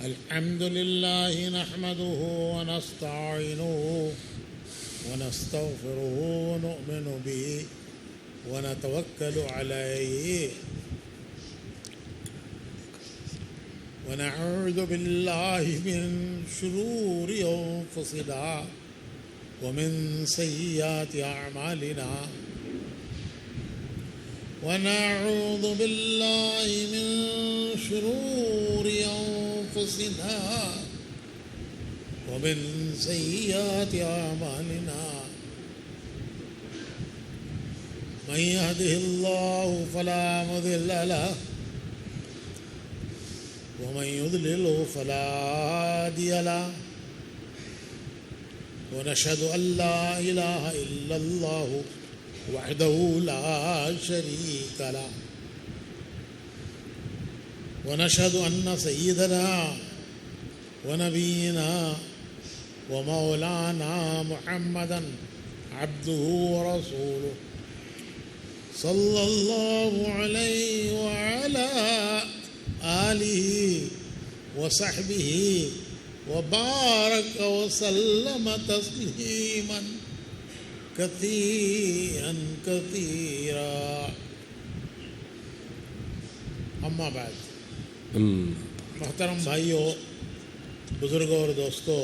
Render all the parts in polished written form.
الحمد لله نحمده ونستعينه ونستغفره ونؤمن به ونتوكل عليه ونعوذ بالله من شرور أنفسنا ومن سيئات أعمالنا ونعوذ بالله من شرور أنفسنا ومن سيئات أعمالنا من يهده الله فلا مضل له ومن يضلله فلا هادي له ونشهد أن لا إله إلا الله وحده لا شريك له ونشهد أن سيدنا ونبينا ومولانا محمدا عبده ورسوله صلى الله عليه وعلى آله وصحبه وبارك وسلم تسليما كثيرا كثيرا اما بعد محترم بھائیوں، بزرگوں اور دوستوں،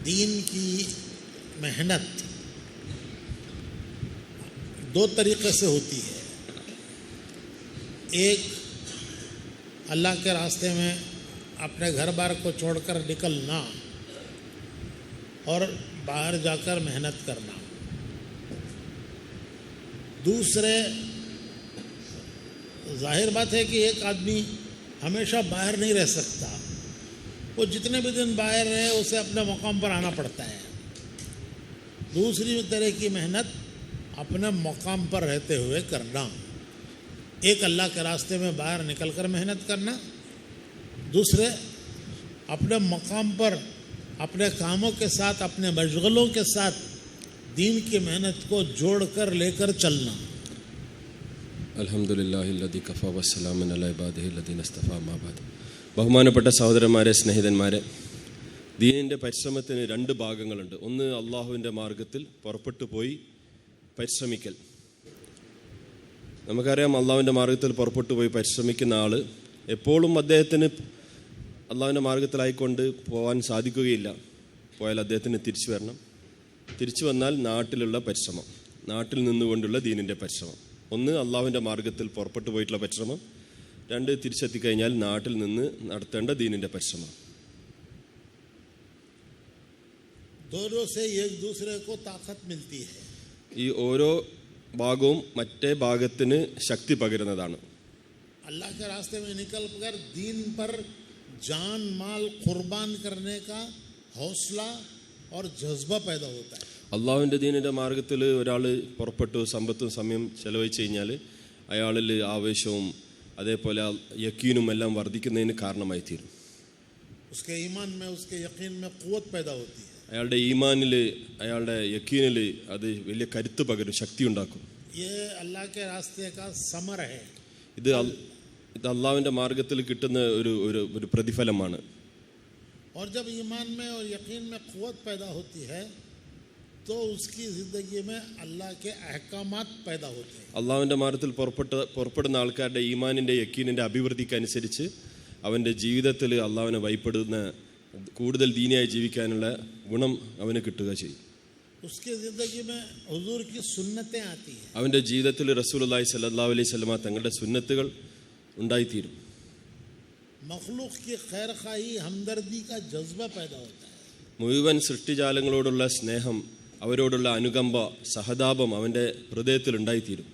دین کی محنت دو طریقے سے ہوتی ہے۔ ایک، اللہ کے راستے میں اپنے گھر بار کو چھوڑ کر نکلنا اور باہر جا کر محنت کرنا۔ دوسرے، ظاہر بات ہے کہ ایک آدمی ہمیشہ باہر نہیں رہ سکتا، وہ جتنے بھی دن باہر رہے اسے اپنے مقام پر آنا پڑتا ہے۔ دوسری طرح کی محنت اپنے مقام پر رہتے ہوئے کرنا، ایک اللہ کے راستے میں باہر نکل کر محنت کرنا، دوسرے اپنے مقام پر اپنے کاموں کے ساتھ، اپنے مشغلوں کے ساتھ دین کی محنت کو جوڑ کر لے کر چلنا۔ അൽഹംദുലില്ലാഹി അൽദി കഫാ വസ്സലാമു അലാ ഇബാദിഹി അല്ലദീന ഇസ്തഫാ മാ ബഅദ്. ബഹുമാനപ്പെട്ട സഹോദരന്മാരെ, സ്നേഹിതന്മാരെ, ദീനിൻ്റെ പരിശ്രമത്തിന് രണ്ട് ഭാഗങ്ങളുണ്ട്. ഒന്ന്, അള്ളാഹുവിൻ്റെ മാർഗത്തിൽ പുറപ്പെട്ടു പോയി പരിശ്രമിക്കൽ. നമുക്കറിയാം, അള്ളാഹുവിൻ്റെ മാർഗത്തിൽ പുറപ്പെട്ടു പോയി പരിശ്രമിക്കുന്ന ആൾ എപ്പോഴും അദ്ദേഹത്തിന് അള്ളാഹുവിൻ്റെ മാർഗത്തിലായിക്കൊണ്ട് പോകാൻ സാധിക്കുകയില്ല. പോയാൽ അദ്ദേഹത്തിന് തിരിച്ചു വരണം. തിരിച്ചു വന്നാൽ നാട്ടിലുള്ള പരിശ്രമം, നാട്ടിൽ നിന്നുകൊണ്ടുള്ള ദീനിൻ്റെ പരിശ്രമം. ഒന്ന്, അള്ളാഹുവിൻ്റെ മാർഗത്തിൽ പുറപ്പെട്ടു പോയിട്ടുള്ള പരിശ്രമം. രണ്ട്, തിരിച്ചെത്തിക്കഴിഞ്ഞാൽ നാട്ടിൽ നിന്ന് നടത്തേണ്ട ദീനിൻ്റെ പരിശ്രമം. ഈ ഓരോ ഭാഗവും മറ്റേ ഭാഗത്തിന് ശക്തി പകരുന്നതാണ്. അല്ലാഹ് के रास्ते में निकल कर दीन पर जान माल कुर्बान करने का हौसला और जज्बा पैदा होता है. അള്ളാഹുവിൻ്റെ ദീനിൻ്റെ മാർഗത്തിൽ ഒരാൾ പുറപ്പെട്ടു സമ്പത്തും സമയം ചെലവഴിച്ച് കഴിഞ്ഞാൽ അയാളിൽ ആവേശവും അതേപോലെ യക്കീനും എല്ലാം വർദ്ധിക്കുന്നതിന് കാരണമായി തീരും. അയാളുടെ ഈമാനിൽ, അയാളുടെ യക്കീനിൽ അത് വലിയ കരുത്ത് പകരും, ശക്തി ഉണ്ടാക്കും. ഇത് അള്ളാഹുവിൻ്റെ മാർഗത്തിൽ കിട്ടുന്ന ഒരു പ്രതിഫലമാണ്. അള്ളാഹുവിൻ്റെ മാർഗത്തിൽ പുറപ്പെടുന്ന ആൾക്കാരുടെ ഈമാനിൻ്റെ യക്കീനിൻ്റെ അഭിവൃദ്ധിക്ക് അനുസരിച്ച് അവൻ്റെ ജീവിതത്തിൽ അള്ളാഹുവിനെ ഭയപ്പെടുന്ന, കൂടുതൽ ദീനിയായി ജീവിക്കാനുള്ള ഗുണം അവന് കിട്ടുക ചെയ്യും. അവൻ്റെ ജീവിതത്തിൽ റസൂലുള്ളാഹി സ്വല്ലല്ലാഹു അലൈഹി വസല്ലമ തങ്ങളുടെ സുന്നത്തുകൾ ഉണ്ടായിത്തീരും. മുഴുവൻ സൃഷ്ടിജാലങ്ങളോടുള്ള സ്നേഹം, അവരോടുള്ള അനുകമ്പ, സഹതാപം അവൻ്റെ ഹൃദയത്തിൽ ഉണ്ടായിത്തീരും.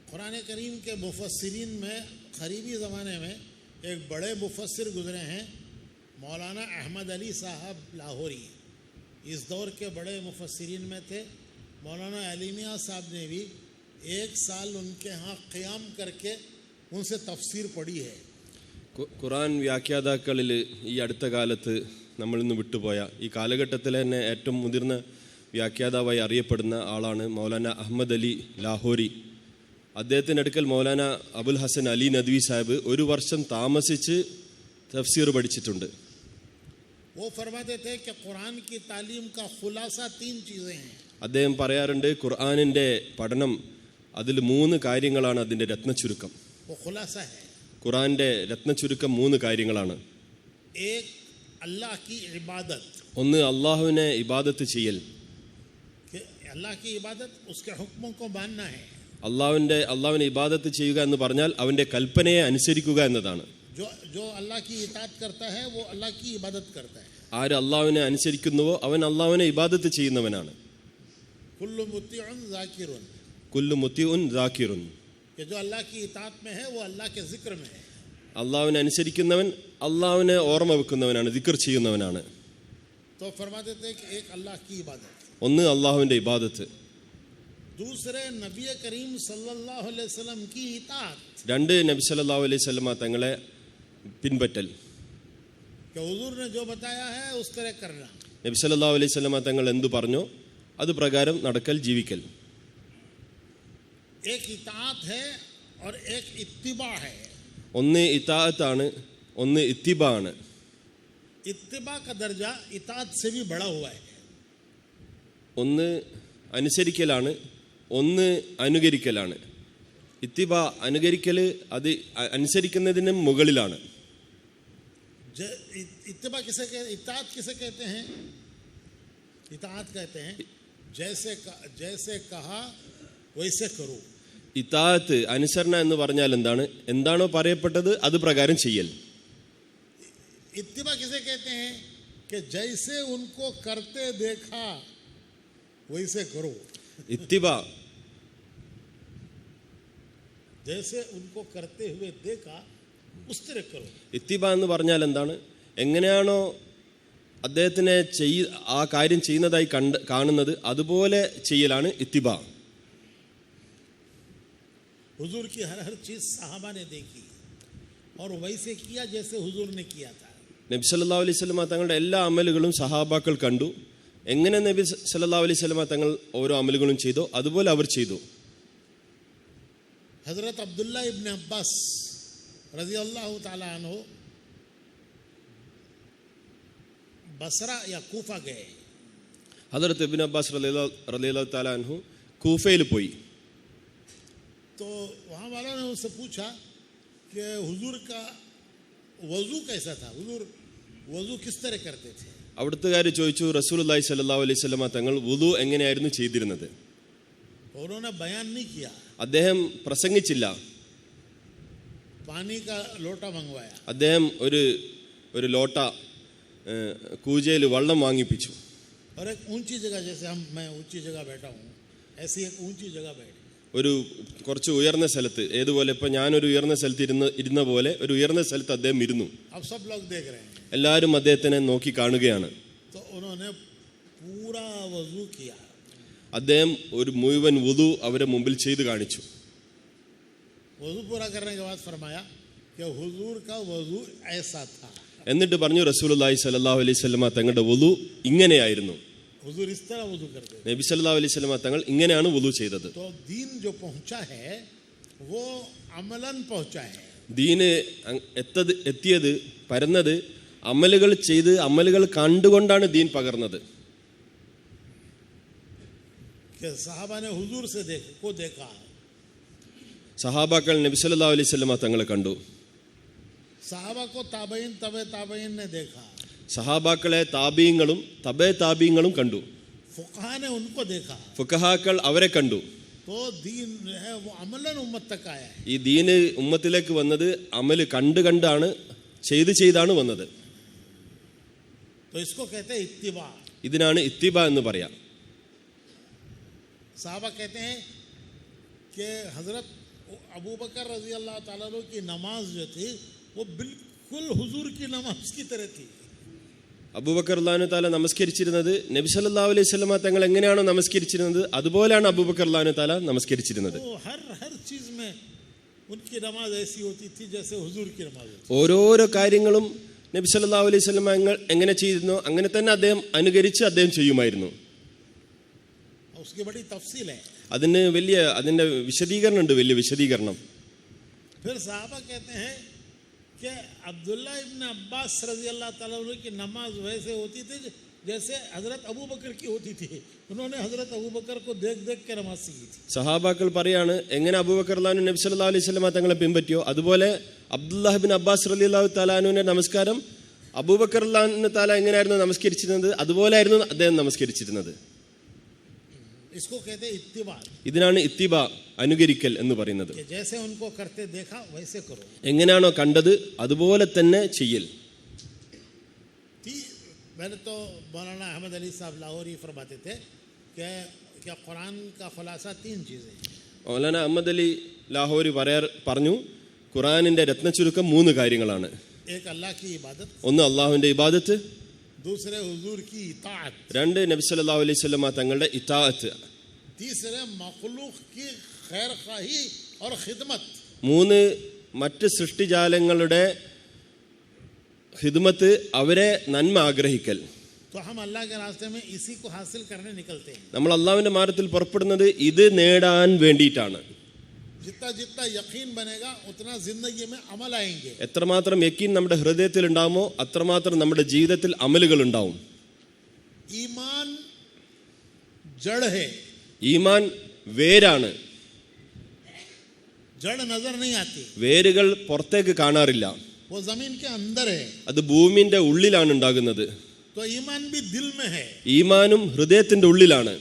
ഖുർആനെ കരീം के मुफस्सिरीन में करीबी ज़माने में एक बड़े मुफस्सिर गुजरे हैं, मौलाना अहमद अली साहब लाहौरी। इस दौर के बड़े मुफस्सिरीन में थे। मौलाना अली मियाँ साहब ने भी एक साल उनके यहाँ क़ियाम करके उनसे तफसीर पढ़ी है. ഖുർആൻ വ്യാഖ്യാതാക്കളിൽ ഈ അടുത്ത കാലത്ത് നമ്മളിൽ നിന്ന് വിട്ടുപോയ, ഈ കാലഘട്ടത്തിൽ തന്നെ ഏറ്റവും മുതിർന്ന വ്യാഖ്യാതാവായി അറിയപ്പെടുന്ന ആളാണ് മൗലാന അഹമ്മദ് അലി ലാഹോരി. അദ്ദേഹത്തിൻ്റെ അടുക്കൽ മൗലാന അബുൽ ഹസൻ അലി നദ്വി സാഹിബ് 1 വർഷം താമസിച്ച് തഫ്സീർ പഠിച്ചിട്ടുണ്ട്. वो फरमाते थे कि कुरान की तालीम का खुलासा 3 चीज़ें हैं. അദ്ദേഹം പറയാറുണ്ട്, ഖുർആനിൻ്റെ പഠനം അതിൽ 3 കാര്യങ്ങളാണ് അതിൻ്റെ രത്നച്ചുരുക്കം. वो खुलासा है. ഖുർആന്റെ രത്നച്ചുരുക്കം 3 കാര്യങ്ങളാണ്. एक अल्लाह की इबादत. ഒന്ന് അള്ളാഹുവിനെ ഇബാദത്ത് ചെയ്യൽ. कि अल्लाह की इबादत उसके हुक्मों को मानना है. അള്ളാഹുവിനെ ഇബാദത്ത് ചെയ്യുക എന്ന് പറഞ്ഞാൽ അവൻ്റെ കൽപ്പനയെ അനുസരിക്കുക എന്നതാണ്. जो अल्लाह की इताअत करता है वो अल्लाह की इबादत करता है. ആര് അള്ളാഹുവിനെ അനുസരിക്കുന്നുവോ അവൻ അള്ളാഹുവിനെ ഇബാദത്ത് ചെയ്യുന്നവനാണ്. कुल्लु मुत्तिउन ज़ाकिरुन. കുല്ലു മുത്തിഉൻ ज़ाकिरुन. कि जो अल्लाह की इताअत में है वो अल्लाह के जिक्र में है. അള്ളാഹുവിനെ അനുസരിക്കുന്നവൻ അള്ളാഹുവിനെ ഓർമ്മ വെക്കുന്നവനാണ്, ദിക്ർ ചെയ്യുന്നവനാണ്. तो फरमा देते हैं कि एक अल्लाह की इबादत. ഒന്ന് അള്ളാഹുവിൻ്റെ ഇബാദത്ത്. दूसरे नबी करीम सल्लल्लाहु अलैहि वसल्लम की इताअत. 2 നബി സല്ലല്ലാഹു അലൈഹി വസല്ലമ തങ്ങളെ പിൻപറ്റൽ. कि हुजूर ने जो बताया है उस तरह करना. നബി സല്ലല്ലാഹു അലൈഹി വസല്ലമ തങ്ങൾ എന്തു പറഞ്ഞോ അത് പ്രകാരം നടക്കൽ, ജീവിക്കൽ. एक इताअत है और एक इत्तिबा है. ഒന്ന് ഇതാഅത്താണ്, ഒന്ന് ഇത്തിബ ആണ്. इत्तिबा का दर्जा इताअत से भी बड़ा हुआ है. ഒന്ന് അനുസരിക്കലാണ്, ഒന്ന് അനുകരിക്കലാണ്. ഇത്തിബ അനുകരിക്കൽ അത് അനുസരിക്കുന്നതിനും മുകളിലാണ്. इत्तिबा किसे इताअत किसे कहते हैं? इताअत कहते हैं जैसे कहा वैसे करो. ഇതാഅത്ത് അനുസരണ എന്ന് പറഞ്ഞാൽ എന്താണോ പറയപ്പെട്ടത് അത് പ്രകാരം ചെയ്യൽ. इत्तिबा किसे कहते हैं? कि जैसे उनको करते देखा वैसे करो. ഇത്തിബ जैसे उनको करते हुए देखा उस तरह करो. ഇത്തിബ എന്ന് പറഞ്ഞാൽ എങ്ങനെയാണോ അദ്ദേഹത്തിനെ ആ കാര്യം ചെയ്യുന്നതായി കാണുന്നത് അതുപോലെ ചെയ്യലാണ് ഇത്തിബ. हुजूर की हर चीज सहाबा ने देखी और वैसे किया जैसे हुजूर ने किया था. നബി സല്ലല്ലാഹു അലൈഹി വസല്ലമ തങ്ങളുടെ എല്ലാ അമലുകളും സഹാബാക്കൾ കണ്ടു. എങ്ങനെ നബി സല്ലല്ലാഹു അലൈഹി വസല്ലമ തങ്ങൾ ഓരോ അമലുകളും ചെയ്തോ അതുപോലെ അവർ ചെയ്തു. हजरत अब्दुल्ला इब्न अब्बास रज़ियल्लाहु ताला अन्हु बसरा या कूफा गए. ഹദരത്ത് ഇബ്നു അബ്ബാസ് റളിയല്ലാഹു തആല അൻഹു കൂഫയിൽ പോയി. तो वहाँ वालों ने उससे पूछा कि हुजूर का वज़ू कैसा था, हुजूर वज़ू किस तरह करते थे. അവിടുത്തുകാർ ചോദിച്ചു, റസൂലുള്ളാഹി സ്വല്ലല്ലാഹു അലൈഹി വസല്ലമ തങ്ങൾ വുദു എങ്ങനെയായിരുന്നു ചെയ്തിരുന്നത്. उन्होंने बयान नहीं किया. അദ്ദേഹം പ്രസംഗിച്ചില്ല. पानी का लोटा मंगवाया. അദ്ദേഹം ഒരു ലോട്ട കൂജയിൽ വെള്ളം വാങ്ങിപ്പിച്ചു. और एक ऊंची जगह, जैसे मैं ऊंची जगह बैठा हूँ ऐसी एक ऊंची जगह बैठ. ഒരു കുറച്ച് ഉയർന്ന സ്ഥലത്ത്, ഏതുപോലെ ഇപ്പം ഞാനൊരു ഉയർന്ന സ്ഥലത്ത് ഇരുന്ന പോലെ ഒരു ഉയർന്ന സ്ഥലത്ത് അദ്ദേഹം ഇരുന്നു. अब सब लोग देख रहे हैं. എല്ലാവരും അദ്ദേഹത്തിനെ നോക്കി കാണുകയാണ്. तो उन्होंने पूरा वज़ू किया. അദ്ദേഹം ഒരു മുഴുവൻ വുദു അവരെ മുമ്പിൽ ചെയ്തു കാണിച്ചു. वज़ू पूरा करने के बाद फरमाया कि हुजूर का वज़ू ऐसा था. എന്നിട്ട് പറഞ്ഞു, റസൂലുള്ളാഹി സ്വല്ലല്ലാഹു അലൈഹി വസല്ലമ തങ്ങളുടെ വുദു ഇങ്ങനെയായിരുന്നു. हुजूर इस तरह वज़ू करते थे. നബി സല്ലല്ലാഹു അലൈഹി വസല്ലമ തങ്ങൾ ഇങ്ങനെയാണ് വുദു ചെയ്തത്. तो दीन जो पहुंचा है वो अमलन पहुंचा है. ദീന് എത്തിയത് പരന്നത് അമലുകൾ ചെയ്ത് അമലുകൾ കണ്ടുകൊണ്ടാണ് ദീൻ പകർന്നത്. कि सहाबा ने हुजूर से देखा. സഹാബാക്കൾ നബി സല്ലല്ലാഹു അലൈഹി വസല്ലമ തങ്ങളെ കണ്ടു. सहाबा को ताबईन तबे ताबईन ने देखा. സഹാബാക്കളെ താബീങ്ങളും തബേ താബീങ്ങളും കണ്ടു. फुक़हा ने उनको देखा. ഫുഖഹാക്കൾ അവരെ കണ്ടു. तो दीन है वो अमलन उम्मत तक आया है. ഈ ദീന് ഉമ്മത്തിലേക്ക് വന്നത് അമല് കണ്ടാണ് ചെയ്താണ് വന്നത്. तो इसको कहते हैं इत्तिबा. ഇതിനാണ് ഇത്തിബ എന്ന് പറയാം. साहबा कहते हैं कि हजरत अबू बकर रजी अल्लाह ताला अन्हु की नमाज जो थी वो बिल्कुल हुजूर की नमाज की तरह थी. അബൂബക്കർ റളിയല്ലാഹു തആല നമസ്കരിച്ചിരുന്നത് നബി സല്ലല്ലാഹു അലൈഹി വസല്ലമ തങ്ങൾ എങ്ങനെയാണോ നമസ്കരിച്ചിരുന്നത് അതുപോലെയാണ് അബൂബക്കർ റളിയല്ലാഹു തആല നമസ്കരിച്ചിരുന്നത്. हर चीज में उनकी नमाज ऐसी होती थी जैसे हुजूर की नमाज होती. ഓരോരോ കാര്യങ്ങളും നബി സല്ലല്ലാഹു അലൈഹി വസല്ലമ എങ്ങനെ ചെയ്തിരുന്നോ അങ്ങനെ തന്നെ അദ്ദേഹം അനുകരിച്ച് അദ്ദേഹം ചെയ്യുമായിരുന്നു. उसकी बड़ी तफसील है. അതിന്റെ വിശദീകരണം ഉണ്ട്, വലിയ വിശദീകരണം. फिर सहाबा कहते हैं कि अब्दुल्ला इब्न अब्बास रजी अल्लाह ताला अन्हु की नमाज वैसे होती थी जैसे हजरत अबू बकर की होती थी. उन्होंने हजरत अबू बकर को देख देख के नमाज सीखी थी. സഹാബാക്കൾ പറയാണ്, എങ്ങനെ അബൂബക്കർ റളിയല്ലാഹു നബി സല്ലല്ലാഹു അലൈഹി വസല്ലം തങ്ങളെ പിൻപറ്റിയോ അതുപോലെ അബ്ദുല്ലാഹ് ഇബ്നു അബ്ബാസ് റളിയല്ലാഹു തആല അൻഹുവിന്റെ നമസ്കാരം അബൂബക്കർ റളിയല്ലാഹു തആല എങ്ങനെയായിരുന്നു നമസ്കരിച്ചിരുന്നത് അതുപോലെയായിരുന്നു അദ്ദേഹം നമസ്കരിച്ചിരുന്നത്. इसको कहते हैं इत्तिबा. ഇതിനാണ് ഇത്തിബ, അനുകരിക്കൽ എന്ന് പറയുന്നത്. जैसे उनको करते देखा वैसे करो. എങ്ങനെയാണോ കണ്ടത് അതുപോലെ തന്നെ ചെയ്യൽ. पहले तो मौलाना अहमद अली साहब लाहौरी फरमाते थे कि कुरान का खुलासा 3 चीज़ें. മൗലാന അഹമ്മദ് അലി ലാഹോരി പറഞ്ഞു, ഖുറാനിന്റെ രത്നച്ചുരുക്കം 3 കാര്യങ്ങളാണ്. एक अल्लाह की इबादत, ഒന്ന് അള്ളാഹുവിന്റെ ഇബാദത്ത്, दूसरे हुजूर की इताअत, 2 നബി സല്ലല്ലാഹു അലൈഹി വസല്ലം തങ്ങളുടെ ഇതാഅത്ത്, तीसरे मखलूक की खैर ख्वाही और खिदमत, 3 മറ്റ് സൃഷ്ടിജാലങ്ങളുടെ ഖിദ്മത്ത്, അവരെ നന്മ ആഗ്രഹിക്കൽ. तो हम अल्लाह के रास्ते में इसी को हासिल करने निकलते हैं. നമ്മൾ അള്ളാഹുവിന്റെ മാർഗത്തിൽ പുറപ്പെടുന്നത് ഇത് നേടാൻ വേണ്ടിയിട്ടാണ്. जितना जितना यकीन बनेगा उतना जिंदगी में अमल आएंगे. എത്രമാത്രം യക്കീൻ നമ്മുടെ ഹൃദയത്തിൽ ഉണ്ടാവുമോ അത്രമാത്രം നമ്മുടെ ജീവിതത്തിൽ അമലുകൾ ഉണ്ടാവും. ईमान जड़ है, ഈമാൻ വേരാണ്. जड़ नजर नहीं आती, വേരുകൾ പുറത്തേക്ക് കാണാറില്ല, वो जमीन के अंदर है. അത് ഭൂമിന്റെ ഉള്ളിലാണ് ഉണ്ടാകുന്നത്. तो ईमान भी दिल में है, ഈമാനും ഹൃദയത്തിന്റെ ഉള്ളിലാണ്.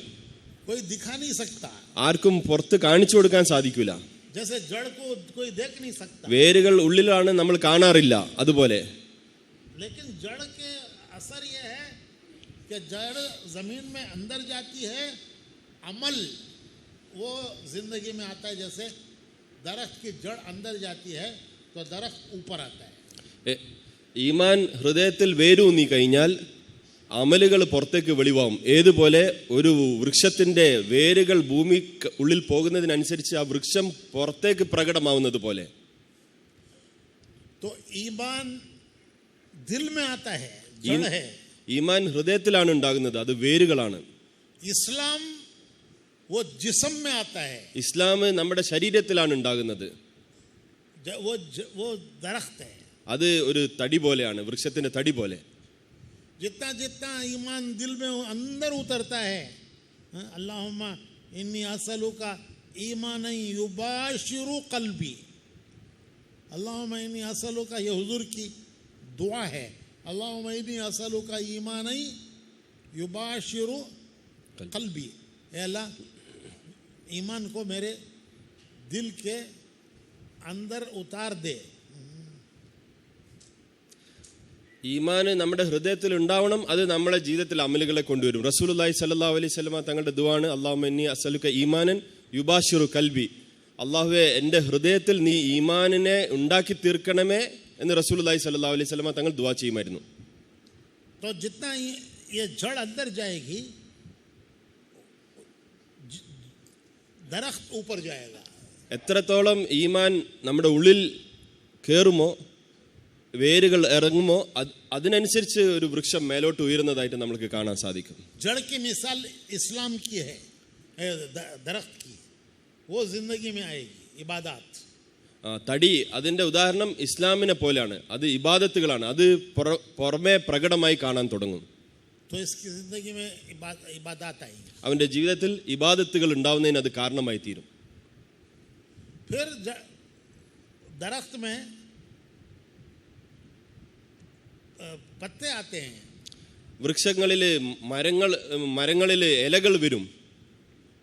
कोई दिखा नहीं सकता. ആർക്കും പുറത്ത് കാണിച്ചു കൊടുക്കാൻ സാധിക്കില്ല. जैसे जड़ को कोई देख नहीं सकता, വേരുകൾ ഉള്ളിലാണ്, നമ്മൾ കാണാറില്ല. അതുപോലെ लेकिन जड़ के असर यह है कि जड़ जमीन में अंदर जाती है, अमल वो जिंदगी में आता है. जैसे दरख्त की जड़ अंदर जाती है तो दरख्त ऊपर आता है. ഈമാൻ ഹൃദയത്തിൽ വേരൂന്നി കഴിഞ്ഞാൽ അമലുകൾ പുറത്തേക്ക് വെളിവാകും. ഏതുപോലെ ഒരു വൃക്ഷത്തിന്റെ വേരുകൾ ഭൂമി ഉള്ളിൽ പോകുന്നതിനനുസരിച്ച് ആ വൃക്ഷം പുറത്തേക്ക് പ്രകടമാവുന്നത് പോലെ. तो ईमान दिल में आता है, जड़ है. ഈമാൻ ഹൃദയത്തിലാണ് ഉണ്ടാകുന്നത്, അത് വേരുകളാണ്. इस्लाम वो जिस्म में आता है, ഇസ്ലാം നമ്മുടെ ശരീരത്തിലാണ് ഉണ്ടാകുന്നത്. वो दरख्त है. അത് ഒരു തടി പോലെയാണ്, വൃക്ഷത്തിന്റെ തടി പോലെ. जितना जितना ईमान दिल में अंदर उतरता है, अल्लाहुम्मा इन्नी असलुका ईमानन युबाशिरु कल्बी, अल्लाहुम्मा इन्नी असलुका, ये हुजूर की दुआ है, अल्लाहुम्मा इन्नी असलुका ईमानन युबाशिरु कल्बी, ए अल्लाह ईमान को मेरे दिल के अंदर उतार दे. ഈമാന് നമ്മുടെ ഹൃദയത്തിൽ ഉണ്ടാവണം, അത് നമ്മുടെ ജീവിതത്തിൽ അമലുകളെ കൊണ്ടുവരും. റസൂലുള്ളാഹി സ്വല്ലല്ലാഹു അലൈഹി വസല്ലം തങ്ങളുടെ ദുആണ് അല്ലാഹുമ്മ ഇന്നി അസ്അലുക ഈമാനൻ യുബാശിറു കൽബി, അല്ലാഹുവേ എൻ്റെ ഹൃദയത്തിൽ നീ ഈമാനിനെ ഉണ്ടാക്കി തീർക്കണമേ എന്ന് റസൂലുള്ളാഹി സ്വല്ലല്ലാഹു അലൈഹി വസല്ലം തങ്ങൾ ദുആ ചെയ്യുമായിരുന്നു. तो जितना ये जड़ अंदर जाएगी दरख्त ऊपर जाएगा. എത്രത്തോളം ഈമാൻ നമ്മുടെ ഉള്ളിൽ കയറുമോ, വേരുകൾ ഇറങ്ങുമോ, അതിനനുസരിച്ച് ഒരു വൃക്ഷം മേലോട്ട് ഉയരുന്നതായിട്ട് നമുക്ക് കാണാൻ സാധിക്കും. जड़ की मिसाल इस्लाम की है, दरख्त की, वो जिंदगी में आएगी. इबादत, തടി അതിന്റെ ഉദാഹരണം ഇസ്ലാമിനെ പോലെയാണ്, അത് ഇബാദത്തുകളാണ്, അത് പുറമെ പ്രകടമായി കാണാൻ തുടങ്ങും. तो इसकी जिंदगी में इबादत आएगी. അവന്റെ ജീവിതത്തിൽ ഇബാദത്തുകൾ ഉണ്ടാവുന്നതിന് അത് കാരണമായി തീരും. फिर दरख्त में पत्ते आते हैं, വൃക്ഷങ്ങളില് മരങ്ങളില് ഇലകൾ വരും.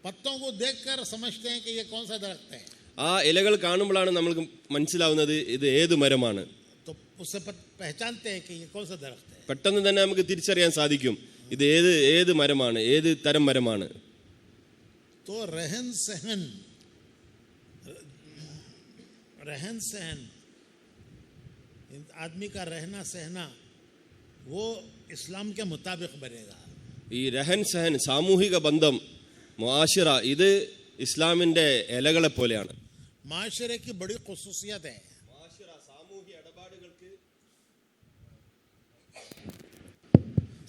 पत्तों को देखकर समझते हैं कि ये कौन सा दरख्त है. ആ ഇലകൾ കാണുമ്പോഴാണ് നമ്മൾക്ക് മനസ്സിലാവുന്നത് ഇത് ഏത് മരമാണ്. तो उससे पहचानते हैं कि ये कौन सा दरख्त है. പെട്ടെന്ന് തന്നെ നമുക്ക് തിരിച്ചറിയാൻ സാധിക്കും ഇത് ഏത് മരമാണ്, ഏത് തരം മരമാണ്. तो रहन सहन आदमी का रहना सहना वो इस्लाम के मुताबिक बनेगा. ഈ രഹൻ സഹൻ, സാമൂഹിക ബന്ധം, മുആശിറ, ഇത് ഇസ്ലാമിന്റെ ഇലകളെ പോലെയാണ്. माशरे की बड़ी खुसूसियत है.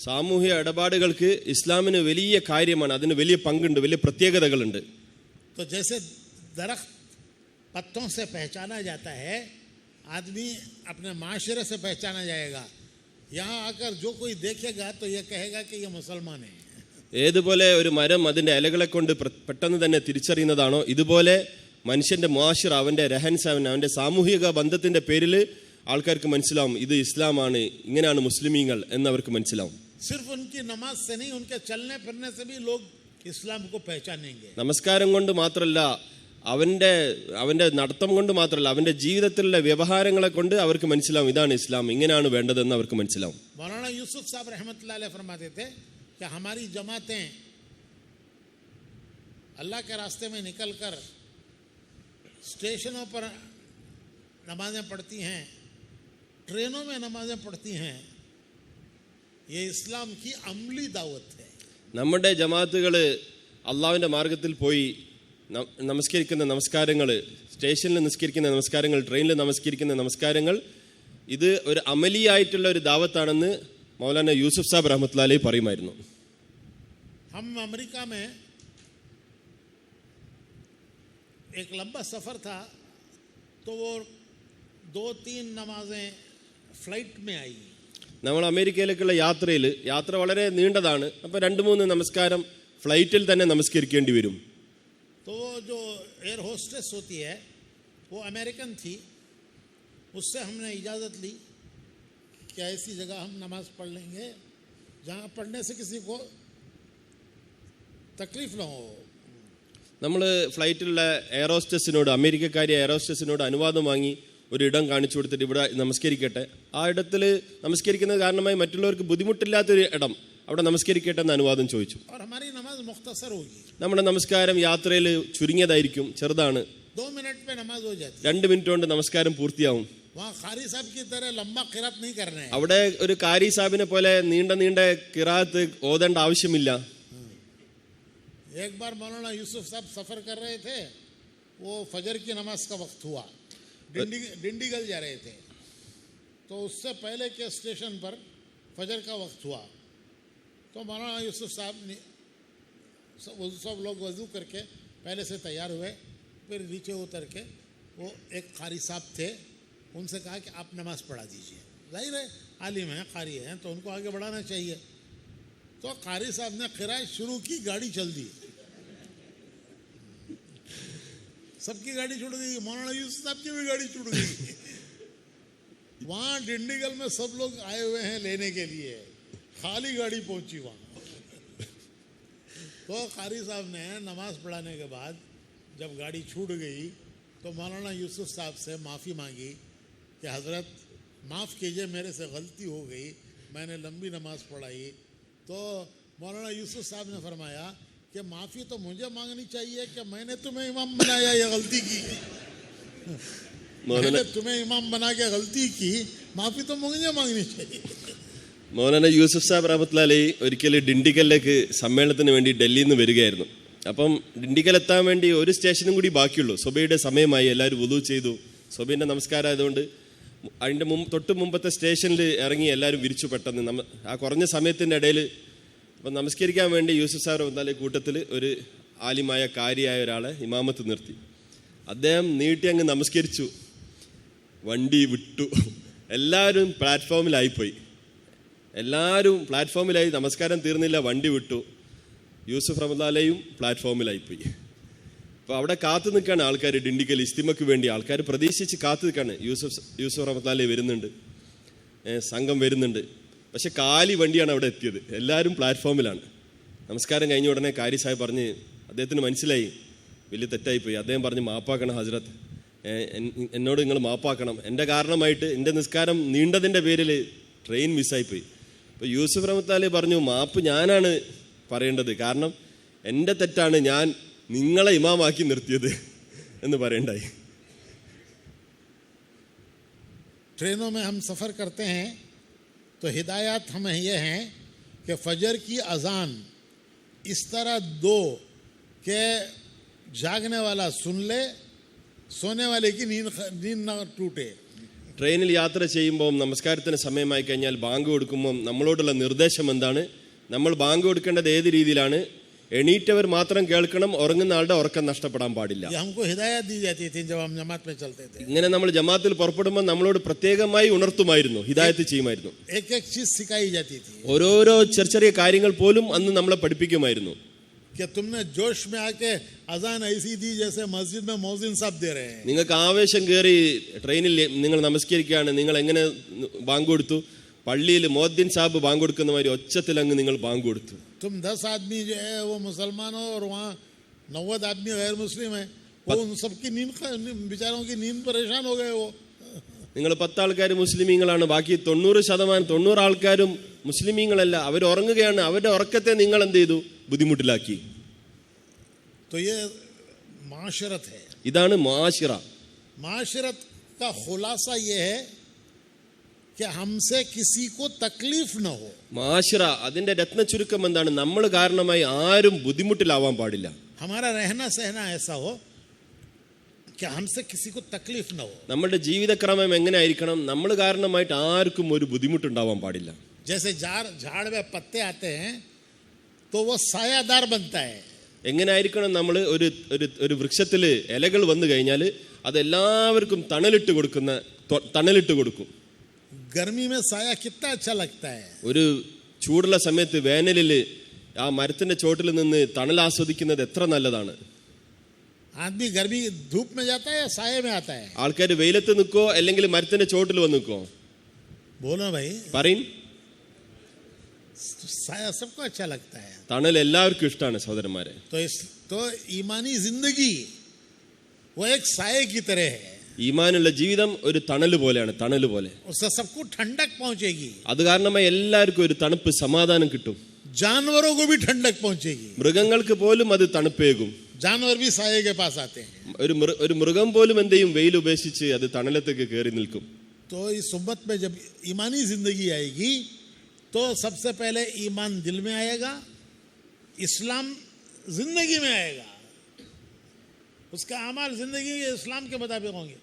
സാമൂഹ്യ ഇടപാടുകൾക്ക് ഇസ്ലാമിന് വലിയ കാര്യമാണ്, അതിന് വലിയ പങ്കുണ്ട്, വലിയ പ്രത്യേകതകളുണ്ട്. तो जैसे दरख्त पत्तों से पहचाना जाता है, आदमी अपने माशरे से पहचाना जाएगा. यहाँ आकर जो कोई देखेगा तो ये कहेगा कि ये मुसलमान है. ഏതുപോലെ ഒരു മരം അതിൻ്റെ ഇലകളെ കൊണ്ട് പെട്ടെന്ന് തന്നെ തിരിച്ചറിയുന്നതാണോ, ഇതുപോലെ മനുഷ്യന്റെ മുആശിറ, അവന്റെ രഹൻസാൻ, അവന്റെ സാമൂഹിക ബന്ധത്തിന്റെ പേരിൽ ആൾക്കാർക്ക് മനസ്സിലാവും ഇത് ഇസ്ലാമാണ്, ഇങ്ങനെയാണ് മുസ്ലിമീങ്ങൾ എന്നവർക്ക് മനസ്സിലാവും. सिर्फ उनकी नमाज से नहीं, उनके चलने फिरने से भी लोग इस्लाम को पहचानेंगे. നമസ്കാരം കൊണ്ട് മാത്രമല്ല, അവന്റെ നടത്തം കൊണ്ട് മാത്രമല്ല, അവന്റെ ജീവിതത്തിലുള്ള വ്യവഹാരങ്ങളെ കൊണ്ട് അവർക്ക് മനസ്സിലാവും ഇതാണ് ഇസ്ലാം, ഇങ്ങനെയാണ് വേണ്ടതെന്ന് അവർക്ക് മനസ്സിലാവും. मौलाना यूसुफ साहब रहमतुल्लाह अलैह फरमाते थे कि हमारी जमातें अल्लाह के रास्ते में निकलकर स्टेशनों पर नमाजें पढ़ती हैं, ट्रेनों में नमाजें पढ़ती हैं. ये इस्लाम की अमली दावत है. നമ്മുടെ ജമാഅത്തുകൾ അള്ളാഹുവിന്റെ മാർഗത്തിൽ പോയി നമസ്കരിക്കുന്ന നമസ്കാരങ്ങൾ, സ്റ്റേഷനിൽ നിസ്കരിക്കുന്ന നമസ്കാരങ്ങൾ, ട്രെയിനിൽ നമസ്കരിക്കുന്ന നമസ്കാരങ്ങൾ, ഇത് ഒരു അമലിയായിട്ടുള്ള ഒരു ദാവത്താണെന്ന് മൗലാന യൂസുഫ് സാബ് റഹ്മത്തുള്ളാഹി അലൈഹി പറയുമായിരുന്നു. हम अमेरिका में एक लंबा सफ़र था, तो वो 2-3 नमाजें फ्लाइट में आई. നമ്മൾ അമേരിക്കയിലേക്കുള്ള യാത്ര വളരെ നീണ്ടതാണ്. അപ്പോൾ 2-3 നമസ്കാരം ഫ്ലൈറ്റിൽ തന്നെ നമസ്കരിക്കേണ്ടി വരും. तो वो जो एयर होस्टेस होती है वो अमेरिकन थी, उससे हमने इजाज़त ली कि ऐसी जगह हम नमाज पढ़ लेंगे जहाँ पढ़ने से किसी को तकलीफ ना हो. നമ്മൾ ഫ്ലൈറ്റിലുള്ള എയറോസ്റ്റസിനോട്, അമേരിക്കക്കാരി എയറോസ്റ്റസിനോട് അനുവാദം വാങ്ങി ഒരിടം കാണിച്ചു കൊടുത്തിട്ട് ഇവിടെ നമസ്കരിക്കട്ടെ, ആ ഇടത്തിൽ നമസ്കരിക്കുന്നത് കാരണമായി മറ്റുള്ളവർക്ക് ബുദ്ധിമുട്ടില്ലാത്തൊരു ഇടം, അവിടെ നമസ്കരിക്കട്ടെ എന്ന് അനുവാദം ചോദിച്ചു. और हमारी नमाज मुख्तसर होगी. നമ്മുടെ നമസ്കാരം യാത്രയിൽ ചുരുങ്ങിയതായിരിക്കും, ചെറുതാണ്. 2 मिनट में नमाज हो जाती. 2 മിനിറ്റ് കൊണ്ട് നമസ്കാരം പൂർത്തിയാവും. वहाँ कारी साहब की तरह लंबा क़िरात नहीं करना है. അവിടെ ഒരു കാരി സാഹിബിനെ പോലെ നീണ്ട ഖിറാത്ത് ഓതേണ്ട ആവശ്യമില്ല. एक बार मौलाना यूसुफ साहब सफ़र कर रहे थे, वो फजर की नमाज का वक्त हुआ, डिंडीगल जा रहे थे, तो उससे पहले के स्टेशन पर फजर का वक्त हुआ. तो मौलाना यूसुफ साहब ने सब लोग वज़ू करके पहले से तैयार हुए, फिर नीचे उतर के वो एक कारी साहब थे, उनसे कहा कि आप नमाज़ पढ़ा दीजिए. जाहिर है आलिम हैं, कारी हैं, तो उनको आगे बढ़ाना चाहिए. तो कारी साहब ने क़िरात शुरू की, गाड़ी चल दी, सबकी गाड़ी छूट गई, मौलाना यूसुफ साहब की भी गाड़ी छूट गई. वहाँ डिंडीगल में सब लोग आए हुए हैं लेने के लिए, खाली गाड़ी पहुंची वहाँ. तो कारी साहब ने नमाज पढ़ाने के बाद जब गाड़ी छूट गई तो मौलाना यूसुफ साहब से माफ़ी मांगी कि हज़रत माफ़ कीजिए, मेरे से गलती हो गई, मैंने लंबी नमाज पढ़ाई. तो मौलाना यूसुफ साहब ने फरमाया कि माफ़ी तो मुझे मांगनी चाहिए कि मैंने तुम्हें इमाम बनाया, ये गलती की. मैंने तुम्हें इमाम बना के गलती की, माफ़ी तो मुझे मांगनी चाहिए. മൗലാന യൂസുഫ് സാബ് റഹ്മത്തുള്ളാഹി അലൈഹി ഒരിക്കൽ ഡിണ്ടിഗലിലേക്ക് സമ്മേളനത്തിന് വേണ്ടി ഡൽഹിയിൽ നിന്ന് വരികയായിരുന്നു. അപ്പം ഡിണ്ടിഗൽ എത്താൻ വേണ്ടി ഒരു സ്റ്റേഷനും കൂടി ബാക്കിയുള്ളൂ. സുബൈയുടെ സമയമായി, എല്ലാവരും വുളു ചെയ്തു. സുബൈൻ്റെ നമസ്കാരം ആയതുകൊണ്ട് അതിൻ്റെ തൊട്ട് മുമ്പത്തെ സ്റ്റേഷനിൽ ഇറങ്ങി എല്ലാവരും വിരിച്ചു. പെട്ടെന്ന് ആ കുറഞ്ഞ സമയത്തിൻ്റെ ഇടയിൽ അപ്പം നമസ്കരിക്കാൻ വേണ്ടി യൂസുഫ് സാബ് റഹ്മത്തുള്ളാഹി അലൈഹി കൂട്ടത്തിൽ ഒരു ആലിമായ കാരിയായ ഒരാളെ ഇമാമത്ത് നിർത്തി. അദ്ദേഹം നീട്ടി അങ്ങ് നമസ്കരിച്ചു, വണ്ടി വിട്ടു. എല്ലാവരും പ്ലാറ്റ്ഫോമിലായിപ്പോയി. നമസ്കാരം തീർന്നില്ല, വണ്ടി വിട്ടു. യൂസുഫ് റഹ്മത്തുള്ളാഹി അലൈഹിയും പ്ലാറ്റ്ഫോമിലായിപ്പോയി. അപ്പോൾ അവിടെ കാത്തു നിൽക്കുകയാണ് ആൾക്കാർ, ഡിണ്ടിഗൽ ഇസ്തിമയ്ക്ക് വേണ്ടി ആൾക്കാർ പ്രതീക്ഷിച്ച് കാത്തു നിൽക്കുകയാണ്. യൂസുഫ് റഹ്മത്തുള്ളാഹി അലൈഹി വരുന്നുണ്ട്, സംഘം വരുന്നുണ്ട്. പക്ഷെ കാലി വണ്ടിയാണ് അവിടെ എത്തിയത്. എല്ലാവരും പ്ലാറ്റ്ഫോമിലാണ്. നമസ്കാരം കഴിഞ്ഞ ഉടനെ കാരി സാഹിബ് പറഞ്ഞ്, അദ്ദേഹത്തിന് മനസ്സിലായി വലിയ തെറ്റായിപ്പോയി. അദ്ദേഹം പറഞ്ഞ്, മാപ്പാക്കണം ഹസ്രത്ത്, എന്നോട് നിങ്ങൾ മാപ്പാക്കണം, എൻ്റെ കാരണമായിട്ട് എൻ്റെ നിസ്കാരം നീണ്ടതിൻ്റെ പേരിൽ ട്രെയിൻ മിസ്സായിപ്പോയി. അപ്പോൾ യൂസുഫ് റഹ്മത്തുള്ളാഹി അലൈഹി പറഞ്ഞു, മാപ്പ് ഞാനാണ് പറയേണ്ടത്, കാരണം എൻ്റെ തെറ്റാണ്, ഞാൻ നിങ്ങളെ ഇമാമാക്കി നിർത്തിയത് എന്ന് പറയണ്ടായി. ट्रेनों में हम सफ़र करते हैं तो हिदायत हमें ये हैं कि फजर की अजान इस तरह दो कि जागने वाला सुन ले, सोने वाले की नींद ना टूटे. ട്രെയിനിൽ യാത്ര ചെയ്യുമ്പോൾ നമസ്കാരത്തിന് സമയമായി കഴിഞ്ഞാൽ ബാങ്ക് കൊടുക്കുമ്പോൾ നമ്മളോടുള്ള നിർദ്ദേശം എന്താണ്? നമ്മൾ ബാങ്ക് കൊടുക്കേണ്ടത് ഏത് രീതിയിലാണ്? എണീറ്റവർ മാത്രം കേൾക്കണം, ഉറങ്ങുന്ന ആളുടെ ഉറക്കം നഷ്ടപ്പെടാൻ പാടില്ല. ഇങ്ങനെ നമ്മൾ ജമാഅത്തിൽ പുറപ്പെടുമ്പോൾ നമ്മളോട് പ്രത്യേകമായി ഉണർത്തുമായിരുന്നു, ഹിദായത്ത് ചെയ്യുമായിരുന്നു. ഓരോരോ ചെറിയ ചെറിയ കാര്യങ്ങൾ പോലും അന്ന് നമ്മളെ പഠിപ്പിക്കുമായിരുന്നു. നിങ്ങൾക്ക് ആവേശം കയറി ട്രെയിനിൽ നിങ്ങൾ നമസ്കരിക്കുകയാണ്, നിങ്ങൾ എങ്ങനെ ബാങ്ക് കൊടുത്തു? പള്ളിയിൽ മോദ്ദിൻ സാബ് ബാങ്ക് കൊടുക്കുന്ന മാതിരി ഒച്ചത്തിൽ അങ്ങ് നിങ്ങൾ ബാങ്ക് കൊടുത്തു. तुम 10 आदमी जो है वो मुसलमान हो और वहाँ 90 आदमी गैर मुस्लिम है, वो उन सबकी नींद, बेचारों की नींद परेशान हो गए. वो നിങ്ങൾ 10 ആൾക്കാർ മുസ്ലിമീങ്ങളാണ്, ബാക്കി 90% ആൾക്കാരും മുസ്ലിമീങ്ങളല്ല, അവർ ഉറങ്ങുകയാണ്. അവരുടെ ഉറക്കത്തെ നിങ്ങൾ എന്ത് ചെയ്തു? ബുദ്ധിമുട്ടിലാക്കി. तो ये माशरत है. ഇതാണ് മാശിറ. माशरत का खुलासा ये है कि हमसे किसी को तकलीफ न हो. മാശിറ അതിന്റെ രത്ന ചുരുക്കം എന്താണ്? നമ്മൾ കാരണമായി ആരും ബുദ്ധിമുട്ടിലാവാൻ പാടില്ല. हमारा रहना सहना ऐसा हो कि हमसे किसी को तकलीफ न हो. നമ്മുടെ ജീവിതക്രമം എങ്ങനെ ആയിരിക്കണം? നമ്മൾ കാരണമായിട്ട് ആർക്കും ഒരു ബുദ്ധിമുട്ടുണ്ടാവാൻ പാടില്ല. जैसे झाड़ में पत्ते आते हैं तो वो सायादार बनता है. എങ്ങനെ ആയിരിക്കണം? നമ്മൾ ഒരു വൃക്ഷത്തിൽ ഇലകൾ വന്നു കഴിഞ്ഞാൽ അത് എല്ലാവർക്കും തണലിട്ട് കൊടുക്കും. गर्मी में साया कितना अच्छा लगता है. ഒരു ചൂടുള്ള സമയത്ത് വേനലിൽ ആ മരത്തിന്റെ ചോട്ടിൽ നിന്ന് തണൽ ആസ്വദിക്കുന്നത് എത്ര നല്ലതാണ്. आदमी गर्मी धूप में जाता है या साये में आता है? ആൾക്കാർ വെയിലത്ത് നിൽക്കോ അല്ലെങ്കിൽ മരത്തിന്റെ ചോട്ടിൽ വന്ന് നിൽക്കോ? बोलो भाई. പറയും. साया सबको अच्छा लगता है. തണൽ എല്ലാവർക്കും ഇഷ്ടമാണ് സഹോദരന്മാരെ. तो ईमानी जिंदगी वो एक साये की तरह है. ഈമാനുള്ള ജീവിതം ഒരു തണല് പോലെയാണ്, തണല് പോലെ. उससे सबको ठंडक पहुंचेगी. അത് കാരണമായി എല്ലാവർക്കും ഒരു തണുപ്പ്, സമാധാനം കിട്ടും. जानवरों को भी ठंडक पहुंचेगी. മൃഗങ്ങൾക്ക് പോലും അത് തണുപ്പേകും. जानवर भी साये के पास आते हैं. ഒരു മൃഗം പോലും എന്ത് ചെയ്യും? വെയിൽ ഉപേക്ഷിച്ച് അത് തണലത്തേക്ക് കയറി നിൽക്കും. तो इस उम्मत में जब ईमानी जिंदगी आएगी तो सबसे पहले ईमान दिल में आएगा, इस्लाम जिंदगी में आएगा, उसका अमाल जिंदगी इस्लाम के मुताबिक होंगे,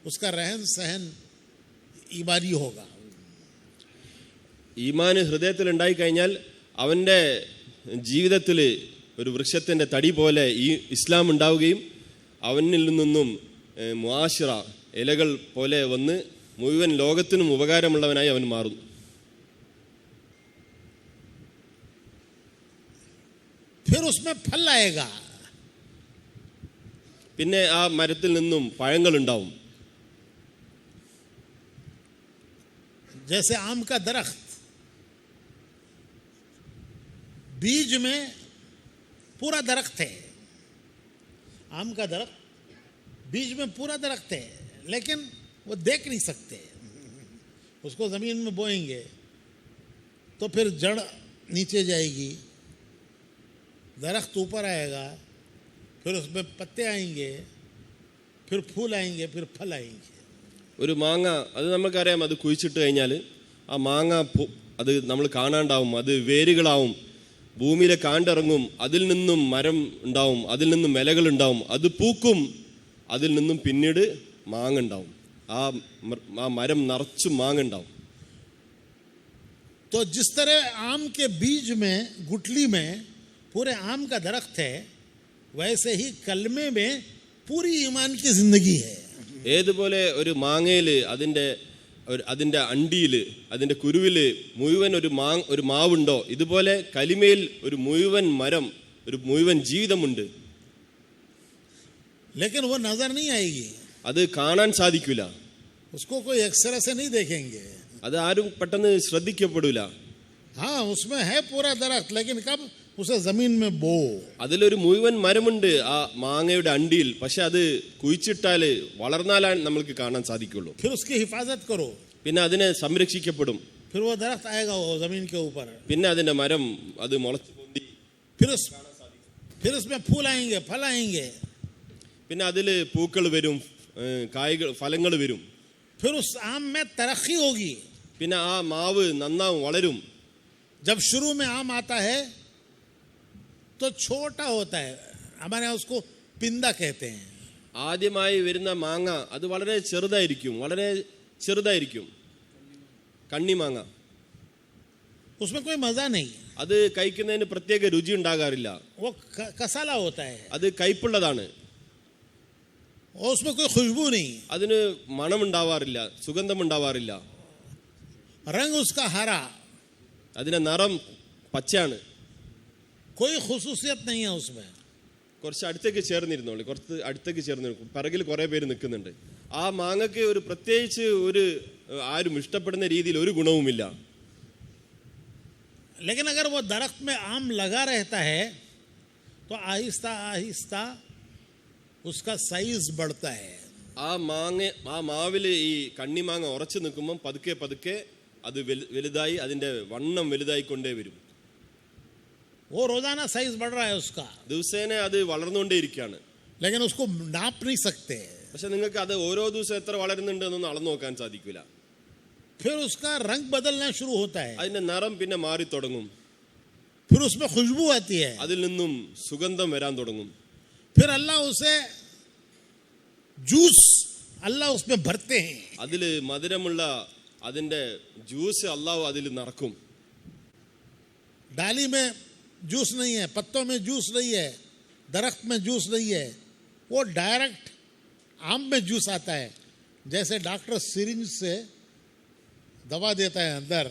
उसका रहन सहन ईमानी होगा. ഈമാൻ ഹൃദയത്തിൽ ഉണ്ടായി കഴിഞ്ഞാൽ അവന്റെ ജീവിതത്തിൽ ഒരു വൃക്ഷത്തിന്റെ തടി പോലെ ഈ ഇസ്ലാം ഉണ്ടാവുകയും അവനിൽ നിന്നും മുആശിറ ഇലകൾ പോലെ വന്ന് മുഴുവൻ ലോകത്തിനും ഉപകാരമുള്ളവനായി അവൻ മാറുന്നു. फिर उसमें फल आएगा. പിന്നെ ആ മരത്തിൽ നിന്നും പഴങ്ങൾ ഉണ്ടാവും. जैसे आम का दरख्त, बीज में पूरा दरख्त है. आम का दरख्त बीज में पूरा दरख्त है, लेकिन वो देख नहीं सकते. उसको जमीन में बोएंगे तो फिर जड़ नीचे जाएगी, दरख्त ऊपर आएगा, फिर उसमें पत्ते आएंगे, फिर फूल आएंगे, फिर फल आएंगे. ഒരു മാങ്ങ അത് നമുക്കറിയാം, അത് കുഴിച്ചിട്ട് കഴിഞ്ഞാൽ ആ മാങ്ങ അത് നമ്മൾ കാണാണ്ടാവും, അത് വേരുകളാവും, ഭൂമിയിലെ കാണ്ടിറങ്ങും, അതിൽ നിന്നും മരം ഉണ്ടാവും, അതിൽ നിന്നും ഇലകൾ ഉണ്ടാവും, അത് പൂക്കും, അതിൽ നിന്നും പിന്നീട് മാങ്ങ ഉണ്ടാവും. ആ മരം നിറച്ചും മാങ്ങ ഉണ്ടാവും. तो जिस तरह आम के बीज में, गुठली में पूरे आम का दरख्त है, वैसे ही कलमे में पूरी ईमान की जिंदगी है. ഏതുപോലെ ഒരു മാങ്ങയിൽ അതിന്റെ അണ്ടിയിൽ, അതിന്റെ കുരുവിൽ മുഴുവൻ ഒരു മാവുണ്ടോ, ഇതുപോലെ കലിമയിൽ ഒരു മുഴുവൻ മരം, ഒരു മുഴുവൻ ജീവിതമുണ്ട്. लेकिन वो नजर नहीं आएगी. അത് കാണാൻ സാധിക്കില്ല. उसको कोई एक्सरे से नहीं देखेंगे. അത് ആരും പെട്ടെന്ന് ശ്രദ്ധിക്കപ്പെടില്ല. हाँ, उसमें है पूरा दरख्त, लेकिन कब उसे जमीन में बो. അതിലൊരു മുഴുവൻ മരമുണ്ട് ആ മാങ്ങയുടെ അണ്ടിയിൽ, പക്ഷെ അത് കുഴിച്ചിട്ടാല് വളർന്നാലാണ് നമ്മൾക്ക് കാണാൻ സാധിക്കുള്ളൂ. फिर उसकी हिफाजत करो. പിന്നെ അതിനെ സംരക്ഷിക്കപ്പെടും. फिर वो दरख्त आएगा वो जमीन के ऊपर. പിന്നെ അതിന്റെ മരം അത് മുളച്ചു പൊന്തി. फिर उसमें फूल आएंगे, फल आएंगे. പിന്നെ അതില് പൂക്കൾ വരും, കായ്കൾ, ഫലങ്ങൾ വരും. फिर उस आम में तरक्की होगी. പിന്നെ ആ മാവ് നന്നാവും, വളരും. जब शुरू में आम आता है तो छोटा होता है, हमारे यहाँ उसको पिंदा कहते हैं. ആദ്യമായി വരുന്ന മാങ്ങ അത് വളരെ ചെറുതായിരിക്കും, വളരെ ചെറുതായിരിക്കും. കണ്ണിമാങ്ങ उसमें कोई मजा नहीं, അത് കഴിക്കുന്നതിന് പ്രത്യേക രുചി ഉണ്ടാകാറില്ല. वो कसाला होता है, അത് കയ്പുള്ളതാണ്. और उसमें कोई खुशबू नहीं, അതിന് മണമുണ്ടാവാറില്ല, സുഗന്ധമുണ്ടാവാറില്ല. रंग उसका हरा, അതിന്റെ നിറം പച്ചയാണ്. कोई खुसूसियत नहीं है उसमें. കുറച്ച് അടുത്തേക്ക് ചേർന്നിരുന്നോളൂ, കുറച്ച് അടുത്തേക്ക് ചേർന്ന് പിറകിൽ കുറെ പേര് നിൽക്കുന്നുണ്ട്. ആ മാങ്ങയ്ക്ക് ഒരു പ്രത്യേകിച്ച് ഒരു ആരും ഇഷ്ടപ്പെടുന്ന രീതിയിൽ ഒരു ഗുണവുമില്ല. लेकिन अगर वो दरख्त में आम लगा रहता है तो आहिस्ता आहिस्ता उसका साइज बढ़ता है. ആ മാവില് ഈ കണ്ണിമാങ്ങ ഉറച്ചു നിൽക്കുമ്പോൾ പതുക്കെ പതുക്കെ അത് വലുതായി, അതിന്റെ വണ്ണം വലുതായിക്കൊണ്ടേ വരും. वो रोजाना साइज बढ़ रहा है उसका, ദിവസേന അത് വളർന്നുകൊണ്ടേയിരിക്കുകയാണ്. लेकिन उसको नाप नहीं सकते. പക്ഷെ നിങ്ങൾക്ക് അത് ഓരോ ദിവസം എത്ര വളരുന്നുണ്ട് എന്നൊന്നും അളന്നു നോക്കാൻ സാധിക്കില്ല. फिर उसका रंग बदलना शुरू होता है, അതിന്റെ നിറം പിന്നെ മാറി തുടങ്ങും. फिर उसमें खुशबू आती है, അതിൽ നിന്നും സുഗന്ധം വരാൻ തുടങ്ങും. फिर अल्लाह उसे जूस अल्लाह उसमें भरते हैं. അതില് മധുരമുള്ള അതിന്റെ ജ്യൂസ് അള്ളാഹു അതിൽ നിറക്കും. डाली में जूस नहीं है, पत्तों में जूस नहीं है, दरख्त में जूस नहीं है, वो डायरेक्ट आम में जूस आता है. जैसे डॉक्टर सिरिंज से दवा देता है अंदर,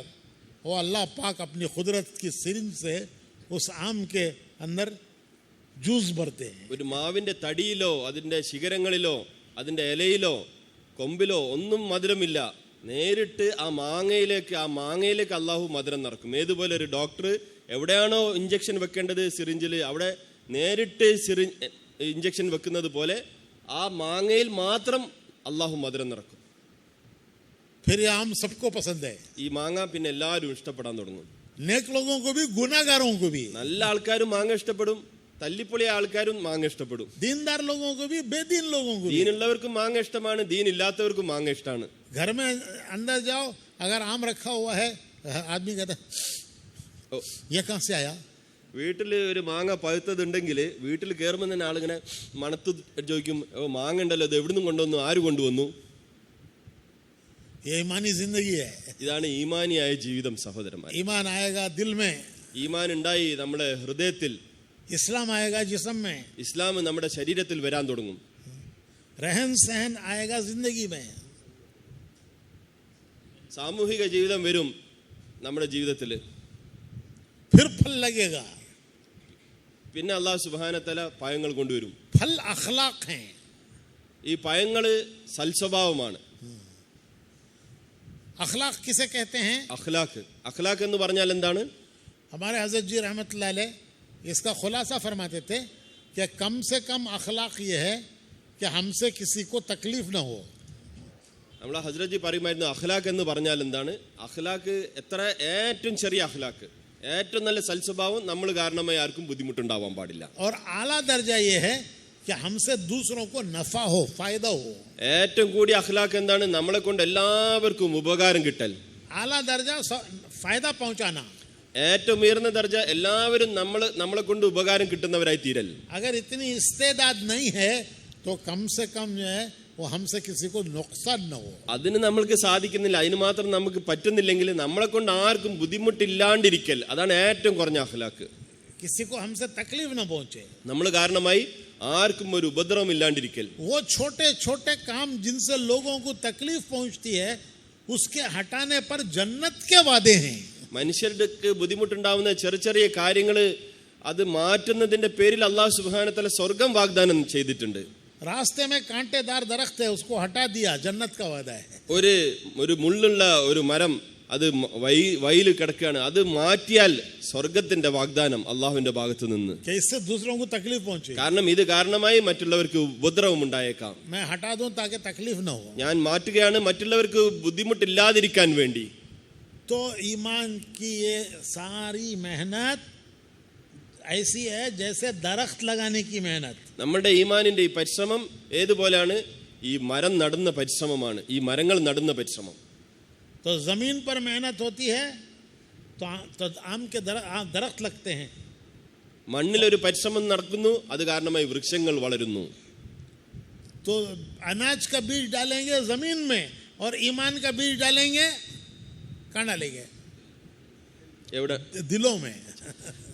वो अल्लाह पाक अपनी कुदरत की सिरिंज से उस आम के अंदर जूस भरते हैं. ഒരു മാവിന്റെ തടിയിലോ അതിന്റെ ശിഖരങ്ങളിലോ അതിന്റെ ഇലയിലോ കൊമ്പിലോ ഒന്നും മധുരമില്ല. നേരിട്ട് ആ മാങ്ങയിലേക്ക് അള്ളാഹു മധുരം നിറക്കും. ഏതുപോലെ ഒരു ഡോക്ടർ എവിടെയാണോ ഇഞ്ചക്ഷൻ വെക്കേണ്ടത് സിറിഞ്ചിൽ, അവിടെ നേരിട്ട് ഇഞ്ചക്ഷൻ വെക്കുന്നത് പോലെ ആ മാങ്ങയിൽ മാത്രം അള്ളാഹു മധുരം നിറക്കും. फिर ये आम सबको पसंद है, ഈ മാങ്ങ പിന്നെ എല്ലാവരും ഇഷ്ടപ്പെടാൻ തുടങ്ങും. नेक लोगों को भी गुनाहगारों को भी, നല്ല ആൾക്കാരും മാങ്ങ ഇഷ്ടപ്പെടും, തല്ലിപ്പൊളിയ ആൾക്കാരും മാങ്ങ ഇഷ്ടപ്പെടും. दीनदार लोगों को भी, बेदीन लोगों को भी. ദീനുള്ളവർക്കും മാങ്ങ ഇഷ്ടമാണ്, ദീൻ ഇല്ലാത്തവർക്കും മാങ്ങ ഇഷ്ടമാണ്. घर में अंदर जाओ, अगर आम रखा हुआ है, आदमी कहता ये कहां से आया. വീട്ടിൽ ഒരു മാങ്ങ പഴുത്തതുണ്ടെങ്കിൽ വീട്ടിൽ കയറുമ്പോൾ തന്നെ ആളിങ്ങനെ മണത്ത് ചോദിക്കും, മാങ്ങ ഉണ്ടല്ലോ, ഇത് എവിടുന്നും കൊണ്ടുവന്നു, ആര് കൊണ്ടുവന്നു. ये ईमानी जिंदगी है. ഇതാണ് ഈമാനിയായ ജീവിതം സഹോദരന്മാർ. ईमान आएगा दिल में, ഈമാൻ ഉണ്ടായി നമ്മുടെ ഹൃദയത്തിൽ, इस्लाम आएगा जिस्म में, ഇസ്ലാം നമ്മുടെ ശരീരത്തിൽ വരാൻ തുടങ്ങും. रहन सहन आएगा जिंदगी में, സാമൂഹിക ജീവിതം വരും നമ്മുടെ ജീവിതത്തിൽ. फिर फल लगेगा. പിന്നെ അല്ലാഹു സുബ്ഹാനഹു വ തആല പഴങ്ങൾ കൊണ്ടുവരും. फल अखलाक हैं. ഈ പഴങ്ങള് സൽസ്വഭാവമാണ്. अखलाक किसे कहते हैं? അഖ്ലാഖ് എന്ന് പറഞ്ഞാൽ എന്താണ്? हमारे हजरत जी रहमतुल्लाह अलैह इसका खुलासा फरमाते थे कि कम से कम अखलाक ये है कि हमसे किसी को तकलीफ न हो. നമ്മളെ ഹസ്രത്ജി പറയുമായിരുന്നു അഖ്ലാഖ് എന്ന് പറഞ്ഞാൽ എന്താണ്. അഖ്ലാഖ് എത്ര ഏറ്റവും ചെറിയ അഖ്ലാഖ്, ഏറ്റവും നല്ല സൽസ്വഭാവം നമ്മൾ കാരണമായി ആർക്കും ബുദ്ധിമുട്ടുണ്ടാവാൻ പാടില്ല. और आला दर्जा ये है कि हमसे दूसरों को नफा हो, फायदा हो. ഏറ്റവും കൂടിയ അഖ്ലാഖ് എന്താണ്? നമ്മളെ കൊണ്ട് എല്ലാവർക്കും ഉപകാരം കിട്ടൽ. आला दर्जा फायदा पहुंचाना. ഏറ്റവും ഉയർന്ന ദർജ എല്ലാവരും നമ്മളെ കൊണ്ട് ഉപകാരം കിട്ടുന്നവരായി തീരൽ. अगर इतनी इस्तेदाद नहीं है तो कम से कम जो है वो हमसे किसी को नुकसान न हो. അതിന് നമ്മൾക്ക് സാധിക്കുന്നില്ല, അതിന് മാത്രം നമുക്ക് പറ്റുന്നില്ലെങ്കിൽ നമ്മളെ കൊണ്ട് ആർക്കും ബുദ്ധിമുട്ടില്ലാണ്ടിരിക്കൽ, അതാണ് ഏറ്റവും കുറഞ്ഞ അഖ്ലാഖ്. किसी को हमसे तकलीफ न पहुंचे. നമ്മൾ കാരണമായി ആർക്കും ഒരു ഉപദ്രവം ഇല്ലാണ്ടിരിക്കൽ. वो छोटे छोटे काम जिनसे लोगों को तकलीफ पहुंचती है उसके हटाने पर जन्नत के वादे हैं. മനുഷ്യർക്ക് ബുദ്ധിമുട്ടുണ്ടാവുന്ന ചെറിയ ചെറിയ കാര്യങ്ങൾ അത് മാറ്റുന്നതിന്റെ പേരിൽ അല്ലാഹു സുബ്ഹാനഹു വ തആല സ്വർഗ്ഗം വാഗ്ദാനം ചെയ്തിട്ടുണ്ട്. रास्ते में कांटेदार दरख्त है, उसको हटा दिया, जन्नत का वादा है. ഒരു മുള്ളുള്ള ഒരു മരം അത് വയലിൽ കിടക്കുകയാണ്, അത് മാറ്റിയാൽ സ്വർഗത്തിന്റെ വാഗ്ദാനം അള്ളാഹുവിന്റെ ഭാഗത്ത് നിന്ന്. कि इससे दूसरों को तकलीफ पहुंचे, കാരണം ഇത് കാരണമായി മറ്റുള്ളവർക്ക് ഉപദ്രവം ഉണ്ടായേക്കാം. मैं हटा दूं ताकि तकलीफ न हो. ഞാൻ മാറ്റുകയാണ് മറ്റുള്ളവർക്ക് ബുദ്ധിമുട്ടില്ലാതിരിക്കാൻ വേണ്ടി. तो ईमान की ये सारी मेहनत ऐसी है जैसे दरख्त लगाने की मेहनत. നമ്മുടെ ഈമാനിന്റെ ഈ പരിശ്രമം ഏതുപോലെയാണ്? ഈ മരം നടുന്ന പരിശ്രമമാണ്, ഈ മരങ്ങൾ നടുന്ന പരിശ്രമം. तो जमीन पर मेहनत होती है तो आम के दरख्त लगते हैं. മണ്ണിലൊരു പരിശ്രമം നടക്കുന്നു, അത് കാരണമായി വൃക്ഷങ്ങൾ വളരുന്നു. तो अनाज का बीज डालेंगे जमीन में, और ईमान का बीज डालेंगे, कहाँ डालेंगे? എവിടെ? दिलों में.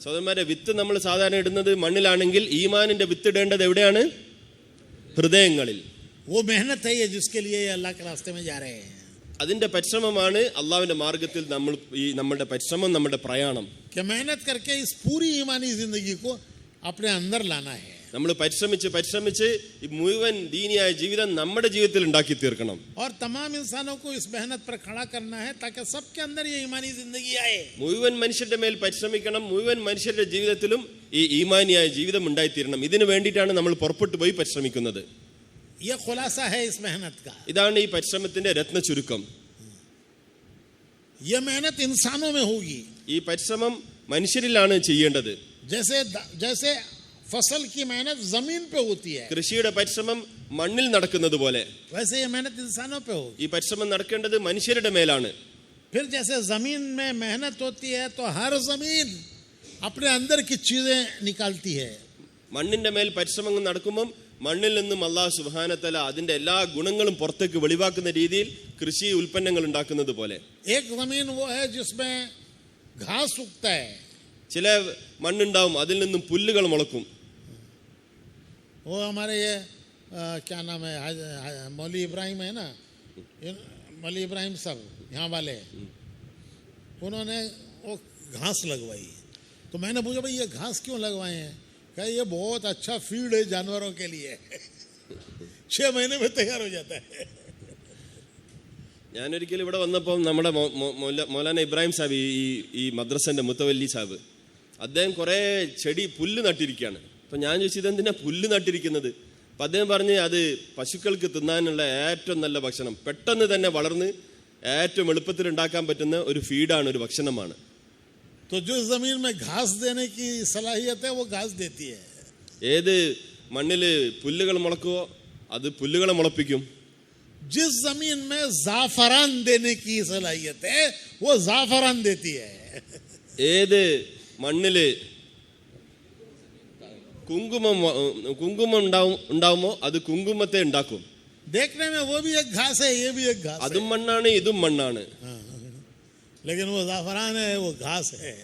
സഹോദരന്മാരെ, വിത്ത് നമ്മൾ സാധാരണ ഇടുന്നത് മണ്ണിലാണെങ്കിൽ ഈമാനിന്റെ വിത്ത് ഇടേണ്ടത് എവിടെയാണ്? ഹൃദയങ്ങളിൽ. वो मेहनत है ये जिसके लिए अल्लाह के रास्ते में जा रहे हैं. അതിന്റെ പരിശ്രമമാണ് അള്ളാഹുവിന്റെ മാർഗത്തിൽ നമ്മൾ നമ്മുടെ പരിശ്രമം, നമ്മുടെ പ്രയാണം. कि मेहनत करके इस पूरी ईमानी जिंदगी को अपने अंदर लाना है. നമ്മൾ പരിശ്രമിച്ച് ഈ മുഴുവൻ ദീനിയായ ജീവിതം നമ്മുടെ ജീവിതത്തിൽ ഉണ്ടാക്കി തീർക്കണം. और तमाम इंसानों को इस मेहनत पर खड़ा करना है ताकि सबके अंदर ये ईमानी जिंदगी आए. മുഴുവൻ മനുഷ്യരുടെ മേൽ പരിശ്രമിക്കണം. മുഴുവൻ മനുഷ്യരുടെ ജീവിതത്തിലും ഈ ഈമാനിയായ ജീവിതം ഉണ്ടായിത്തീരണം. ഇതിനു വേണ്ടിയിട്ടാണ് നമ്മൾ പുറപ്പെട്ടു പോയി പരിശ്രമിക്കുന്നത്. ये खुलासा है इस मेहनत का. ഇതാണ് ഈ പരിശ്രമത്തിന്റെ രത്ന ചുരുക്കം. ये मेहनत इंसानों में होगी. ഈ പരിശ്രമം മനുഷ്യരിലാണ് ചെയ്യേണ്ടത്. जैसे फसल की मेहनत जमीन पे होती है, കൃഷിയുടെ പരിശ്രമം മണ്ണിൽ നടക്കുന്നത് പോലെ वैसे ये मेहनत इंसानों पे होगी. ഈ പരിശ്രമം നടക്കേണ്ടത് മനുഷ്യരുടെ മേലാണ്. फिर जैसे जमीन में मेहनत होती है तो हर जमीन अपने अंदर की चीजें निकालती है. മണ്ണിന്റെ മേൽ പരിശ്രമം നടക്കുമ്പോൾ മണ്ണിൽ നിന്നും അല്ലാഹു സുബ്ഹാനഹു വ തആല അതിന്റെ എല്ലാ ഗുണങ്ങളും പുറത്തേക്ക് വെളിവാക്കുന്ന രീതിയിൽ കൃഷി ഉൽപ്പന്നങ്ങൾ ഉണ്ടാക്കുന്നത് പോലെ. एक जमीन वो है जिसमें घास उगता है. ചില മണ്ണുണ്ടാവും, അതിൽ നിന്നും പുല്ലുകൾ മുളക്കും. वो हमारे ये क्या नाम है, मौली इब्राहिम है ना, मौली इब्राहिम साहब यहाँ वाले, उन्होंने वो घास लगवाई. तो मैंने पूछा भाई ये घास क्यों लगवाए हैं? कहा ये बहुत अच्छा फीड है जानवरों के लिए. 6 महीने में तैयार हो जाता है. ഞാനൊരിക്കലും ഇവിടെ വന്നപ്പോൾ നമ്മുടെ മൗലാന ഇബ്രാഹിം സാഹിബ്, ഈ മദ്രസന്റെ മുത്തവല്ലി സാഹിബ്, അദ്ദേഹം കുറേ പുല്ല് നട്ടിരിക്കുകയാണ്. അപ്പം ഞാൻ ചോദിച്ചു ഇതെന്തിനാ പുല്ല് നട്ടിരിക്കുന്നത്? അപ്പം അദ്ദേഹം പറഞ്ഞ് അത് പശുക്കൾക്ക് തിന്നാനുള്ള ഏറ്റവും നല്ല ഭക്ഷണം, പെട്ടെന്ന് തന്നെ വളർന്ന് ഏറ്റവും എളുപ്പത്തിൽ ഉണ്ടാക്കാൻ പറ്റുന്ന ഒരു ഫീഡാണ്, ഒരു ഭക്ഷണമാണ്. तो जो जमीन में घास देने की सलाहियत है वो घास देती है. ഏത് മണ്ണിൽ പുല്ലുകൾ മുളക്കുവോ അത് പുല്ലുകളെ മുളപ്പിക്കും. जिस जमीन में जाफरान देने की सलाहियत है वो जाफरान देती है. ഏത് മണ്ണില് കുങ്കുമം ഉണ്ടാവുമോ അത് കുങ്കുമത്തെ ഉണ്ടാക്കും. देखने में वो भी एक घास है, ये भी एक घास है. അതും മണ്ണാണ് ഇതും മണ്ണാണ്. लेकिन वो जाफरान है, वो घास है.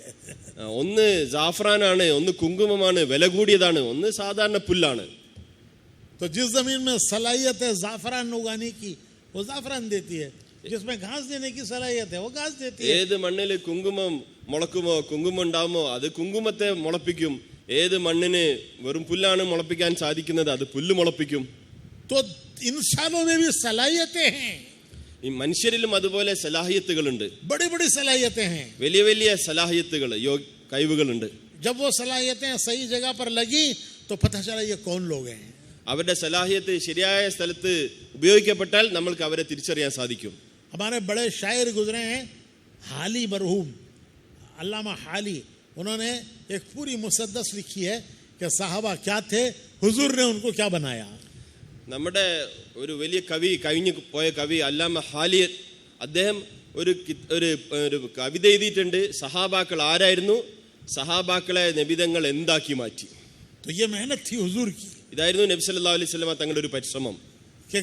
ഒന്ന് ജാഫ്രാനാണ്, ഒന്ന് കുങ്കുമമാണ്, വില കൂടിയതാണ്, ഒന്ന് സാധാരണ പുല്ലാണ്. तो जिस जमीन में सलाहियत है जाफरान उगाने की वो जाफरान देती है, जिसमें घास देने की सलाहियत है वो घास देती है. ഏത് മണ്ണിൽ കുങ്കുമം മുളക്കുമോ കുങ്കുമം ഉണ്ടാവുമോ അത് കുങ്കുമത്തെ മുളപ്പിക്കും. ഏത് മണ്ണിന് വെറും പുല്ലാണ് മുളപ്പിക്കാൻ സാധിക്കുന്നത് അത് പുല്ല് മുളപ്പിക്കും. तो इंसानों में भी सलाहियतें हैं, ഈ മനുഷ്യരിലും അതുപോലെ സലാഹിയത്തുകളുണ്ട്, बड़ी बड़ी सलाहियतें हैं. വലിയ വലിയ സലാഹിയത്തുകൾ, കഴിവുകളുണ്ട്. जब वो सलाहियतें सही जगह पर लगी तो पता चला ये कौन लोग हैं. അവരുടെ സലാഹിയത്ത് ശരിയായ സ്ഥലത്ത് ഉപയോഗിക്കപ്പെട്ടാൽ നമ്മൾക്ക് അവരെ തിരിച്ചറിയാൻ സാധിക്കും. हमारे बड़े शायर गुजरे हैं, हाली मरहूम अल्लामा हाली, उन्होंने एक पूरी मुसद्दस लिखी है कि साहबा क्या थे, हुजूर ने उनको क्या बनाया. നമ്മുടെ ഒരു വലിയ കവി, കഴിഞ്ഞു പോയ കവി അല്ലാമ ഹാലി, അദ്ദേഹം ഒരു കവിത എഴുതിയിട്ടുണ്ട്. സഹാബാക്കൾ ആരായിരുന്നു, സഹാബാക്കളെ നബിതങ്ങൾ എന്താക്കി മാറ്റി. तो ये मेहनत थी हुजूर की. ഇതായിരുന്നു നബി സല്ലല്ലാഹു അലൈഹി വസല്ലമ തങ്ങളുടെ ഒരു പരിശ്രമം. कि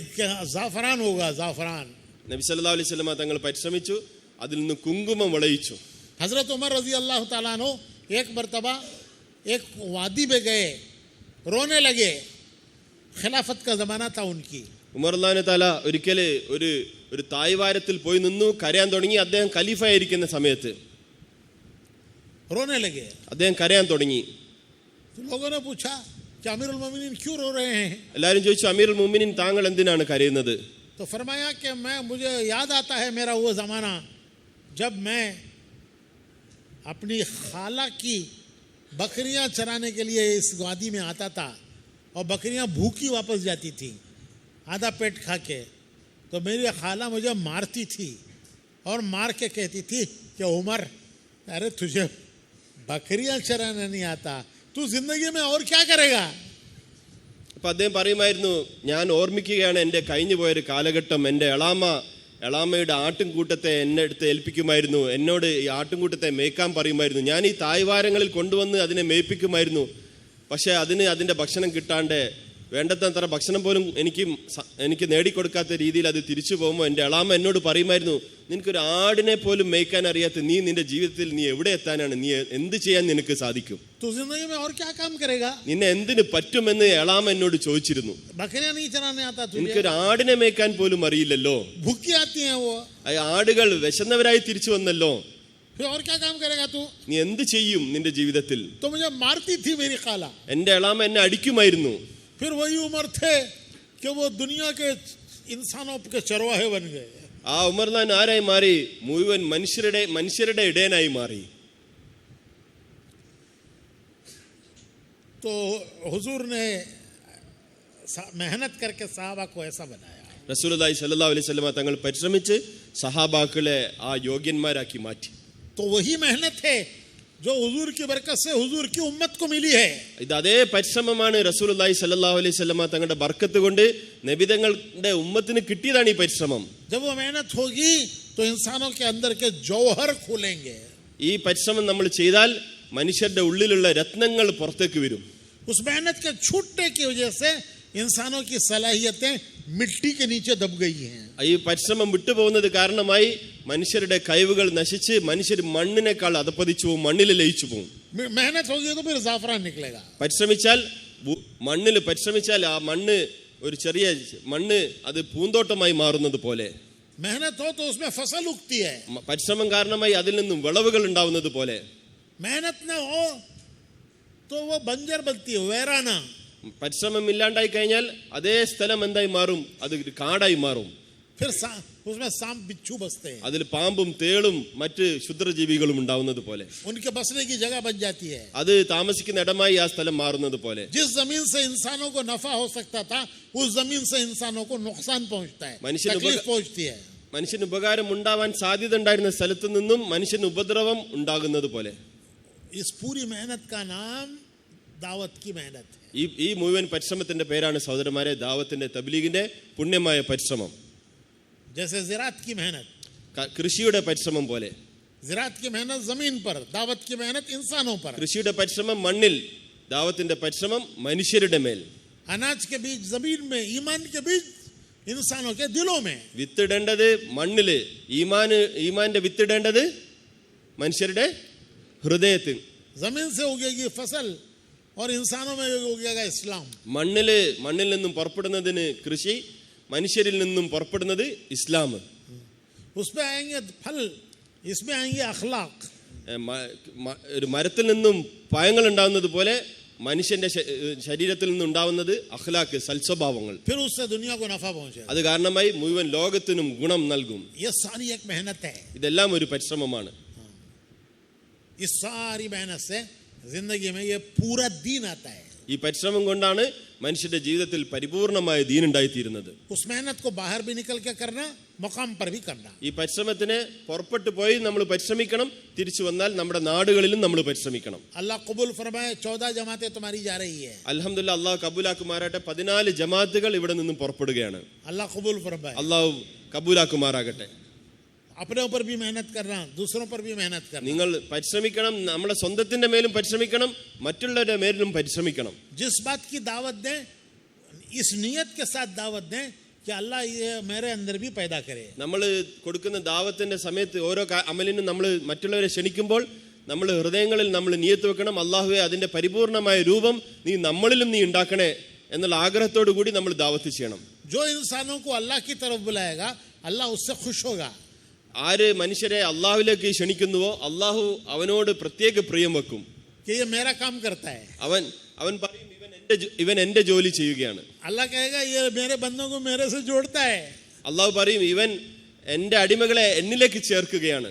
जाफरान होगा, जाफरान. നബി സല്ലല്ലാഹു അലൈഹി വസല്ലമ തങ്ങൾ പരിശ്രമിച്ചു, അതിൽ നിന്ന് കുങ്കുമം വിളയിച്ചു. हजरत उमर रजी अल्लाह तआला अन्हु एक मरतबा एक वादी में गए, रोने लगे. खिलाफत का जमाना था उनकी. ഉമർ അല്ലാഹു തആല ഒരിക്കല് ഒരു തായ്വാരത്തിൽ പോയി നിന്നു, കരയാൻ തുടങ്ങി. അദ്ദേഹം ഖലീഫയായിരിക്കുന്ന സമയത്ത് रोने लगे. അദ്ദേഹം കരയാൻ തുടങ്ങി. तो लोगों ने पूछा कि अमीरुल मोमिनीन क्यों रो रहे हैं. എല്ലാവരും ചോദിച്ചു, അമീറുൽ മുഅ്മിനീൻ താങ്കൾ എന്തിനാണ് കരയുന്നത്? तो फरमाया कि मुझे याद आता है मेरा वो ज़माना जब मैं अपनी खाला की बकरियां चराने के लिए इस वादी में आता था और बकरियां भूखी वापस जाती थी आधा पेट खा के. तो मेरी खाला मुझे मारती थी और मार के कहती थी कि उमर, अरे तुझे बकरियां चराना नहीं आता, तू जिंदगी में और क्या करेगा. അപ്പം അദ്ദേഹം പറയുമായിരുന്നു, ഞാൻ ഓർമ്മിക്കുകയാണ് എൻ്റെ കഴിഞ്ഞു പോയൊരു കാലഘട്ടം. എൻ്റെ എളാമയുടെ ആട്ടിൻകൂട്ടത്തെ എന്നെ അടുത്ത് ഏൽപ്പിക്കുമായിരുന്നു, എന്നോട് ഈ ആട്ടിൻകൂട്ടത്തെ മേയ്ക്കാൻ പറയുമായിരുന്നു. ഞാൻ ഈ തായ്വാരങ്ങളിൽ കൊണ്ടുവന്ന് അതിനെ മേയ്പ്പിക്കുമായിരുന്നു. പക്ഷേ അതിന് അതിൻ്റെ ഭക്ഷണം കിട്ടാണ്ട് വേണ്ടത്ര ഭക്ഷണം പോലും എനിക്ക് നേടിക്കൊടുക്കാത്ത രീതിയിൽ അത് തിരിച്ചു പോകുമ്പോൾ എൻ്റെ എളാമ എന്നോട് പറയുമായിരുന്നു, നിനക്കൊരു ആടിനെ പോലും മേയ്ക്കാൻ അറിയാത്ത നീ നിന്റെ ജീവിതത്തിൽ നീ എവിടെ എത്താനാണ്, നീ എന്ത് ചെയ്യാൻ നിനക്ക് സാധിക്കും, നിന്നെ എന്തിന് പറ്റുമെന്ന് എളാമ എന്നോട് ചോദിച്ചിരുന്നു. എനിക്കൊരു ആടിനെ മേയ്ക്കാൻ പോലും അറിയില്ലല്ലോ, ആടുകൾ വിശന്നവരായി തിരിച്ചു വന്നല്ലോ, നീ എന്ത് ചെയ്യും നിന്റെ ജീവിതത്തിൽ? എന്റെ എളാമ എന്നെ അടിക്കുമായിരുന്നു. ആ ഉമർലാൻ ആരായി മാറി? മുഴുവൻ മനുഷ്യരുടെ ഇടയനായി മാറി. റസൂലുള്ളാഹി സ്വല്ലല്ലാഹു അലൈഹി വസല്ലം തങ്ങൾ പരിശ്രമിച്ച് സഹാബാക്കളെ ആ യോഗ്യന്മാരാക്കി മാറ്റി. तो वही मेहनत है जो हुजूर की बरकत से हुजूर की उम्मत को मिली है. ഇത് അതേ പരിശ്രമമാണ് റസൂലുള്ളാഹി സ്വല്ലല്ലാഹു അലൈഹി വസല്ലം തങ്ങളുടെ ബർക്കത്ത് കൊണ്ട് നബിതങ്ങളുടെ ഉമ്മത്തിന് കിട്ടിയതാണ് ഈ പരിശ്രമം. जब वो मेहनत होगी तो इंसानों के अंदर के जौहर खुलेंगे. ഈ പരിശ്രമം നമ്മൾ ചെയ്താൽ മനുഷ്യരുടെ ഉള്ളിലുള്ള രത്നങ്ങൾ പുറത്തേക്ക് വരും. उस मेहनत के छूटने की वजह से इंसानों की सलाहियतें मिट्टी के नीचे दब गई हैं. ഈ പരിശ്രമം വിട്ടുപോകുന്നത് കാരണമായി മനുഷ്യരുടെ കഴിവുകൾ നശിച്ച് മനുഷ്യർ മണ്ണിനേക്കാൾ അധപ്പതിച്ചു പോകും, മണ്ണിൽ ലയിച്ചു പോകും. मेहनत होगी तो फिर ज़ाफ़रान निकलेगा. പരിശ്രമിച്ചാൽ ആ മണ്ണ് ഒരു ചെറിയ മണ്ണ് അത് പൂന്തോട്ടമായി മാറുന്നത് പോലെ. मेहनत हो तो उसमें फसल उगती है. പരിശ്രമം കാരണമായി അതിൽ നിന്നും വിളവുകൾ ഉണ്ടാവുന്നത് പോലെ. मेहनत न हो तो वो बंजर बनती है, वैराना. പരിശ്രമം ഇല്ലാണ്ടായി കഴിഞ്ഞാൽ അതേ സ്ഥലം എന്തായി മാറും? അത് കാടായി മാറും. उसमें सांप बिच्छू बसते हैं. അതിൽ പാമ്പും തേളും മറ്റ് ക്ഷുദ്രജീവികളും ഉണ്ടാവുന്നത് പോലെ. उनके बसने की जगह बन जाती है. അത് താമസിക്കുന്ന ഇടമായി ആ സ്ഥലം മാറുന്നത് പോലെ. जिस जमीन से इंसानों को नफा हो सकता था उस जमीन से इंसानों को नुकसान पहुंचता है, तकलीफ पहुंचती है. മനുഷ്യന് ഉപകാരം ഉണ്ടാവാൻ സാധ്യത ഉണ്ടായിരുന്ന സ്ഥലത്തു നിന്നും മനുഷ്യന് ഉപദ്രവം ഉണ്ടാകുന്നത് പോലെ. इस पूरी मेहनत का नाम दावत की मेहनत है. ഈ മുഴുവൻ പരിശ്രമത്തിന്റെ പേരാണ് സഹോദരന്മാരെ ദാവത്തിന്റെ തബ്ലീഗിന്റെ പുണ്യമായ പരിശ്രമം. जैसे ज़िराअत की मेहनत, കൃഷിയുടെ പരിശ്രമം പോലെ. ज़िराअत की मेहनत जमीन पर, दावत की मेहनत इंसानों पर. കൃഷിയുടെ പരിശ്രമം മണ്ണിൽ, ദാവത്തിന്റെ പരിശ്രമം മനുഷ്യരുടെ മേൽ. अनाज के बीज जमीन में, ईमान के बीज इंसानों के दिलों में. വിത്തിടേണ്ടത് മണ്ണില്, ഈമാന്റെ വിത്തിടേണ്ടത് മനുഷ്യരുടെ ഹൃദയത്തിൽ. जमीन से उगेगी फसल और इंसानों में उगेगा इस्लाम. മണ്ണിൽ നിന്നും പുറപ്പെടുന്നതിന് കൃഷി, മനുഷ്യരിൽ നിന്നും പുറപ്പെടുന്നത് ഇസ്ലാം. उसमें आएंगे फल, इसमें आएंगे अखलाक. ഒരു മരത്തിൽ നിന്നും പഴങ്ങൾ ഉണ്ടാവുന്നത് പോലെ മനുഷ്യന്റെ ശരീരത്തിൽ നിന്നുണ്ടാവുന്നത് അഖ്ലാഖ്, സൽസ്വഭാവങ്ങൾ. फिर उससे दुनिया को नफा पहुंचेगा. അത് കാരണമായി മുഴുവൻ ലോകത്തിനും ഗുണം നൽകും. ये सारी एक मेहनत है. ഇതെല്ലാം ഒരു പരിശ്രമമാണ്. इस सारी मेहनत से जिंदगी में ये पूरा दीन आता है. ഈ പരിശ്രമം കൊണ്ടാണ് മനുഷ്യന്റെ ജീവിതത്തിൽ പരിപൂർണമായ ദീൻ ഉണ്ടായിത്തീരുന്നത്. उस मेहनत को बाहर भी निकल के करना, मकाम पर भी करना. ഈ പരിശ്രമത്തിന് പുറപ്പെട്ടു പോയി നമ്മൾ പരിശ്രമിക്കണം, തിരിച്ചു വന്നാൽ നമ്മുടെ നാടുകളിലും നമ്മൾ പരിശ്രമിക്കണം. अल्लाह कबूल फरमाए. 14 जमातें तुम्हारी जा रही है. അൽഹംദുലില്ലാഹ്, അള്ളാഹു കബൂലാക്കുമാറാകട്ടെ. 14 ജമാഅത്തുകൾ ഇവിടെ നിന്നും പുറപ്പെടുകയാണ്. अल्लाह कबूल फरमाए. അള്ളാഹു കബൂലാക്കുമാറാകട്ടെ. अपने ऊपर भी मेहनत करना, दूसरों पर भी मेहनत करना. നിങ്ങൾ പരിശ്രമിക്കണം, നമ്മുടെ സ്വന്തത്തിന്റെ മേലും പരിശ്രമിക്കണം, മറ്റുള്ളവരുടെ മേലും പരിശ്രമിക്കണം. जिस बात की दावत दें, इस नियत के साथ दावत दें कि अल्लाह ये मेरे अंदर भी पैदा करे. നമ്മൾ കൊടുക്കുന്ന ദാവത്തിന്റെ സമയത്ത് ഓരോ അമലിനും നമ്മൾ മറ്റുള്ളവരെ ക്ഷണിക്കുമ്പോൾ നമ്മൾ ഹൃദയങ്ങളിൽ നമ്മൾ നിയത്ത് വെക്കണം, അള്ളാഹുവേ അതിന്റെ പരിപൂർണമായ രൂപം നീ നമ്മളിലും നീ ഉണ്ടാക്കണേ എന്നുള്ള ആഗ്രഹത്തോടു കൂടി നമ്മൾ ദാവത്ത് ചെയ്യണം. जो इंसानों को अल्लाह की तरफ बुलाएगा अल्लाह उससे खुश होगा. ആര് മനുഷ്യരെ അള്ളാഹുവിലേക്ക് ക്ഷണിക്കുന്നുവോ അള്ളാഹു അവനോട് പ്രത്യേക പ്രിയം വെക്കും. कि ये मेरा काम करता है. അവൻ പറയും ഇവൻ എന്റെ ജോലി ചെയ്യുകയാണ്. अल्लाह कहेगा ये मेरे बंदों को मेरे से जोड़ता है. അള്ളാഹു പറയും ഇവൻ എന്റെ അടിമകളെ എന്നിലേക്ക് ചേർക്കുകയാണ്.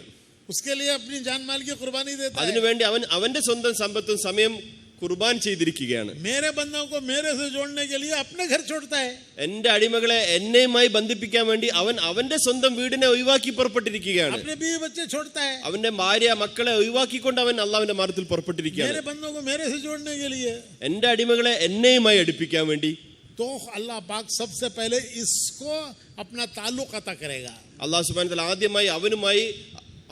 उसके लिए अपनी जान माल की कुर्बानी देता है. അതിനുവേണ്ടി അവന്റെ സ്വന്തം സമ്പത്തും സമയം കുർബാൻ ചെയ്തിരിക്കുകയാണ്. मेरे बंदों को मेरे से जोड़ने के लिए अपने घर छोड़ता है. എന്റെ അടിമകളെ എന്നെയുമായി ബന്ധിപ്പിക്കാൻ വേണ്ടി അവന്റെ സ്വന്തം വീടിനെ ഒഴിവാക്കി പുറപ്പെട്ടിരിക്കുകയാണ്. अपने बीवी बच्चे छोड़ता है. അവന്റെ ഭാര്യ മക്കളെ ഒഴിവാക്കിക്കൊണ്ട് അവൻ അള്ളാഹുവിന്റെ മാർഗത്തിൽ പുറപ്പെട്ടിരിക്കുകയാണ്. मेरे बंदों को मेरे से जोड़ने के लिए, എന്റെ അടിമകളെ എന്നെയുമായി അടുപ്പിക്കാൻ വേണ്ടി. तो अल्लाह पाक सबसे पहले इसको अपना ताल्लुक अता करेगा. അള്ളാഹു സുബ്ഹാനഹു വ തആല ആദ്യമായി അവനുമായി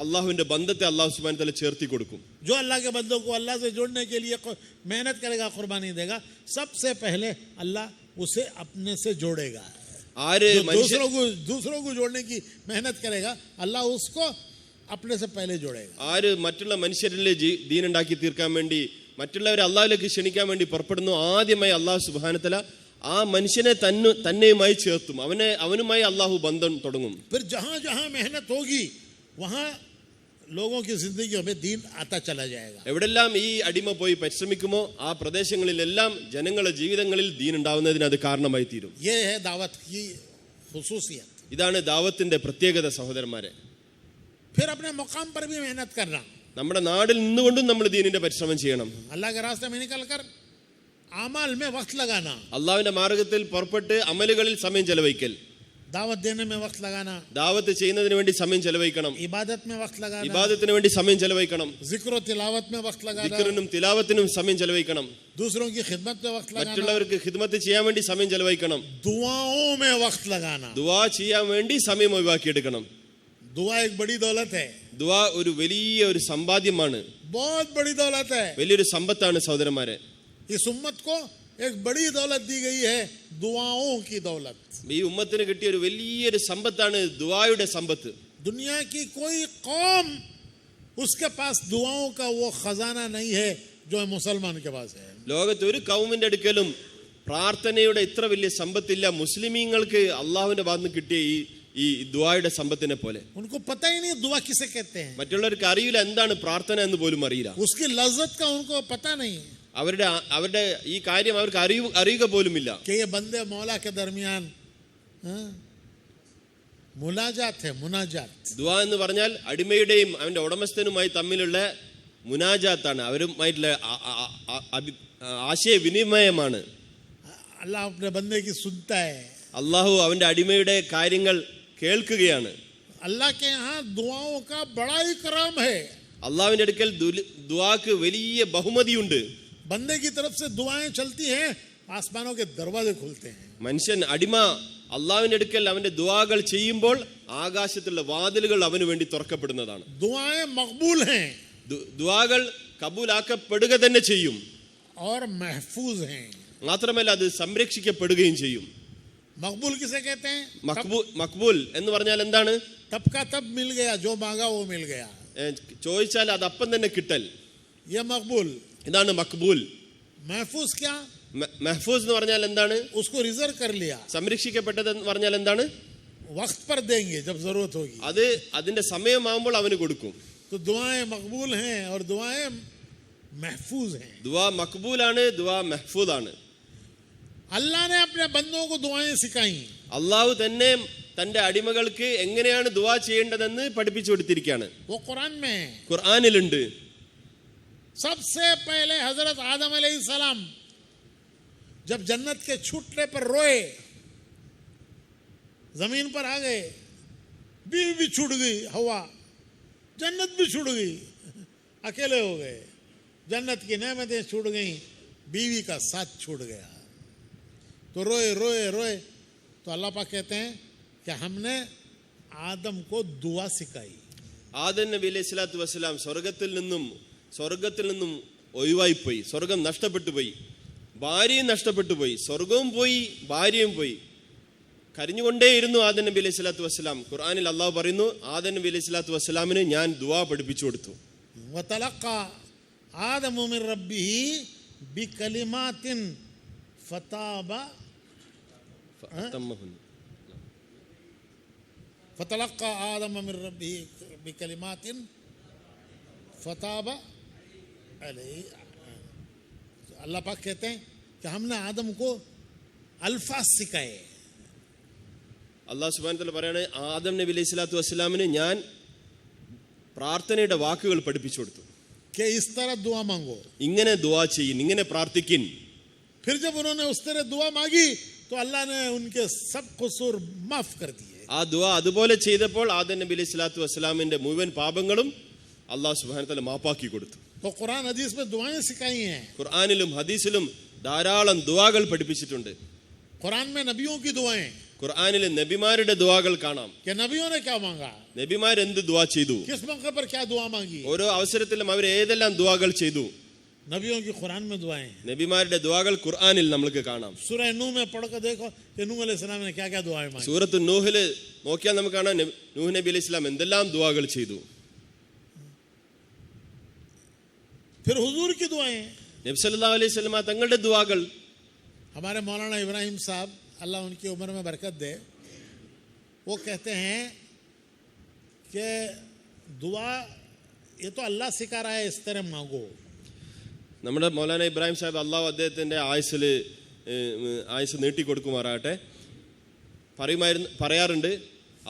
അള്ളാഹുവിന്റെ ബന്ധത്തെ അള്ളാഹു സുബ്ഹാനഹു വ തആല ചേർത്തി കൊടുക്കും. जो अल्लाह के बंदों को अल्लाह से जोड़ने के लिए मेहनत करेगा, कुर्बानी देगा, सबसे पहले अल्लाह उसे अपने से जोड़ेगा. ആര് जो മനുഷ്യ दूसरों को जोड़ने की मेहनत करेगा, अल्लाह उसको अपने से पहले जोड़ेगा. ആര് മറ്റുള്ള മനുഷ്യരിലെ ദീനുണ്ടാക്കി തീർക്കാൻ വേണ്ടി മറ്റുള്ളവരെ അള്ളാഹുലേക്ക് ക്ഷണിക്കാൻ വേണ്ടി പുറപ്പെടുന്നു, ആദ്യമായി അള്ളാഹു സുബ്ഹാനഹു വ തആല ആ മനുഷ്യനെ തന്നെയുമായി ചേർത്തും അവനുമായി അള്ളാഹു ബന്ധം തുടങ്ങും. फिर जहां जहां मेहनत होगी वहां लोगों की जिंदगियों में दीन आता चला जाएगा. എവിടെല്ലാം ഈ അടിമ പോയി പരിശ്രമിക്കുമോ ആ പ്രദേശങ്ങളിലെല്ലാം ജനങ്ങളുടെ ജീവിതങ്ങളിൽ ദീൻ ഉണ്ടാവുന്നതിന് അത് കാരണമായി തീരും. ये है दावत की खुसूसियत. ഇതാണ് ദാവത്തിന്റെ പ്രത്യേകത സഹോദരന്മാരെ. फिर अपने मुकाम पर भी मेहनत करना. നമ്മുടെ നാടിൽ നിന്നുകൊണ്ടും നമ്മൾ ദീനിന്റെ പരിശ്രമം ചെയ്യണം. अल्लाह के रास्ते में निकल कर अमल में वक्त लगाना. അള്ളാഹുവിന്റെ മാർഗത്തിൽ പുറപ്പെട്ട് അമലുകളിൽ സമയം ചെലവഴിക്കൽ. दावत देने में वक्त लगाना. ദാവത്ത് ചെയ്യുന്നതിന് വേണ്ടി സമയം ചെലവഴിക്കണം. इबादत में वक्त लगाना. ഇബാദത്തിന് വേണ്ടി സമയം ചെലവഴിക്കണം. जिक्र और तिलावत में वक्त लगाना. ദിക്റിനും തിലാവത്തിനും സമയം ചെലവഴിക്കണം. दूसरों की खिदमत में वक्त लगाना. മറ്റുള്ളവർക്ക് ഖിദ്മത്ത് ചെയ്യാൻ വേണ്ടി സമയം ചെലവഴിക്കണം. दुआओं में वक्त लगाना. ദുആ ചെയ്യാൻ വേണ്ടി സമയം ഒഴിവാക്കിയെടുക്കണം. दुआ एक बड़ी दौलत है. ദുആ ഒരു വലിയ ഒരു സമ്പാദ്യമാണ്, बहुत बड़ी दौलत है. വലിയൊരു സമ്പത്താണ് സഹോദരന്മാരെ. इस उम्मत को एक बड़ी दौलत दी गई है, दुआओं की दौलत. ഈ ഉമ്മത്തിന് കിട്ടിയ ഒരു വലിയൊരു സമ്പത്താണ് ദുആയുടെ സമ്പത്ത്. दुनिया की कोई कौम उसके पास दुआओं का वो खजाना नहीं है जो मुसलमान के पास है. ലോകത്ത് ഒരു കൗമിന്റെ അടുക്കലും പ്രാർത്ഥനയുടെ ഇത്ര വലിയ സമ്പത്തില്ല മുസ്ലിമീങ്ങൾക്ക് അള്ളാഹുവിന്റെ ഭാഗത്ത് നിന്ന് കിട്ടിയ ഈ ദുആയുടെ സമ്പത്തിനെ പോലെ. उनको पता ही नहीं दुआ किसे कहते हैं. മറ്റുള്ളവർക്ക് അറിയില്ല എന്താണ് പ്രാർത്ഥന എന്ന് പോലും അറിയില്ല. उसकी लज्जत का उनको पता नहीं है അവരുടെ ഈ കാര്യം അവർക്ക് അറിയുക പോലുമില്ല. कि ये बंदे मौला के दरमियान मुनाजात है. मुनाजात ദുആ എന്ന് പറഞ്ഞാൽ അടിമയുടെയും അവന്റെ ഉടമസ്ഥനുമായി തമ്മിലുള്ള മുനാജാത്താണ്, അവരുമായിട്ടുള്ള ആശയവിനിമയമാണ്. अल्लाह अपने बंदे की सुनता है. അള്ളാഹു അവന്റെ അടിമയുടെ കാര്യങ്ങൾ കേൾക്കുകയാണ്. अल्लाह के यहाँ दुआओं का बड़ा इकराम है. അള്ളാഹുവിന്റെ അടുക്കൽ ദുആക്ക് വലിയ ബഹുമതിയുണ്ട്. बंदे की तरफ से दुआएं चलती हैं, आसमानों के दरवाजे खुलते हैं. മനുഷ്യൻ അടിമ അള്ളാഹുവിന്റെ അടുക്കൽ അവന്റെ ദുആകൾ ചെയ്യുമ്പോൾ ആകാശത്തുള്ള വാതിലുകൾ അവന് വേണ്ടി തുറക്കപ്പെടുന്നതാണ്. दुआएं मकबूल हैं ദുആകൾ കബൂലാക്കപ്പെടുക തന്നെ ചെയ്യും. और महफूज हैं. മാത്രമല്ല അത് സംരക്ഷിക്കപ്പെടുകയും ചെയ്യും. मकबूल किसे कहते हैं? മക്ബൂൽ എന്ന് പറഞ്ഞാൽ എന്താണ്? तब का तब मिल गया, जो मांगा वो मिल गया. ചോദിച്ചാൽ അത് അപ്പം തന്നെ കിട്ടൽ, ये मकबूल. ഇതാണ് മക്ബൂൽ. महफूज क्या? മെഹ്ഫൂസ് എന്ന് പറഞ്ഞാൽ എന്താണ്? उसको रिजर्व कर लिया. സംരക്ഷിക്കപ്പെട്ടത് എന്ന് പറഞ്ഞാൽ എന്താണ്? वक्त पर देंगे जब जरूरत होगी. അത് അതിന്റെ സമയമാകുമ്പോൾ അവന് കൊടുക്കും. तो दुआएं मकबूल हैं और दुआएं महफूज हैं. ദുആ മക്ബൂലാണ്, ദുആ മെഹ്ഫൂദാണ്. अल्लाह ने अपने बंदों को दुआएं सिखाई. അള്ളാഹു തന്നെ തന്റെ അടിമകൾക്ക് എങ്ങനെയാണ് ദുആ ചെയ്യേണ്ടതെന്ന് പഠിപ്പിച്ചു കൊടുത്തിരിക്കുകയാണ്. वो कुरान में है. ഖുർആനിലുണ്ട്. सबसे पहले हजरत आदम अलैहिस्सलाम जब जन्नत के छूटने पर रोए, जमीन पर आ गए, बीवी भी छूट गई, हवा, जन्नत भी छूट गई, अकेले हो गए. जन्नत की नेमतें छूट गई, बीवी का साथ छूट गया. तो रोए रोए रोए. तो अल्लाह पाक कहते हैं कि हमने आदम को दुआ सिखाई. ആദം നബി അലൈഹി സ്വലാത്തു വസ്സലാം സ്വർഗത്തിൽ നിന്നും ഒഴിവായിപ്പോയി. സ്വർഗം നഷ്ടപ്പെട്ടു പോയി, ഭാര്യയും നഷ്ടപ്പെട്ടു പോയി, സ്വർഗവും പോയി, ഭാര്യയും പോയി. കരഞ്ഞുകൊണ്ടേയിരുന്നു ആദം നബി അലൈഹി സ്വലാത്തു വസ്സലാം. ഖുർആനിൽ അള്ളാഹു പറയുന്നു, ആദം നബി അലൈഹി സ്വലാത്തു വസ്സലാമിന് ഞാൻ ദുആ പഠിപ്പിച്ചു കൊടുത്തു. वतलक्का आदम मिन रब्बिही बिकलिमातिन फताबा फतलक्का आदम मिन रब्बिही बिकलिमातिन फताबा अलैहि. अल्लाह पाक कहते हैं कि हमने आदम को अल्फाज सिखाए. അള്ളാഹു സുബ്ഹാനഹു വ തആല പറയാണ്, ആദം നബി അലൈഹി സ്വലാത്തു വസ്സലാമിന് ഞാൻ പ്രാർത്ഥനയുടെ വാക്കുകൾ പഠിപ്പിച്ചു കൊടുത്തു. कि इस तरह दुआ मांगो. ഇങ്ങനെ ദുആ ചെയ്യിൻ, ഇങ്ങനെ പ്രാർത്ഥിക്കിൻ. फिर जब उन्होंने उस तरह दुआ मांगी तो अल्लाह ने उनके सब कसूर माफ कर दिए. ആ ദുആ അതുപോലെ ചെയ്തപ്പോൾ ആദം നബി അലൈഹി സ്വലാത്തു വസ്സലാമിന്റെ മുഴുവൻ പാപങ്ങളും അള്ളാഹു സുബ്ഹാനഹു വ തആല മാപ്പാക്കി കൊടുത്തു. तो कुरान हदीस में दुआएं सिखाई हैं. ഖുർആനിലും ഹദീസിലും ധാരാളം ദുആകൾ പഠിപ്പിച്ചിട്ടുണ്ട്. कुरान में नबियों की दुआएं. ഖുർആനിൽ നബിമാരുടെ ദുആകൾ കാണാം. कि नबियों ने क्या मांगा, നബിമാർ എന്ത് ദുആ ചെയ്തു, किस मौके पर क्या दुआ मांगी. ഓരോ അവസരത്തിലും അവർ ഏതെല്ലാം ദുആകൾ ചെയ്തു. नबियों की कुरान में दुआएं हैं. നബിമാരുടെ ദുആകൾ ഖുർആനിൽ നമുക്ക് കാണാം. सूरह नूह में पढ़ कर देखो कि नूह अलैहिस्सलाम ने क्या क्या दुआएं मांगी. സൂറത്ത് നൂഹിൽ നോക്കിയാൽ നമുക്ക് കാണാം നൂഹ് നബി അലൈഹി സ്വലാം എന്തെല്ലാം ദുആകൾ ചെയ്തു. फिर हुजूर की दुआएं. നബി സല്ലല്ലാഹു അലൈഹി വസല്ലം തങ്ങളുടെ ദുആകൾ. हमारे मौलाना इब्राहिम साहब अल्लाह उनकी उम्र में बरकत दे, वो कहते हैं कि दुआ ये तो अल्लाह सिखा रहा है, इस तरह मांगो. നമ്മുടെ മൗലാന ഇബ്രാഹിം സാഹിബ് അള്ളാഹു അദ്ദേഹത്തിന്റെ ആയുസ് നീട്ടിക്കൊടുക്കുമാറാകട്ടെ, പറയാറുണ്ട്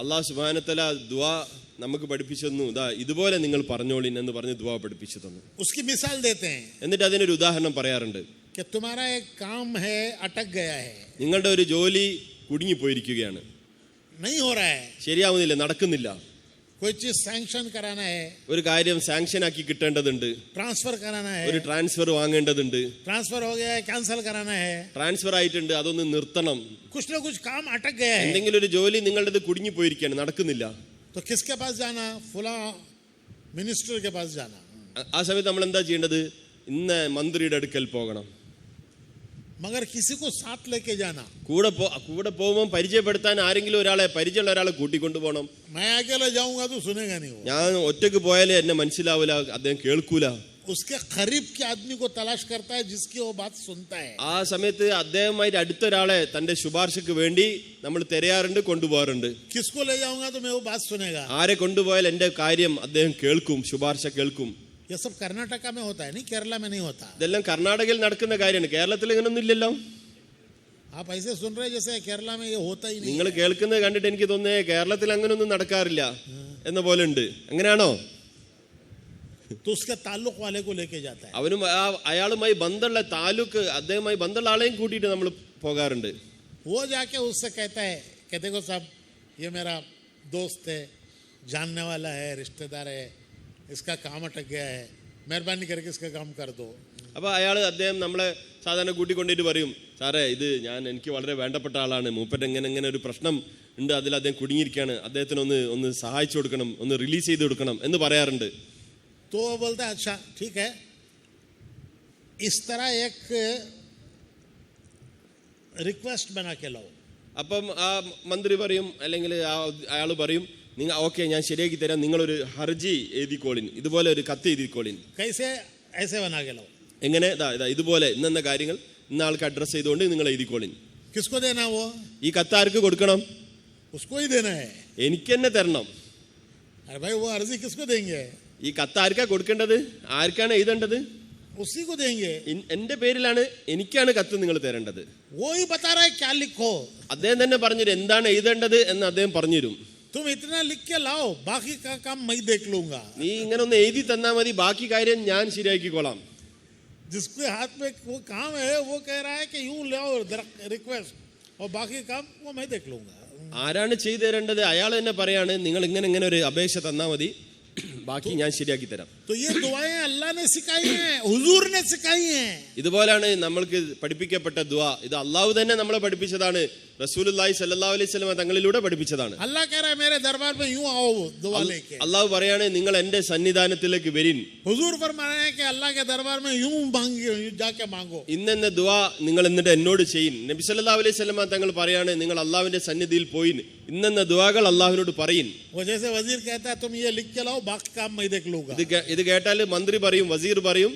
അള്ളാഹു സുബ്ഹാനഹു വതആല ദുആ നമുക്ക് പഠിപ്പിച്ചു തന്നു, ഇതാ ഇതുപോലെ നിങ്ങൾ പറഞ്ഞോളിൻ എന്ന് പറഞ്ഞ് ദുആ പഠിപ്പിച്ചു തന്നു. उसकी मिसाल देते हैं എന്നിട്ട് അതിനൊരു ഉദാഹരണം പറയാറുണ്ട്. कि तुम्हारा एक काम है अटक गया है, നിങ്ങളുടെ ഒരു ജോലി കുടുങ്ങിപ്പോയിരിക്കുകയാണ്, नहीं हो रहा है, ശരിയാവുന്നില്ല, നടക്കുന്നില്ല. कोई चीज सैंक्शन कराना है, ഒരു കാര്യം സാങ്ഷൻ ആക്കി കിട്ടേണ്ടതുണ്ട്, ट्रांसफर कराना है, ഒരു ട്രാൻസ്ഫർ വാങ്ങേണ്ടതുണ്ട്, ट्रांसफर हो गया है कैंसिल कराना है, ട്രാൻസ്ഫർ ആയിട്ടുണ്ട് അതൊന്ന് നിർത്തണം, कुछ ना कुछ काम अटक गया है, എന്തെങ്കിലും ഒരു ജോലി നിങ്ങളുടേത് കുടുങ്ങിപ്പോയിരിക്കുകയാണ്, നടക്കുന്നില്ല. तो किसके पास जाना? फुला मिनिस्टर के पास जाना. ആ സമയത്ത് നമ്മൾ എന്താ ചെയ്യേണ്ടത്? ഇന്ന മന്ത്രിയുടെ അടുക്കൽ പോകണം. मगर किसी को साथ लेके जाना. കൂടെ പോകുമ്പോൾ പരിചയപ്പെടുത്താൻ ആരെങ്കിലും പരിചയമുള്ള ഒരാളെ കൂട്ടിക്കൊണ്ടു പോകണം. मैं अकेले जाऊंगा तो सुनेगा नहीं वो. ഞാൻ ഒറ്റയ്ക്ക് പോയാലേ എന്നെ മനസ്സിലാവില്ല, അദ്ദേഹം കേൾക്കൂല. उसके करीब के आदमी को तलाश करता है जिसकी वो बात सुनता है. ആ സമയത്ത് അദ്ദേഹവുമായി അടുത്തൊരാളെ തന്റെ ശുപാർശക്ക് വേണ്ടി നമ്മൾ തിരയാറുണ്ട്, കൊണ്ടുപോകാറുണ്ട്. किसको ले जाऊंगा तो मैं वो बात सुनेगा. ആരെ കൊണ്ടുപോയാൽ എന്റെ കാര്യം അദ്ദേഹം കേൾക്കും, ശുപാർശ കേൾക്കും. ये सब कर्नाटका में होता है, नहीं केरला में नहीं होता. ഇതെല്ലാം കർണാടകയിൽ നടക്കുന്ന കാര്യമാണ്, കേരളത്തിൽ ഇങ്ങനൊന്നും ഇല്ലല്ലോ. आप ऐसे सुन रहे जैसे केरला में ये होता ही नहीं. നിങ്ങൾ കേൾക്കുന്നത് കണ്ടിട്ട് എനിക്ക് തോന്നുന്നേ കേരളത്തിൽ അങ്ങനൊന്നും നടക്കാറില്ല എന്ന പോലെ ഉണ്ട്. അങ്ങനെയാണോ? तो उसके ताल्लुक वाले को लेके जाता है. അവനും അയാളുമായി ബന്ധമുള്ള താലൂക്ക്, അദ്ദേഹവുമായി ബന്ധമുള്ള ആളെയും കൂട്ടിയിട്ട് നമ്മൾ പോകാറുണ്ട്. वो जाके उससे कहता है कि देखो साहब ये मेरा दोस्त है, जानने वाला है, रिश्तेदार है, इसका काम अटक गया है, मेहरबानी करके इसका काम कर दो. അപ്പോൾ അദ്ദേഹം നമ്മളെ സാധാരണ കൂട്ടിക്കൊണ്ടിട്ട് പറയും, സാറേ ഇത് എനിക്ക് വളരെ വേണ്ടപ്പെട്ട ആളാണ്, മൂപ്പര് എങ്ങനെ ഒരു പ്രശ്നം ഉണ്ട്, അതിൽ അദ്ദേഹം കുടുങ്ങിയിരിക്കുകയാണ്, അദ്ദേഹത്തിന് ഒന്ന് സഹായിച്ചു കൊടുക്കണം, ഒന്ന് റിലീസ് ചെയ്ത് കൊടുക്കണം എന്ന് പറയാറുണ്ട്. तो वो बोलता है अच्छा ठीक है, इस तरह एक रिक्वेस्ट बना के लाओ. അപ്പം ആ മന്ത്രി പറയും, അല്ലെങ്കിൽ അയാൾ പറയും, നിങ്ങൾ ഓക്കെ ഞാൻ ശരിയാക്കി തരാം, നിങ്ങളൊരു ഹർജി എഴുതിക്കോളിൻ, ഇതുപോലെ ഒരു കത്ത് എഴുതിക്കോളിൻ. कैसे? ऐसे बना के लाओ. എങ്ങനെ? ഇതുപോലെ ഇന്ന കാര്യങ്ങൾ ഇന്ന ആൾക്ക് അഡ്രസ് ചെയ്തുകൊണ്ട് നിങ്ങൾ എഴുതിക്കോളിൻ. किसको देना? वो ഈ കത്ത് ആർക്ക് കൊടുക്കണം? उसको ही देना है. എനിക്ക് തന്നെ തരണം. अरे भाई वो अर्जी किसको देंगे? ഈ കത്ത് ആർക്കാ കൊടുക്കേണ്ടത്? ആർക്കാണ് എഴുതേണ്ടത്? उसी को देंगे. എന്റെ പേരിലാണ്, എനിക്കാണ് കത്ത് നിങ്ങൾ തരേണ്ടത്. वो ही बता रहा है क्या लिखो. അദ്ദേഹം തന്നെ പറഞ്ഞുതരും എന്താണ് എഴുതേണ്ടത് എന്ന് അദ്ദേഹം പറഞ്ഞുതരും. तुम इतना लिख के लाओ, बाकी का काम मैं देख लूंगा. നീ ഇങ്ങനെ ഒന്ന് എഴുതി തന്നാ മതി, ബാക്കി കാര്യം ഞാൻ ശരിയാക്കിക്കോളാം. जिसके हाथ में वो काम है वो कह रहा है कि यूं लाओ रिक्वेस्ट और बाकी काम वो मैं देख लूंगा. ആരാണ് ചെയ്തു തരേണ്ടത്? അയാൾ തന്നെ പറയാണ് നിങ്ങൾ ഇങ്ങനെ ഒരു അപേക്ഷ തന്നാ മതി, ബാക്കി ഞാൻ ശരിയാക്കി തരാം. तो ये दुआएं अल्लाह ने सिखाई हैं, हुजूर ने सिखाई हैं. ഇതുപോലാണ് നമ്മൾക്ക് പഠിപ്പിക്കപ്പെട്ട ദുആ. ഇത് അള്ളാഹു തന്നെ നമ്മളെ പഠിപ്പിച്ചതാണ്, റസൂലുള്ളാഹി സ്വല്ലല്ലാഹു അലൈഹി വസല്ലം തങ്ങളിലൂടെ പഠിപ്പിച്ചതാണ്. अल्लाह कह रहा है मेरे दरबार में यूं आओ दुआ लेके. അള്ളാഹു പറയാണ് നിങ്ങൾ എന്റെ സന്നിധാനത്തിലേക്ക് വരിൻ. हुजूर फरमा रहे हैं कि अल्लाह के दरबार में यूं मांगियो, जाके मांगो. ഇന്നെന്ന ദുആ നിങ്ങൾ എന്നിട്ട് എന്നോട് ചെയ്യിൻ. നബി സല്ലല്ലാഹു അലൈഹി വസല്ലം തങ്ങൾ പറയാണ് നിങ്ങൾ അള്ളാഹുവിന്റെ സന്നിധിയിൽ പോയിൻ, ഇന്നെന്ന ദുആകൾ അള്ളാഹുവിനോട് പറയിൻ. वो जैसे वजीर कहता है तुम ये लिख के लाओ, बाकी काम मैं देख लूंगा. ഇത് കേട്ടാൽ മന്ത്രി പറയും, വസീർ പറയും,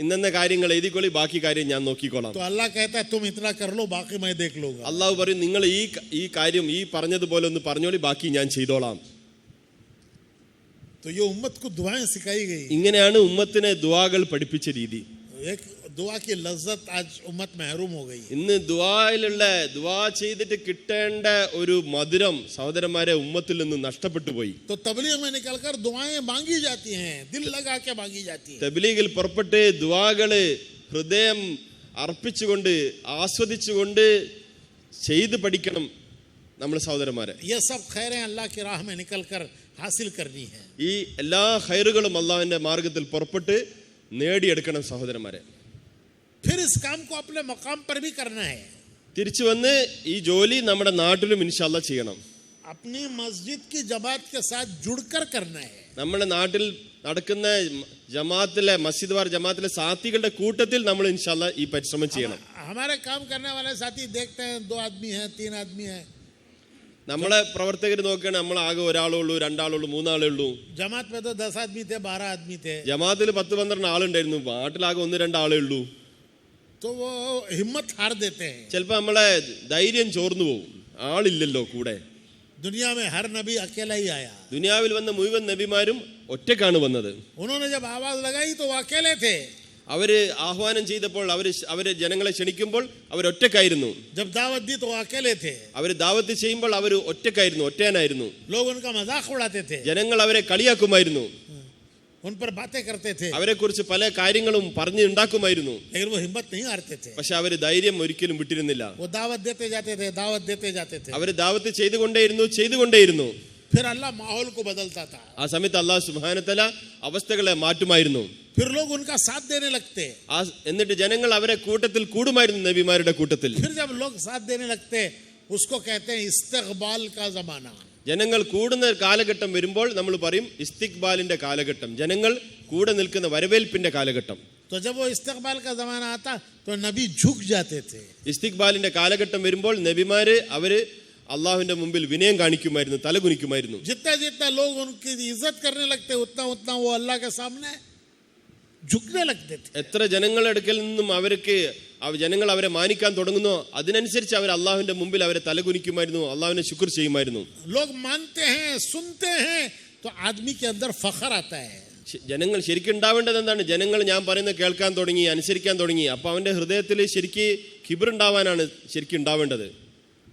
ഇന്നെന്ന കാര്യങ്ങൾ എഴുതിക്കൊള്ളി, ബാക്കി കാര്യം ഞാൻ നോക്കിക്കോളാം. तो अल्लाह कहता है तुम इतना कर लो, बाकी मैं देख लूंगा. അള്ളാഹു പറയും നിങ്ങൾ ഈ കാര്യം ഈ പറഞ്ഞതുപോലെ ഒന്ന് പറഞ്ഞോളി, ബാക്കി ഞാൻ ചെയ്തോളാം. तो ये उम्मत को दुआएं सिखाई गई. ഇങ്ങനെയാണ് ഉമ്മത്തിനെ ദുആകൾ പഠിപ്പിച്ച രീതി. एक दुआ की लज्जत आज उम्मत महरूम हो गई. ഇന്ന് ദുആ ചെയ്തിട്ട് കിട്ടേണ്ട ഒരു മധുരം സഹോദരന്മാരെ ഉമ്മത്തിൽ നിന്ന് നഷ്ടപ്പെട്ടു പോയി. तो तबलीग में निकलकर दुआएं मांगी जाती हैं, दिल लगा के मांगी जाती हैं. തബ്ലീഗിൽ പുറപ്പെട്ട് ദുആകള് ഹൃദയം അർപ്പിച്ചുകൊണ്ട് ആസ്വദിച്ചുകൊണ്ട് ചെയ്ത് പഠിക്കണം നമ്മൾ സഹോദരന്മാരെ. ये सब खैरें अल्लाह की राह में निकलकर हासिल करनी है. ഈ എല്ലാ ഖൈറുകളും അള്ളാഹുവിന്റെ മാർഗത്തിൽ പുറപ്പെട്ട് നേടിയെടുക്കണം സഹോദരന്മാരെ. फिर इस काम को अपने मकाम पर भी करना है. തിരിച്ചു വന്ന് ഈ ജോലി നമ്മുടെ നാട്ടിലും ഇൻഷാ അല്ലാഹ് ചെയ്യണം. अपनी मस्जिद की जमात के साथ जुड़कर करना है. നമ്മുടെ നാട്ടിൽ നടക്കുന്ന ജമാഅത്തിലെ മസ്ജിദ് വാർ ജമാഅത്തിലെ സാഥികളുടെ കൂട്ടത്തിൽ നമ്മൾ ഇൻഷാല്ലാ ഈ പരിശ്രമം ചെയ്യണം. हमारे काम करने वाले साथी देखते हैं 2 आदमी हैं 3 आदमी हैं. നമ്മളെ പ്രവർത്തകർ നോക്കുകയാണ്, നമ്മൾ ആകെ ഒരാളേ ഉള്ളൂ, രണ്ടാളുള്ളൂ, മൂന്നാളേ ഉള്ളൂ. जमात में तो 10 आदमी थे 12 आदमी थे. ജമാഅത്തിൽ 10-12 ആളുണ്ടായിരുന്നു, നാട്ടിലാകെ 1-2 ആളേ ഉള്ളൂ. तो वो हिम्मत हार देते हैं. ചിലപ്പോൾ നമ്മളെ ധൈര്യം ചോർന്നു പോകും, ആളില്ലല്ലോ കൂടെ. दुनिया में हर नबी अकेला ही आया. ദുനിയാവിൽ വന്ന മുഴുവൻ നബിമാരും ഒറ്റക്കാണ് വന്നത്. उन्होंने जब आवाज लगाई तो वो अकेले थे. അവര് ആഹ്വാനം ചെയ്തപ്പോൾ അവര് ജനങ്ങളെ ക്ഷണിക്കുമ്പോൾ അവരൊറ്റക്കായിരുന്നു. जब दावत दी तो वो अकेले थे. അവര് ദാവത്ത് ചെയ്യുമ്പോൾ അവർ ഒറ്റക്കായിരുന്നു, ഒറ്റയാനായിരുന്നു. लोग उनका मजाक उड़ाते थे. ജനങ്ങൾ അവരെ കളിയാക്കുമായിരുന്നു, उन पर बातें करते थे. അവരെ കുറിച്ച് പല കാര്യങ്ങളും പറഞ്ഞു ഉണ്ടാക്കുമായിരുന്നു. लेकिन वो हिम्मत नहीं हारते थे. പക്ഷെ അവര് ധൈര്യം ഒരിക്കലും വിട്ടിരുന്നില്ല. वो दावत देते जाते थे, दावत देते जाते थे. അവര് ദാവത്ത് ചെയ്തുകൊണ്ടേയിരുന്നു. फिर अल्लाह माहौल को बदलता था. ആ സമയത്ത് അല്ലാഹു സുബ്ഹാനഹു വ തആല അവസ്ഥകളെ മാറ്റുമായിരുന്നു. फिर लोग उनका साथ देने लगते. എന്നിട്ട് ജനങ്ങൾ അവരെ കൂട്ടത്തിൽ കൂടുമായിരുന്നു, നബിമാരുടെ കൂട്ടത്തിൽ. फिर जब लोग साथ देने लगते उसको कहते हैं इस्तिक़बाल का जमाना. ജനങ്ങൾ കൂടുന്ന കാലഘട്ടം വരുമ്പോൾ നമ്മൾ പറയും ഇസ്തിഖ്ബാലിന്റെ കാലഘട്ടം, ജനങ്ങൾ കൂടെ നിൽക്കുന്ന വരവേൽപ്പിന്റെ കാലഘട്ടം. तो जब वो इस्तिक़बाल का जमाना आता तो नबी झुक जाते थे. ഇസ്തിഖ്ബാലിന്റെ കാലഘട്ടം വരുമ്പോൾ നബിമാര് അവര് അള്ളാഹുവിന്റെ മുമ്പിൽ വിനയം കാണിക്കുമായിരുന്നു, തലകുനിക്കുമായിരുന്നു. जितना जितना लोग उनकी इज्जत करने लगते उतना उतना वो अल्लाह के सामने झुकने लगते थे. എത്ര ജനങ്ങളുടെ അടുക്കൽ നിന്നും ജനങ്ങൾ അവരെ മാനിക്കാൻ തുടങ്ങുന്നോ അതിനനുസരിച്ച് അവർ അള്ളാഹുവിന്റെ മുമ്പിൽ അവരെ തലകുനിക്കുമായിരുന്നു, അള്ളാഹുവിനെ ശുക്ർ ചെയ്യുമായിരുന്നു. लोग मानते हैं, सुनते हैं तो आदमी के अंदर फख्र आता है. ജനങ്ങൾ ശരിക്കും ഉണ്ടാവേണ്ടത് എന്താണ്? ജനങ്ങൾ ഞാൻ പറയുന്നത് കേൾക്കാൻ തുടങ്ങി, അനുസരിക്കാൻ തുടങ്ങി. അപ്പൊ അവന്റെ ഹൃദയത്തിൽ ശരിക്ക് കിബ്ർ ഉണ്ടാവാനാണ് ശരിക്കും ഉണ്ടാവേണ്ടത്,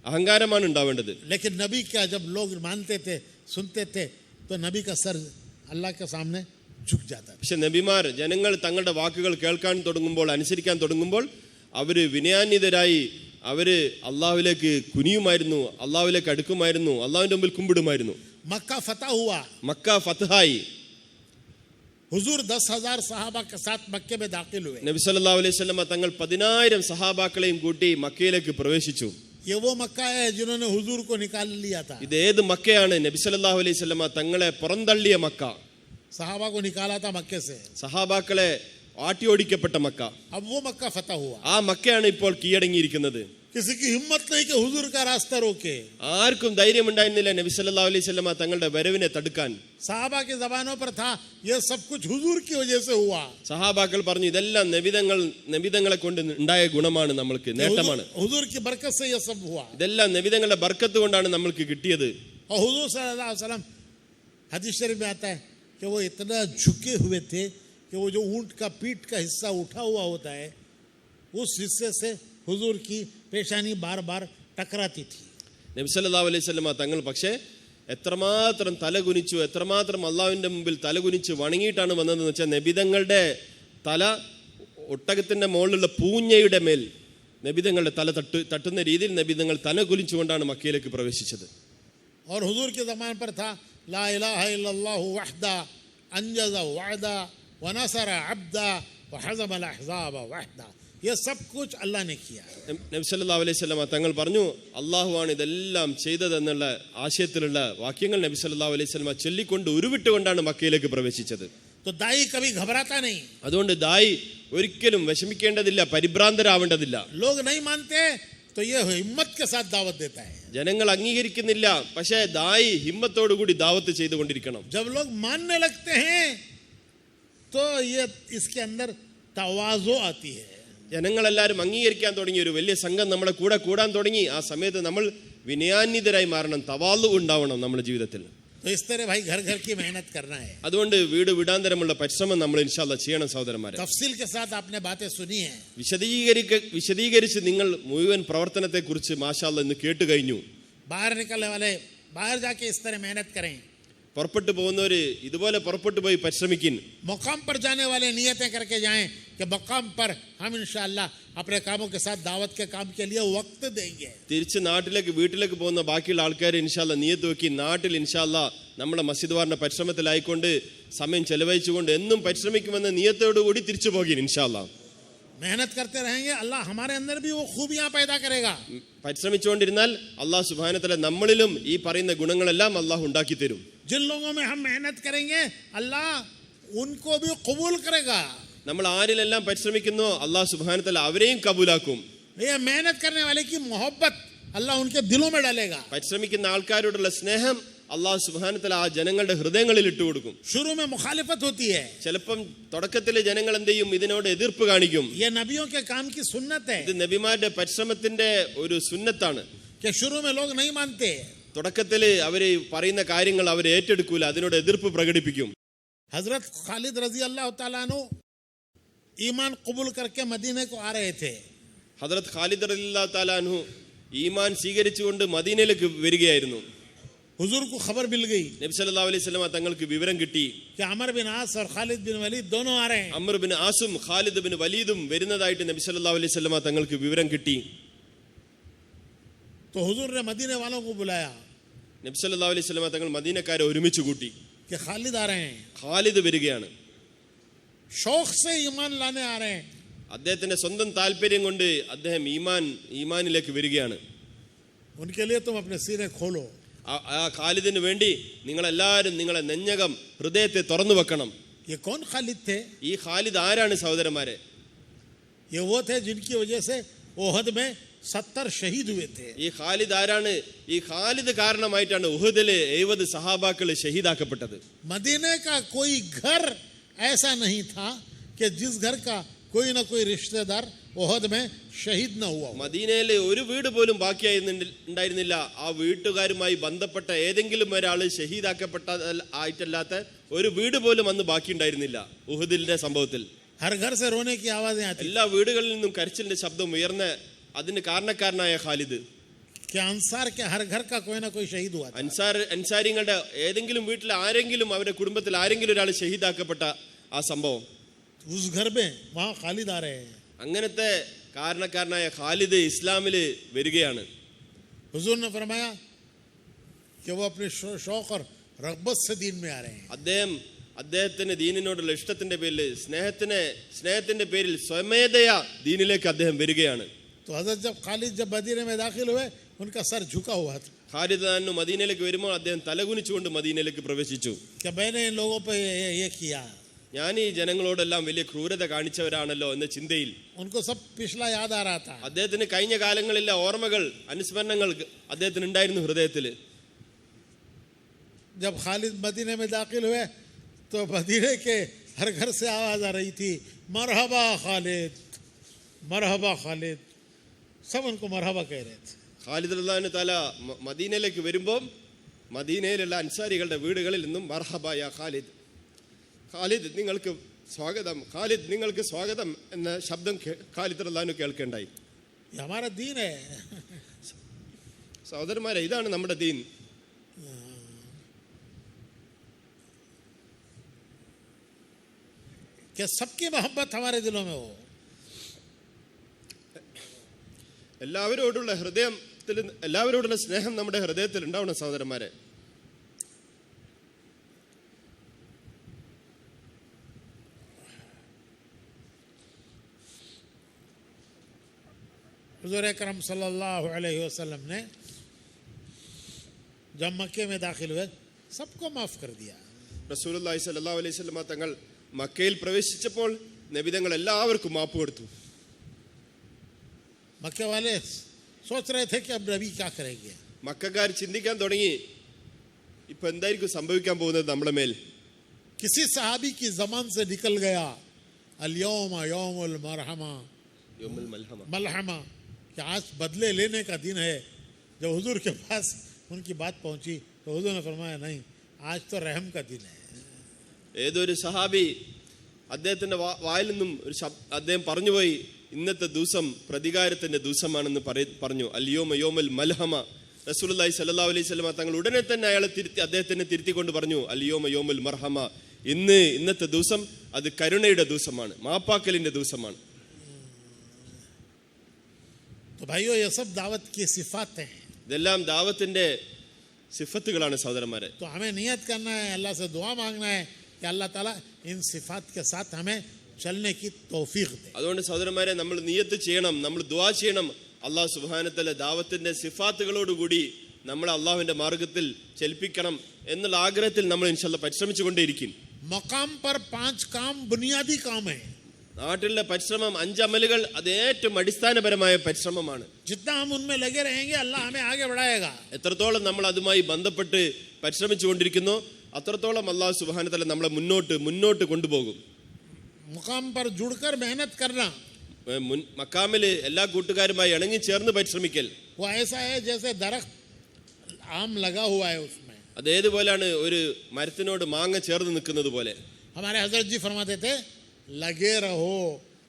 അഹങ്കാരമാണ് ഉണ്ടാവേണ്ടത്. लेकिन नबी क्या, जब लोग मानते थे, सुनते थे तो नबी का सर अल्लाह के सामने झुक जाता था. പക്ഷെ നബിമാർ ജനങ്ങൾ തങ്ങളുടെ വാക്കുകൾ കേൾക്കാൻ തുടങ്ങുമ്പോൾ, അനുസരിക്കാൻ തുടങ്ങുമ്പോൾ അവര് വിനയാന്വിതരായി അവര് അള്ളാഹുവിലേക്ക് കുനിയുമായിരുന്നു, അള്ളാഹുവിലേക്ക് അടുക്കുമായിരുന്നു, അള്ളാഹുവിന്റെ മുമ്പിൽ കുമ്പിടുമായിരുന്നു. मक्का फतह हुआ, മക്ക ഫത്ഹായി. हुजूर 10,000 सहाबा के साथ मक्के में दाखिल हुए. നബി സല്ലല്ലാഹു അലൈഹി വസല്ലം തങ്ങൾ 10,000 സഹാബാക്കളെയും കൂട്ടി മക്കയിലേക്ക് പ്രവേശിച്ചു. ये वो मक्का है जिन्होंने हुजूर को निकाल लिया था. ഇത് ഏത് മക്കയാണ്? നബി സല്ലല്ലാഹു അലൈഹി വസല്ലം തങ്ങളെ പുറന്തള്ളിയ മക്ക, सहाबा को निकाला था मक्के से. സഹാബാക്കളെ ആട്ടിയോടിക്കപ്പെട്ട മക്ക. अब वो मक्का फतह हुआ. ആ മക്കയാണ് ഇപ്പോൾ കീഴടങ്ങിയിരിക്കുന്നത്. किसी की हिम्मत नहीं कि हुजूर का रास्ता रोके. ആർക്കും ധൈര്യമുണ്ടായിരുന്നില്ല നബി സല്ലല്ലാഹു അലൈഹി വസല്ലം തങ്ങളുടെ വരവിനെ തടുക്കാൻ. सहाबा की जबानों पर था ये सब कुछ हुजूर की वजह से हुआ. സഹാബാക്കൾ പറഞ്ഞു ഇതെല്ലാം നബിതങ്ങളെ കൊണ്ട് ഉണ്ടായ ഗുണമാണ്, നമ്മൾക്ക് നേട്ടമാണ്. हुजूर की बरकत से ये सब हुआ. ഇതെല്ലാം നബിതങ്ങളുടെ ബർക്കത്ത് കൊണ്ടാണ് നമ്മൾക്ക് കിട്ടിയത്. और हुजूर सल्लल्लाहु अलैहि वसल्लम हदीस शरीफ में आता है कि वो इतना झुके हुए थे कि वो जो ऊंट का पीठ का हिस्सा उठा हुआ होता है उस हिस्से से हुजूर की पेशानी बार बार टकराती थी. നബി സല്ലല്ലാഹു അലൈഹി വസല്ലം തങ്ങൾ പക്ഷേ എത്രമാത്രം തലകുനിച്ചു, എത്രമാത്രം അള്ളാഹുവിന്റെ മുമ്പിൽ തലകുനിച്ച് വണങ്ങിയിട്ടാണ് വന്നതെന്ന് വെച്ചാൽ നബിതങ്ങളുടെ തല ഒട്ടകത്തിന്റെ മുകളിലുള്ള പൂഞ്ഞയുടെ മേൽ നബിതങ്ങളുടെ തല തട്ടുന്ന രീതിയിൽ നബിതങ്ങൾ തല കുലിച്ചുകൊണ്ടാണ് മക്കയിലേക്ക് പ്രവേശിച്ചത്. और हुजूर के ज़मान पर था ला इलाहा इल्लल्लाहु वहदा अंजज़ वअदा व नसर अब्दा व हज़मल अहज़ाब वहदा. ये सब कुछ अल्लाह ने किया. നബി സല്ലല്ലാഹു അലൈഹി വസല്ലം തങ്ങൾ പറഞ്ഞു അള്ളാഹുവാണ് ഇതെല്ലാം ചെയ്തതെന്നുള്ള ആശയത്തിലുള്ള വാക്യങ്ങൾ നബി സല്ലല്ലാഹു അലൈഹി വസല്ലം ചൊല്ലിക്കൊണ്ട് ഉരുവിട്ടുകൊണ്ടാണ് മക്കയിലേക്ക് പ്രവേശിച്ചത്. तो दाई कभी घबराता नहीं. അതുകൊണ്ട് ദായി ഒരിക്കലും വിഷമിക്കേണ്ടതില്ല, പരിഭ്രാന്തരാവേണ്ടതില്ല. लोग नहीं मानते तो ये हिम्मत के साथ दावत देता है. ജനങ്ങൾ അംഗീകരിക്കുന്നില്ല, പക്ഷേ ദായി ഹിമ്മത്തോടു കൂടി ദാവത്ത് ചെയ്തുകൊണ്ടിരിക്കണം. जब लोग मानने लगते हैं तो ये इसके अंदर तवाज़ो आती है. ജനങ്ങളെല്ലാവരും അംഗീകരിക്കാൻ തുടങ്ങി, ഒരു വലിയ സംഘം നമ്മുടെ കൂടെ കൂടാൻ തുടങ്ങി. ആ സമയത്ത് നമ്മൾ വിനയാന്വിതരായി മാറണം, തവാളു ഉണ്ടാവണം നമ്മുടെ ജീവിതത്തിൽ. तो इस तरह भाई घर घर की मेहनत करना है. അതുകൊണ്ട് വീട് വിടാന്തരമുള്ള പരിശ്രമം നമ്മൾ ഇൻഷാ അല്ലാഹ് ചെയ്യണം സഹോദരന്മാരെ. तफसील के साथ आपने बातें सुनी है. വിശദീകരിച്ച് നിങ്ങൾ മുഴുവൻ പ്രവർത്തനത്തെ കുറിച്ച് മാഷാ അല്ലാഹ് ഇന്ന് കേട്ട് കഴിഞ്ഞു. बाहर निकलने वाले बाहर जाके इस तरह मेहनत करें. പുറപ്പെട്ടു പോകുന്നവര് ഇതുപോലെ പുറപ്പെട്ടു പോയി പരിശ്രമിക്കിൻ. मुकाम पर जाने वाले नियतें करके जाएं कि मुकाम पर हम इंशाअल्लाह अपने कामों के साथ दावत के काम के लिए वक्त देंगे. തിരിച്ച് വീട്ടിലേക്ക് പോകുന്ന ബാക്കിയുള്ള ആൾക്കാർ ഇൻഷാ അല്ലാഹ് നിയത്ത് വെക്കി നാട്ടിൽ ഇൻഷാ അല്ലാഹ് നമ്മുടെ മസ്ജിദ് വാറിന്റെ പരിശ്രമത്തിലായിക്കൊണ്ട് സമയം ചെലവഴിച്ചുകൊണ്ട് എന്നും പരിശ്രമിക്കുമെന്ന നിയത്തോടുകൂടി തിരിച്ചു പോകിൻ ഇൻഷാ അല്ലാഹ്. मेहनत करते रहेंगे अल्लाह हमारे अंदर भी वो खूबियां पैदा करेगा. പരിശ്രമിച്ചുകൊണ്ടിരുന്നാൽ അള്ളാഹു സുബ്ഹാനഹു വ തആല നമ്മളിലും ഈ പറയുന്ന ഗുണങ്ങളെല്ലാം അള്ളാഹു ഉണ്ടാക്കി തരും. जिन लोगों में हम मेहनत करेंगे अल्लाह उनको भी कबूल करेगा. നമ്മൾ ആരിലെല്ലാം പരിശ്രമിക്കുന്നോ അള്ളാഹു സുബ്ഹാനഹു വ തആല അവരെയും കബൂലാക്കും. ये मेहनत करने वाले की मोहब्बत अल्लाह उनके दिलों में डालेगा. പരിശ്രമിക്കുന്ന ആൾക്കാരോടുള്ള സ്നേഹം അള്ളാഹു സുബ്ഹാനഹു വ തആല ആ ജനങ്ങളുടെ ഹൃദയങ്ങളിൽ ഇട്ടു കൊടുക്കും. शुरू में मुखालिफत होती है. ചിലപ്പം തുടക്കത്തിൽ ജനങ്ങൾ എന്ത് ചെയ്യും? ഇതിനോട് എതിർപ്പ് കാണിക്കും. ये नबियों के काम की सुन्नत है ഇത് നബിമാരുടെ പരിശ്രമത്തിന്റെ ഒരു സുന്നത്താണ്. कि शुरू में लोग नहीं मानते. തുടക്കത്തിൽ അവര് പറയുന്ന കാര്യങ്ങൾ അവർ ഏറ്റെടുക്കൂല, അതിനോട് എതിർപ്പ് പ്രകടിപ്പിക്കും. हजरत खालिद रजी अल्लाह तआला अन्हु ईमान कबूल करके मदीने को आ रहे थे. ഹദ്റത്ത് ഖാലിദ് റളിയല്ലാഹു തആല അൻഹു ഈമാൻ സ്വീകരിച്ചുകൊണ്ട് മദീനയിലേക്ക് വരികയായിരുന്നു. हुजूर को खबर मिल गई നബി സല്ലല്ലാഹു അലൈഹി വസല്ലം തങ്ങൾക്ക് വിവരം കിട്ടി. कि अमर बिन आस और खालिद बिन वलीद दोनों आ रहे हैं. അംർ ബിൻ ആസും ഖാലിദ് ബിൻ വലീദും വരുന്നതായിട്ട് നബി സല്ലല്ലാഹു അലൈഹി വസല്ലം തങ്ങൾക്ക് വിവരം കിട്ടി. तो हुजूर ने मदीने वालों को बुलाया നബി സല്ലല്ലാഹു അലൈഹി വസല്ലം തങ്ങൾ മദീനക്കാരെ ഒരുമിച്ച് കൂട്ടി. कि खालिद आ रहे हैं, ഖാലിദ് വരികയാണ്. शौक से ईमान लाने आ रहे हैं. അദ്ദേഹത്തിന്റെ സ്വന്തം താല്പര്യം കൊണ്ട് അദ്ദേഹം ഈമാനിലേക്ക് വരികയാണ്. उनके लिए तुम अपने सीने खोलो. ആ ഖാലിദിന് വേണ്ടി നിങ്ങളെല്ലാവരും നിങ്ങളെ നെഞ്ഞകം ഹൃദയത്തെ തുറന്നു വെക്കണം. ये कौन खालिद थे? ഈ ഖാലിദ് ആരാണ് സഹോദരന്മാരെ? ये वो थे जिनकी वजह से ओहद में 70 शहीद हुए थे. ഈ ഖാലിദ് ആരാണ്? ഈ ഖാലിദ് കാരണമായിട്ടാണ് ഉഹദിലെ 70 സഹാബാക്കൾ ഷഹീദാക്കപ്പെട്ടത്. मदीने का कोई घर ऐसा नहीं था कि जिस घर का कोई ना कोई रिश्तेदार ओहद में शहीद न हुआ. മദീനയിലെ ഒരു വീട് പോലും ഉണ്ടായിരുന്നില്ല. ആ വീട്ടുകാരുമായി ബന്ധപ്പെട്ട ഏതെങ്കിലും ഒരാൾ ഷഹീദാക്കപ്പെട്ട ആയിട്ടല്ലാത്ത ഒരു വീട് പോലും അന്ന് ബാക്കി ഉണ്ടായിരുന്നില്ല. ഉഹദിന്റെ സംഭവത്തിൽ हर घर से रोने की आवाजें आती എല്ലാ വീടുകളിൽ നിന്നും കരച്ചിലിന്റെ ശബ്ദം ഉയർന്ന അതിന് കാരണക്കാരനായ ഖാലിദ്. कि अंसार के हर घर का कोई ना कोई शहीद हुआ था. അൻസാരിങ്ങളുടെ ഏതെങ്കിലും വീട്ടിൽ ആരെങ്കിലും അവരുടെ കുടുംബത്തിൽ ആരെങ്കിലും ഒരാൾ ഷഹീദാക്കപ്പെട്ട ആ സംഭവം. उस घर में वहां खालिद आ रहे हैं. അങ്ങനത്തെ കാരണക്കാരനായ ഖാലിദ് ഇസ്ലാമില് വരികയാണ്. हुजूर ने फरमाया कि वो अपने शौक और रग़बत से दीन में आ रहे हैं. അദ്ദേഹത്തിന് ദീനിനോടുള്ള ഇഷ്ടത്തിന്റെ പേരിൽ സ്നേഹത്തിന്റെ പേരിൽ സ്വമേധയാ ദീനിലേക്ക് അദ്ദേഹം വരികയാണ്. तो हजरत जब खालिद जब मदीने में दाखिल हुए उनका सर झुका हुआ था. ഖാലിദ് അന്നു മദീനയിലേക്ക് വരുമ്പോൾ അദ്ദേഹം തലകുനിച്ചുകൊണ്ട് മദീനയിലേക്ക് പ്രവേശിച്ചു. कि मैंने इन लोगों पे ये किया. ഞാൻ ഈ ജനങ്ങളോടെല്ലാം വലിയ ക്രൂരത കാണിച്ചവരാണല്ലോ എന്ന ചിന്തയിൽ उनको सब पिछला याद आ रहा था. അദ്ദേഹത്തിന് കഴിഞ്ഞ കാലങ്ങളിലെ ഓർമ്മകൾ അനുസ്മരണങ്ങൾ അദ്ദേഹത്തിന് ഉണ്ടായിരുന്നു ഹൃദയത്തിൽ. जब खालिद मदीने में दाखिल हुए तो मदीने के हर घर से आवाज आ रही थी मरहबा खालिद, मरहबा खालिद. सब उनको मरहबा कह रहे थे. ഖാലിദ് റളിയല്ലാഹു തആല മദീനയിലേക്ക് വരുമ്പോൾ മദീനയിലുള്ള അൻസാരികളുടെ വീടുകളിൽ നിന്നും മർഹബ യാ ഖാലിദ്, ഖാലിദ് നിങ്ങൾക്ക് സ്വാഗതം, ഖാലിദ് നിങ്ങൾക്ക് സ്വാഗതം എന്ന ശബ്ദം ഖാലിദ് റളിയല്ലാഹു കേൾക്കേണ്ടായി. हमारा दीन है. സഹോദരന്മാരെ, ഇതാണ് നമ്മുടെ ദീൻ. कि सबकी मोहब्बत हमारे दिलों में हो. എല്ലാവരോടുള്ള സ്നേഹം നമ്മുടെ ഹൃദയത്തിൽ ഉണ്ടാവണം സഹോദരന്മാരെ. हुज़ूर अकरम सल्लल्लाहु अलैहि वसल्लम ने जब मक्के में दाखिल हुए सबको माफ कर दिया. റസൂലുള്ളാഹി സ്വല്ലല്ലാഹു അലൈഹി വസല്ലം തങ്ങൾ മക്കയിൽ പ്രവേശിച്ചപ്പോൾ നബി തങ്ങൾ എല്ലാവർക്കും മാപ്പ് കൊടുത്തു. मक्के वाले सोच रहे थे कि अब नबी क्या करेंगे. മക്കക്കാർ ചിന്തിക്കാൻ തുടങ്ങി, ഇപ്പൊ എന്തായിരിക്കും സംഭവിക്കാൻ പോകുന്നത് നമ്മുടെ മേൽ. किसी सहाबी की जबान से निकल गया अल-यौम यौमुल मरहमा, യൗമുൽ मलहमा, कि आज बदले लेने का दिन है. जब हुजूर के पास उनकी बात पहुंची तो हुजूर ने फरमाया नहीं, आज तो रहम का दिन है. ഏതൊരു സഹാബി അദ്ദേഹത്തിന്റെ വായിൽ നിന്നും അദ്ദേഹം പറഞ്ഞുപോയി, ഇന്നത്തെ ദിവസം പ്രതികാരത്തിന്റെ ദിവസമാണെന്ന് പറഞ്ഞു. അൽ-യൗമ യൗമുൽ മൽഹമ. റസൂലുള്ളാഹി സ്വല്ലല്ലാഹു അലൈഹി വസല്ലം തങ്ങൾ ഉടനെ തന്നെ അദ്ദേഹത്തിനെ തിരുത്തിക്കൊണ്ട് പറഞ്ഞു, അൽ-യൗമ യൗമുൽ മർഹമ. ഇന്നത്തെ ദിവസം അത് കരുണയുടെ ദിവസമാണ്, മാപ്പാക്കലിന്റെ ദിവസമാണ്. तो भाइयों, ये सब दावत की सिफातें हैं. ഇതെല്ലാം ദാവത്തിന്റെ സിഫത്തുകളാണ് സഹോദരന്മാരെ. तो हमें नियत करना है, अल्लाह से दुआ मांगना है कि अल्लाह ताला इन सिफात के साथ हमें चलने की तौफीक दे। അതുകൊണ്ട് സഹോദരന്മാരെ നമ്മൾ നിയത്ത് ചെയ്യണം, നമ്മൾ ദുആ ചെയ്യണം. അല്ലാഹു സുബ്ഹാനഹു വ തആല ദാവത്തിന്റെ സിഫാത്തുകളോടുകൂടി നമ്മൾ അള്ളാഹുവിന്റെ മാർഗത്തിൽ ചലിപ്പിക്കണം എന്നുള്ള ആഗ്രഹത്തിൽ നമ്മൾ ഇൻഷാല്ലാഹ് പരിശ്രമിച്ചുകൊണ്ടേയിരിക്കും. मकाम पर 5 काम बुनियादी काम है. നാട്ടിലെ പരിശ്രമം 5 അമലുകൾ അത് ഏറ്റവും അടിസ്ഥാനപരമായ പരിശ്രമമാണ്. जितना हम उनमें लगे रहेंगे अल्लाह हमें आगे बढ़ाएगा. എത്രത്തോളം നമ്മൾ അതുമായി ബന്ധപ്പെട്ട് പരിശ്രമിച്ചുകൊണ്ടിരിക്കുന്നു അത്രത്തോളം അല്ലാഹു സുബ്ഹാനഹു വ തആല നമ്മളെ മുന്നോട്ട് കൊണ്ടുപോകും. मुकाम पर जुड़कर मेहनत करना മക്കാമില് എല്ലാ കൂട്ടുകാരുമായി ഇണങ്ങി ചേർന്ന് പരിശ്രമിക്കൽ. वो ऐसा है जैसे दरख्त आम लगा हुआ है उसमें. അതേതുപോലെയാണ് ഒരു മരത്തിനോട് മാങ്ങ ചേർന്ന് നിൽക്കുന്നത് പോലെ. हमारे हजरत जी फरमाते थे लगे रहो.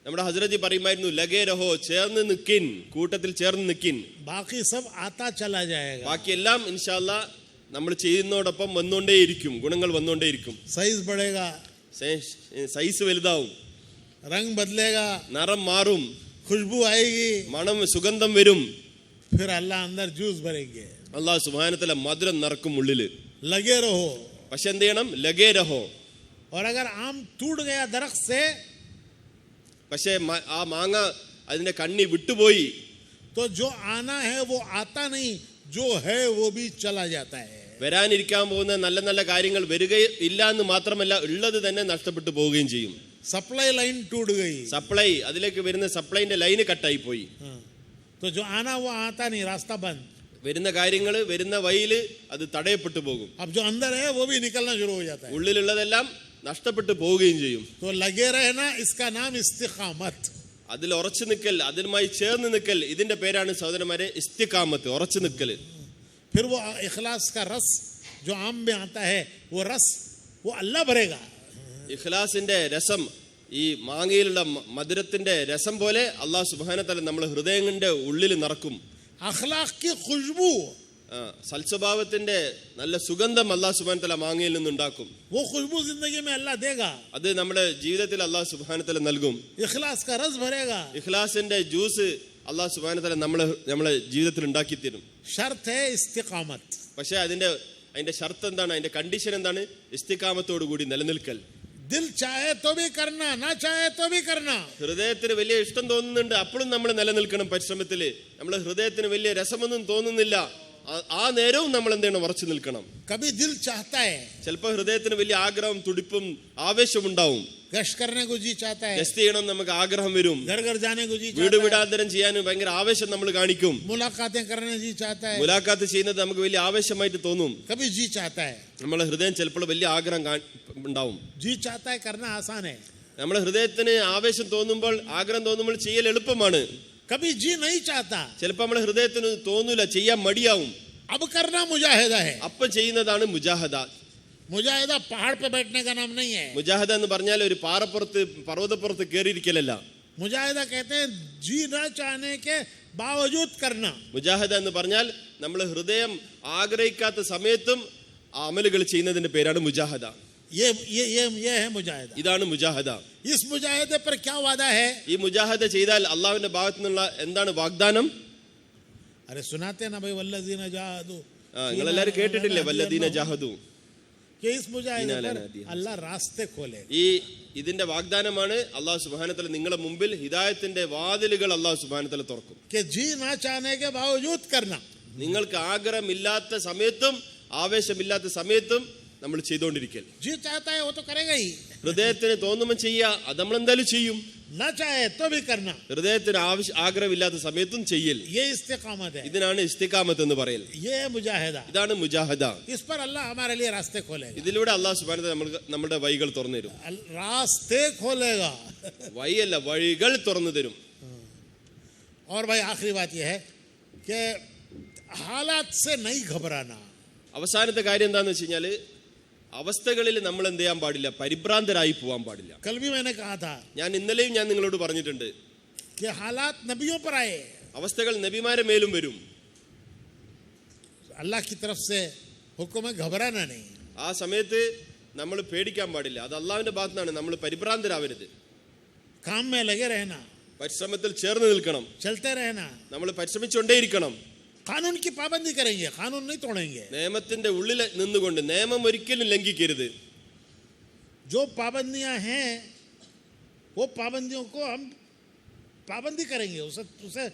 നമ്മുടെ ഹസ്രജി പറയുമായിരുന്നു ലഗേ രഹോ, ചേർന്ന് നിൽക്കിൻ, കൂട്ടത്തിൽ ചേർന്ന് നിൽക്കിൻ. बाकी सब आता चला जाएगा. ബാക്കിയെല്ലാം ഇൻഷാല്ലാ നമ്മൾ ചെയ്യുന്നതോടൊപ്പം വന്നുകൊണ്ടേയിരിക്കും, ഗുണങ്ങൾ വന്നുകൊണ്ടേയിരിക്കും. साइज बढ़ेगा, സൈസ് വലുതാവും, रंग बदलेगा, നിറം മാറും, खुशबू आएगी, മണം സുഗന്ധം വരും. फिर अल्लाह अंदर जूस भरेंगे. അല്ലാഹു സുബ്ഹാനഹു വ തആല മധുരം നിറക്കും ഉള്ളില്. लगे रहो. പക്ഷെ എന്ത് ചെയ്യണം? ലഗേ രഹോ. और अगर आम टूट गया दरख्त से പക്ഷെ ആ മാങ്ങ അതിന്റെ കണ്ണി വിട്ടുപോയി, तो जो आना है वो आता नहीं, जो है वो भी चला जाता है. വരാനിരിക്കാൻ പോകുന്ന നല്ല നല്ല കാര്യങ്ങൾ വരികയില്ല എന്ന് മാത്രമല്ല ഉള്ളത് തന്നെ നഷ്ടപ്പെട്ടു പോവുകയും ചെയ്യും. सप्लाई लाइन टूट गई, സപ്ലൈ, അതിലേക്ക് വരുന്ന സപ്ലൈന്റെ ലൈന് കട്ടായി പോയി. तो जो आना वो आता नहीं, रास्ता बंद. വരുന്ന കാര്യങ്ങൾ വരുന്ന വഴിയില് അത് തടയപ്പെട്ടു പോകും. अब जो अंदर है वो भी निकलना शुरू हो जाता है. ഉള്ളിലുള്ളതെല്ലാം നഷ്ടപ്പെട്ടു പോവുകയും ചെയ്യും. तो लगे रहना, इसका नाम इस्तिकामत. അതിൽ ഉറച്ചു നിൽക്കൽ, അതിനുമായി ചേർന്ന് നിൽക്കൽ, ഇതിന്റെ പേരാണ് സഹോദരന്മാരെ ഇസ്തിഖാമത്ത്, ഉറച്ചു നിൽക്കൽ. फिर वो इखलास का रस जो आम में आता है, वो रस वो अल्लाह भरेगा. ഇഖ്ലാസിന്റെ രസം, ഈ മാങ്ങയിലുള്ള മധുരത്തിന്റെ രസം പോലെ അല്ലാഹു സുബ്ഹാനഹു വ തആല നമ്മുടെ ഹൃദയങ്ങളുടെ ഉള്ളിൽ നിറക്കും. अखलाक की खुशबू, സൽസ്വഭാവത്തിന്റെ നല്ല സുഗന്ധം അല്ലാഹു സുബ്ഹാനഹു വ തആല മാങ്ങയിൽ നിന്നുണ്ടാക്കും. वो खुशबू जिंदगी में अल्लाह देगा. അത് നമ്മുടെ ജീവിതത്തിൽ അല്ലാഹു സുബ്ഹാനഹു വ തആല നൽകും. इखलास का रस भरेगा. ഇഖ്ലാസിന്റെ ജ്യൂസ് അല്ലാഹു സുബ്ഹാനഹു വ തആല നമ്മളെ ജീവിതത്തിൽ ഉണ്ടാക്കി തരും. शर्त है इस्तिकामत. പക്ഷെ അതിന്റെ ഷർത്ത് എന്താണ്? അതിന്റെ കണ്ടീഷൻ എന്താണ്? ഇസ്തിഖാമത്തോടു കൂടി നിലനിൽക്കൽ. दिल चाहे तो भी करना, ना चाहे तो भी करना. ഹൃദയത്തിന് വലിയ ഇഷ്ടം തോന്നുന്നുണ്ട്, അപ്പോഴും നമ്മൾ നിലനിൽക്കണം പരിശ്രമത്തില്. നമ്മുടെ ഹൃദയത്തിന് വലിയ രസമൊന്നും തോന്നുന്നില്ല, ആ നേരവും നമ്മൾ എന്ത് ചെയ്യണം? ഉറച്ചു നിൽക്കണം. कभी दिल चाहता है, ചിലപ്പോൾ ഹൃദയത്തിന് വലിയ ആഗ്രഹം, തുടിപ്പും ആവേശവും ഉണ്ടാവും. गश्त करने को जी चाहता है, ഗസ്റ്റ് ചെയ്യണം നമുക്ക് ആഗ്രഹം വരും. घर घर जाने को जी വീട് चाहता है, വിടാന്തരം ചെയ്യാൻ ഭയങ്കര ആവേശം നമ്മൾ കാണിക്കും. मुलाकातें करने जी चाहता है, മുലാഖാത്ത് ചെയ്യുന്നത് നമുക്ക് വലിയ ആവേശമായിട്ട് തോന്നും. कभी जी चाहता है. നമ്മളെ ഹൃദയം ചിലപ്പോൾ വലിയ ആഗ്രഹം ഉണ്ടാവും. जी चाहता है करना आसान है, നമ്മളെ ഹൃദയത്തിന് ആവേശം തോന്നുമ്പോൾ, ആഗ്രഹം തോന്നുമ്പോൾ ചെയ്യൽ എളുപ്പമാണ്. कभी जी नहीं चाहता, ചിലപ്പോൾ നമ്മളെ ഹൃദയത്തിന് തോന്നൂല, ചെയ്യാൻ മടിയാവും. अब करना मुजाहिदा है. അപ്പം ചെയ്യുന്നതാണ് മുജാഹദ. मुजाहिदा पहाड़ पे बैठने का नाम नहीं है. മുജാഹദ എന്ന് പറഞ്ഞാൽ ഒരു പാറപ്പുറത്ത് പർവ്വതപ്പുറത്ത് കയറിയിരിക്കലല്ല. मुजाहिदा कहते हैं जी न चाहने के बावजूद करना. മുജാഹദ എന്ന് പറഞ്ഞാൽ നമ്മൾ ഹൃദയം ആഗ്രഹിക്കാത്ത സമയത്തും ആ അമലുകൾ ചെയ്യുന്നതിന്റെ പേരാണ് മുജാഹദ. ये है मुजाहिदा. ഇതാണ് മുജാഹദ. इस मुजाहिदे पर क्या वादा है? ഈ മുജാഹദ ചെയ്താൽ അള്ളാഹുവിന്റെ ഭാഗത്തു നിന്നുള്ള എന്താണ് വാഗ്ദാനം? अरे सुनाते ना भाई वल्लज़ीന ജാഹദു. നിങ്ങളെല്ലാവരും കേട്ടിട്ടില്ലേ വല്ലദീന ജാഹദു? कि इस मुजाहिदे पर अल्लाह रास्ते खोले. ഇതിന്റെ വാഗ്ദാനമാണ് അല്ലാഹു സുബ്ഹാനഹു വ തആല നിങ്ങളുടെ മുമ്പിൽ ഹിദായത്തിന്റെ വാതിലുകൾ അല്ലാഹു സുബ്ഹാനഹു വ തആല തുറക്കും. कि जी ना चाहने के बावजूद करना. നിങ്ങൾക്ക് ആഗ്രഹമില്ലാത്ത സമയത്തും ആവേശമില്ലാത്ത സമയത്തും നമ്മൾ ചെയ്തുകൊണ്ടിരിക്കൽ. जी चाहता है वो तो करेगा ही, ഹൃദയത്തിന് തോന്നുമ്പോൾ ചെയ്യുക, അത് നമ്മൾ എന്തായാലും ചെയ്യും. ना चाहे तो भी करना. ഹൃദയത്തിന് ആഗ്രഹമില്ലാത്ത സമയത്തും ചെയ്യൽ. ये इस्तिकामत है, ഇതിനാണ് ഇസ്തിഖാമത്ത് എന്ന് പറയൽ. ये मुजाहिदा. ഇതാണ് മുജാഹദ. इस पर अल्लाह हमारे लिए रास्ते खोलेगा. ഇതിലൂടെ അല്ലാഹു സുബ്ഹാനഹു വ തആല നമ്മുടെ വഴികൾ തുറന്നു തരും. रास्ते खोलेगा. വഴിയല്ല, വഴികൾ തുറന്നു തരും. और भाई आखिरी बात यह है कि हालात से नहीं घबराना. അവസാനത്തെ കാര്യം എന്താന്ന് വെച്ച് കഴിഞ്ഞാല് അവസ്ഥകളിൽ നമ്മൾ എന്ത് ചെയ്യാൻ പാടില്ല? പരിഭ്രാന്തരായി പോവാൻ പാടില്ല. कल भी मैंने कहा था ഞാൻ ഇന്നലെയും നിങ്ങളോട് പറഞ്ഞിട്ടുണ്ട്, कि हालात नबियों पर आए, അവസ്ഥകൾ നബിമാരെ മേലും വരും. अल्लाह की तरफ से हुक्म है घबराना नहीं. ആ സമയത്ത് നമ്മൾ പേടിക്കാൻ പാടില്ല. അത് അള്ളാഹുവിന്റെ ഭാഗത്തു നിന്നാണ്. നമ്മൾ പരിഭ്രാന്തരാവരുത്. काम में लगे रहना, പരിശ്രമത്തിൽ ചേർന്ന് നിൽക്കണം. चलते रहना. നമ്മൾ പരിശ്രമിച്ചുകൊണ്ടേയിരിക്കണം. कानून की पाबंदी करेंगे, कानून नहीं तोड़ेंगे. നിയമത്തിന്റെ ഉള്ളിൽ നിന്നുകൊണ്ട് നിയമം ഒരിക്കലും ലംഘിക്കരുത്. जो पाबंदियां हैं वो पाबंदियों को हम पाबंदी करेंगे, उसे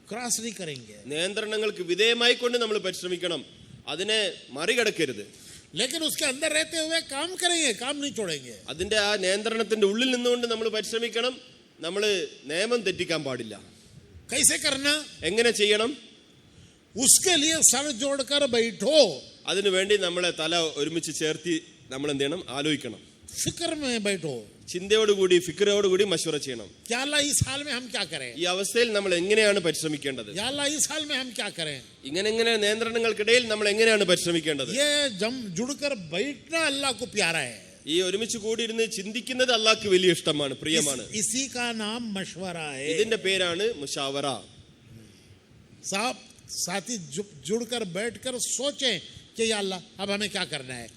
क्रॉस नहीं करेंगे. നിയന്ത്രണങ്ങൾക്ക് വിധേയമായിക്കൊണ്ട് നമ്മൾ പരിശ്രമിക്കണം, അതിനെ മറികടക്കരുത്. लेकिन उसके अंदर रहते हुए काम करेंगे, काम नहीं छोड़ेंगे. അതിന്റെ ആ നിയന്ത്രണത്തിന്റെ ഉള്ളിൽ നിന്നുകൊണ്ട് നമ്മൾ പരിശ്രമിക്കണം, നമ്മൾ നിയമം തെറ്റിക്കാൻ പാടില്ല. कैसे करना? എങ്ങനെ ചെയ്യണം? उसके लिए सर जोड़कर बैठो. അതിനുവേണ്ടി നമ്മളെ തല ഒരുമിച്ച് ചേർത്തി നമ്മൾ എന്ത് ചെയ്യണം? ആലോചിക്കണം. फिक्र में बैठो. ചിന്തയോടുകൂടി ഫിക്റോടുകൂടി മശൂറ ചെയ്യണം. या अल्लाह इस हाल में हम क्या करें? ഈ അവസ്ഥയിൽ നമ്മൾ എങ്ങനെയാണ് പരിശ്രമിക്കേണ്ടത്? या अल्लाह इस हाल में हम क्या करें? ഇങ്ങനെ നിയന്ത്രണങ്ങൾക്കിടയിൽ നമ്മൾ എങ്ങനെയാണ് പരിശ്രമിക്കേണ്ടത്? ये जम जुड़कर बैठना अल्लाह को प्यारा है. ഈ ഒരുമിച്ച് കൂടിയിരുന്ന് ചിന്തിക്കുന്നത് അല്ലാഹ്ക്ക് വലിയ ഇഷ്ടമാണ്, പ്രിയമാണ്. इसी का नाम मशवरा है. ഇതിന്റെ പേരാണ് മുശാവറ. साहब साथी जुड़कर बैठकर सोचें कि या अल्लाह अब हमें क्या करना है.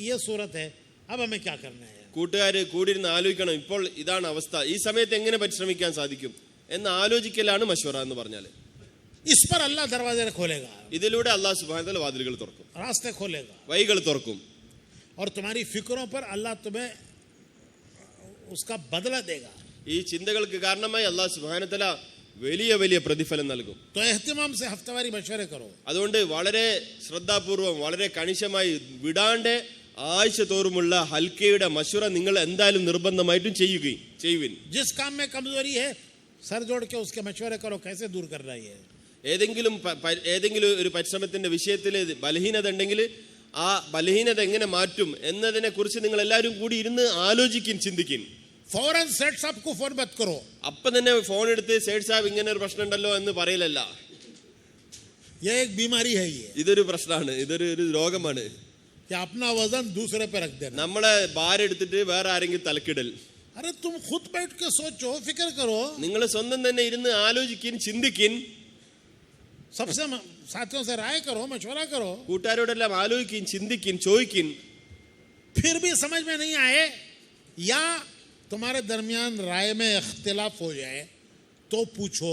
ये सूरत है, अब हमें क्या करना है. കൂട്ടുകാര് കൂടിയിരുന്ന് ആലോചിക്കണം, ഇപ്പോൾ ഇതാണ് അവസ്ഥ, ഈ സമയത്ത് എങ്ങനെ പരിശ്രമിക്കാൻ സാധിക്കും എന്ന് ആലോചിക്കലാണ് മശൂറ എന്ന് പറഞ്ഞാൽ. इस पर अल्लाह दरवाजे खोलेगा. ഇതിലൂടെ അല്ലാഹ് സുബ്ഹാനഹു വ തആല വാതിലുകൾ തുറക്കും, रास्ते खोलेगा, വഴികൾ തുറക്കും. और तुम्हारी फिक्रों पर अल्लाह तुम्हें उसका बदला देगा. ഈ ചിന്തകൾക്ക് കാരണമായി അല്ലാഹ് സുബ്ഹാനഹു വ തആല വലിയ വലിയ പ്രതിഫലം നൽകും. तो एहतिमाम से हफ्तावारी मशवरे करो. അതുകൊണ്ട് വളരെ ശ്രദ്ധാപൂർവം, വളരെ കണിശമായി, വിടാണ്ട് ആഴ്ച തോറുമുള്ള ഹൽക്കയുടെ മശൂറ നിങ്ങൾ എന്തായാലും നിർബന്ധമായിട്ടും ചെയ്യുവിൻ. जिस काम में कमजोरी है सर जोड़ के उसके मशवरे करो, कैसे दूर करना है. ഏതെങ്കിലും ഒരു പരിശ്രമത്തിന്റെ വിഷയത്തിൽ ബലഹീനത ഉണ്ടെങ്കിൽ ആ ബലഹീനത എങ്ങനെ മാറ്റും എന്നതിനെ കുറിച്ച് നിങ്ങൾ എല്ലാവരും കൂടി ഇരുന്ന് ആലോചിക്കും, ചിന്തിക്കും. फौरन सेठ साहब को फोन मत करो. അപ്പം തന്നെ ഫോൺ എടുത്ത് സേഠ് സാഹിബ് ഇങ്ങനെ ഒരു പ്രശ്നം ഉണ്ടല്ലോ എന്ന് പറയലല്ല. ये एक बीमारी है. ഇതൊരു പ്രശ്നമാണ്, ഇതൊരു രോഗമാണ്. कि अपना वजन दूसरे पे रख देना. നമ്മളെ ഭാരം എടുത്തിട്ട് വേറെ ആരെങ്കിലും തലക്കിടൽ. अरे तुम खुद बैठ के सोचो, फिक्र करो. നിങ്ങൾ സ്വന്തം തന്നെ ഇരുന്ന് ആലോചിക്കും, ചിന്തിക്കും. सबसे साथियों से राय करो, मशवरा करो. കൂട്ടുകാരോടെല്ലാം ആലോചിക്കും, ചിന്തിക്കും, ചോദിക്കും. फिर भी समझ में नहीं आए या तुम्हारे दरमियान राय में इख्तिलाफ हो जाए तो पूछो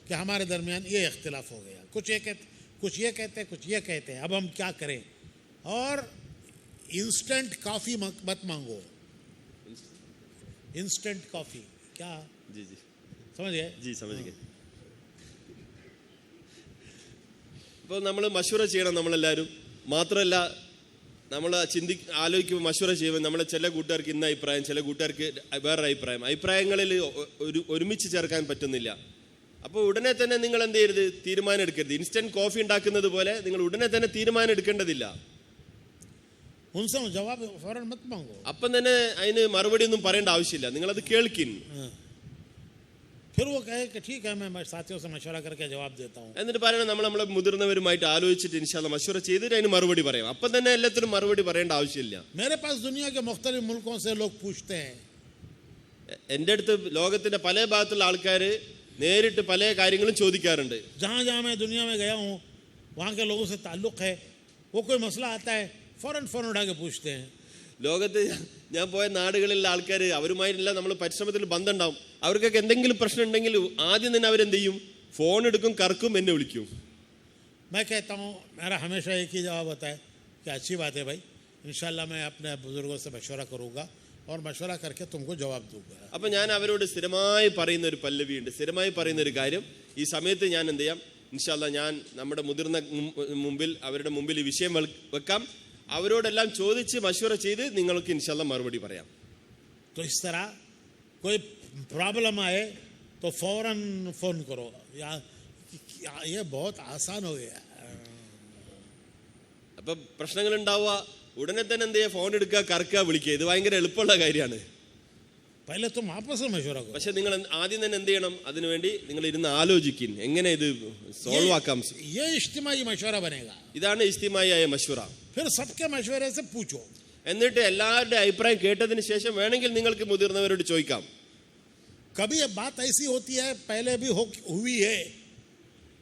कि हमारे दरमियान ये इख्तिलाफ हो गया, कुछ ये कहते, कुछ ये कहते, अब हम क्या करें. और इंस्टेंट कॉफी मत मांगो. इंस्टेंट कॉफी क्या? जी समझ गए? जी समझ गए. ഇപ്പോൾ നമ്മൾ മശൂറ ചെയ്യണം നമ്മളെല്ലാവരും. മാത്രമല്ല നമ്മൾ ആലോചിക്കുമ്പോൾ മശൂറ ചെയ്യുമ്പോൾ നമ്മളെ ചില കൂട്ടുകാർക്ക് ഇന്ന അഭിപ്രായം, ചില കൂട്ടുകാർക്ക് വേറെ അഭിപ്രായങ്ങളിൽ ഒരുമിച്ച് ചേർക്കാൻ പറ്റുന്നില്ല. അപ്പോൾ ഉടനെ തന്നെ നിങ്ങൾ എന്ത് ചെയ്യരുത്? തീരുമാനം എടുക്കരുത്. ഇൻസ്റ്റന്റ് കോഫി ഉണ്ടാക്കുന്നത് പോലെ നിങ്ങൾ ഉടനെ തന്നെ തീരുമാനം എടുക്കേണ്ടതില്ല. അപ്പം തന്നെ അതിന് മറുപടി ഒന്നും പറയേണ്ട ആവശ്യമില്ല, നിങ്ങളത് കേൾക്കിൻ. फिर वो कहे कि ठीक है, मैं साथियों से मशवरा करके जवाब देता हूँ. എന്നിട്ട് പറയണം നമ്മളെ മുതിർന്നവരുമായിട്ട് ആലോചിച്ചിട്ട് ഇൻഷാല്ലാ മശൂറ ചെയ്തിട്ട് അതിന് മറുപടി പറയാം. അപ്പം തന്നെ എല്ലാത്തിനും മറുപടി പറയേണ്ട ആവശ്യമില്ല. मेरे पास दुनिया के मुख्तलिफ मुल्कों से लोग पूछते हैं. എൻ്റെ അടുത്ത് ലോകത്തിന്റെ പല ഭാഗത്തുള്ള ആൾക്കാർ നേരിട്ട് പല കാര്യങ്ങളും ചോദിക്കാറുണ്ട്. जहाँ जहाँ मैं दुनिया में गया हूँ वहाँ के लोगों से ताल्लुक़ है, वो कोई मसला आता है फ़ौरन फ़ोन उठा के पूछते हैं. ലോകത്ത് ഞാൻ പോയ നാടുകളിലുള്ള ആൾക്കാർ, അവരുമായിട്ടെല്ലാം നമ്മൾ പരിശ്രമത്തിൽ ബന്ധമുണ്ടാവും. അവർക്കൊക്കെ എന്തെങ്കിലും പ്രശ്നം ഉണ്ടെങ്കിൽ ആദ്യം തന്നെ അവരെന്ത് ചെയ്യും? ഫോൺ എടുക്കും, കറക്കും, എന്നെ വിളിക്കും. मैं कहता हूँ, मेरा हमेशा एक ही जवाब होता है कि अच्छी बात है भाई, इंशाल्लाह मैं अपने बुजुर्गों से मशवरा करूँगा और मशवरा करके तुमको जवाब दूंगा. അപ്പം ഞാൻ അവരോട് സ്ഥിരമായി പറയുന്ന ഒരു പല്ലവിയുണ്ട്, സ്ഥിരമായി പറയുന്ന ഒരു കാര്യം. ഈ സമയത്ത് ഞാൻ എന്ത് ചെയ്യാം? ഇൻഷാല്ലാ ഞാൻ നമ്മുടെ മുതിർന്ന മുമ്പിൽ, അവരുടെ മുമ്പിൽ ഈ വിഷയം വെക്കാം. അവരോടെല്ലാം ചോദിച്ച് മശൂറ ചെയ്ത് നിങ്ങൾക്ക് ഇൻഷാല്ലാ മറുപടി പറയാം. तो इस तरह कोई प्रॉब्लम आए तो फौरन फोन करो. ये बहुत आसान हो गया. അപ്പം പ്രശ്നങ്ങൾ ഉണ്ടാവുക, ഉടനെ തന്നെ എന്ത് ചെയ്യുക? ഫോൺ എടുക്കുക, കറക്കുക, വിളിക്കുക. ഇത് ഭയങ്കര എളുപ്പമുള്ള കാര്യമാണ്. पहले तुम आपस में मशवरा करो. പക്ഷെ നിങ്ങൾ ആദ്യം തന്നെ എന്ത് ചെയ്യണം? അതിനുവേണ്ടി നിങ്ങൾ ഇരുന്ന് ആലോചിക്കും, എങ്ങനെ ഇത് സോൾവ് ആക്കാം. ये इज्तिमाई मशवरा बनेगा. ഇതാണ് ഇജ്തിമായി ആയ മശൂറ. फिर सबके मशवरे से पूछो. എന്നിട്ട് എല്ലാവരുടെ അഭിപ്രായം കേട്ടതിന് ശേഷം വേണമെങ്കിൽ നിങ്ങൾക്ക് മുതിർന്നവരോട് ചോദിക്കാം. कभी ये बात ऐसी होती है पहले भी हुई है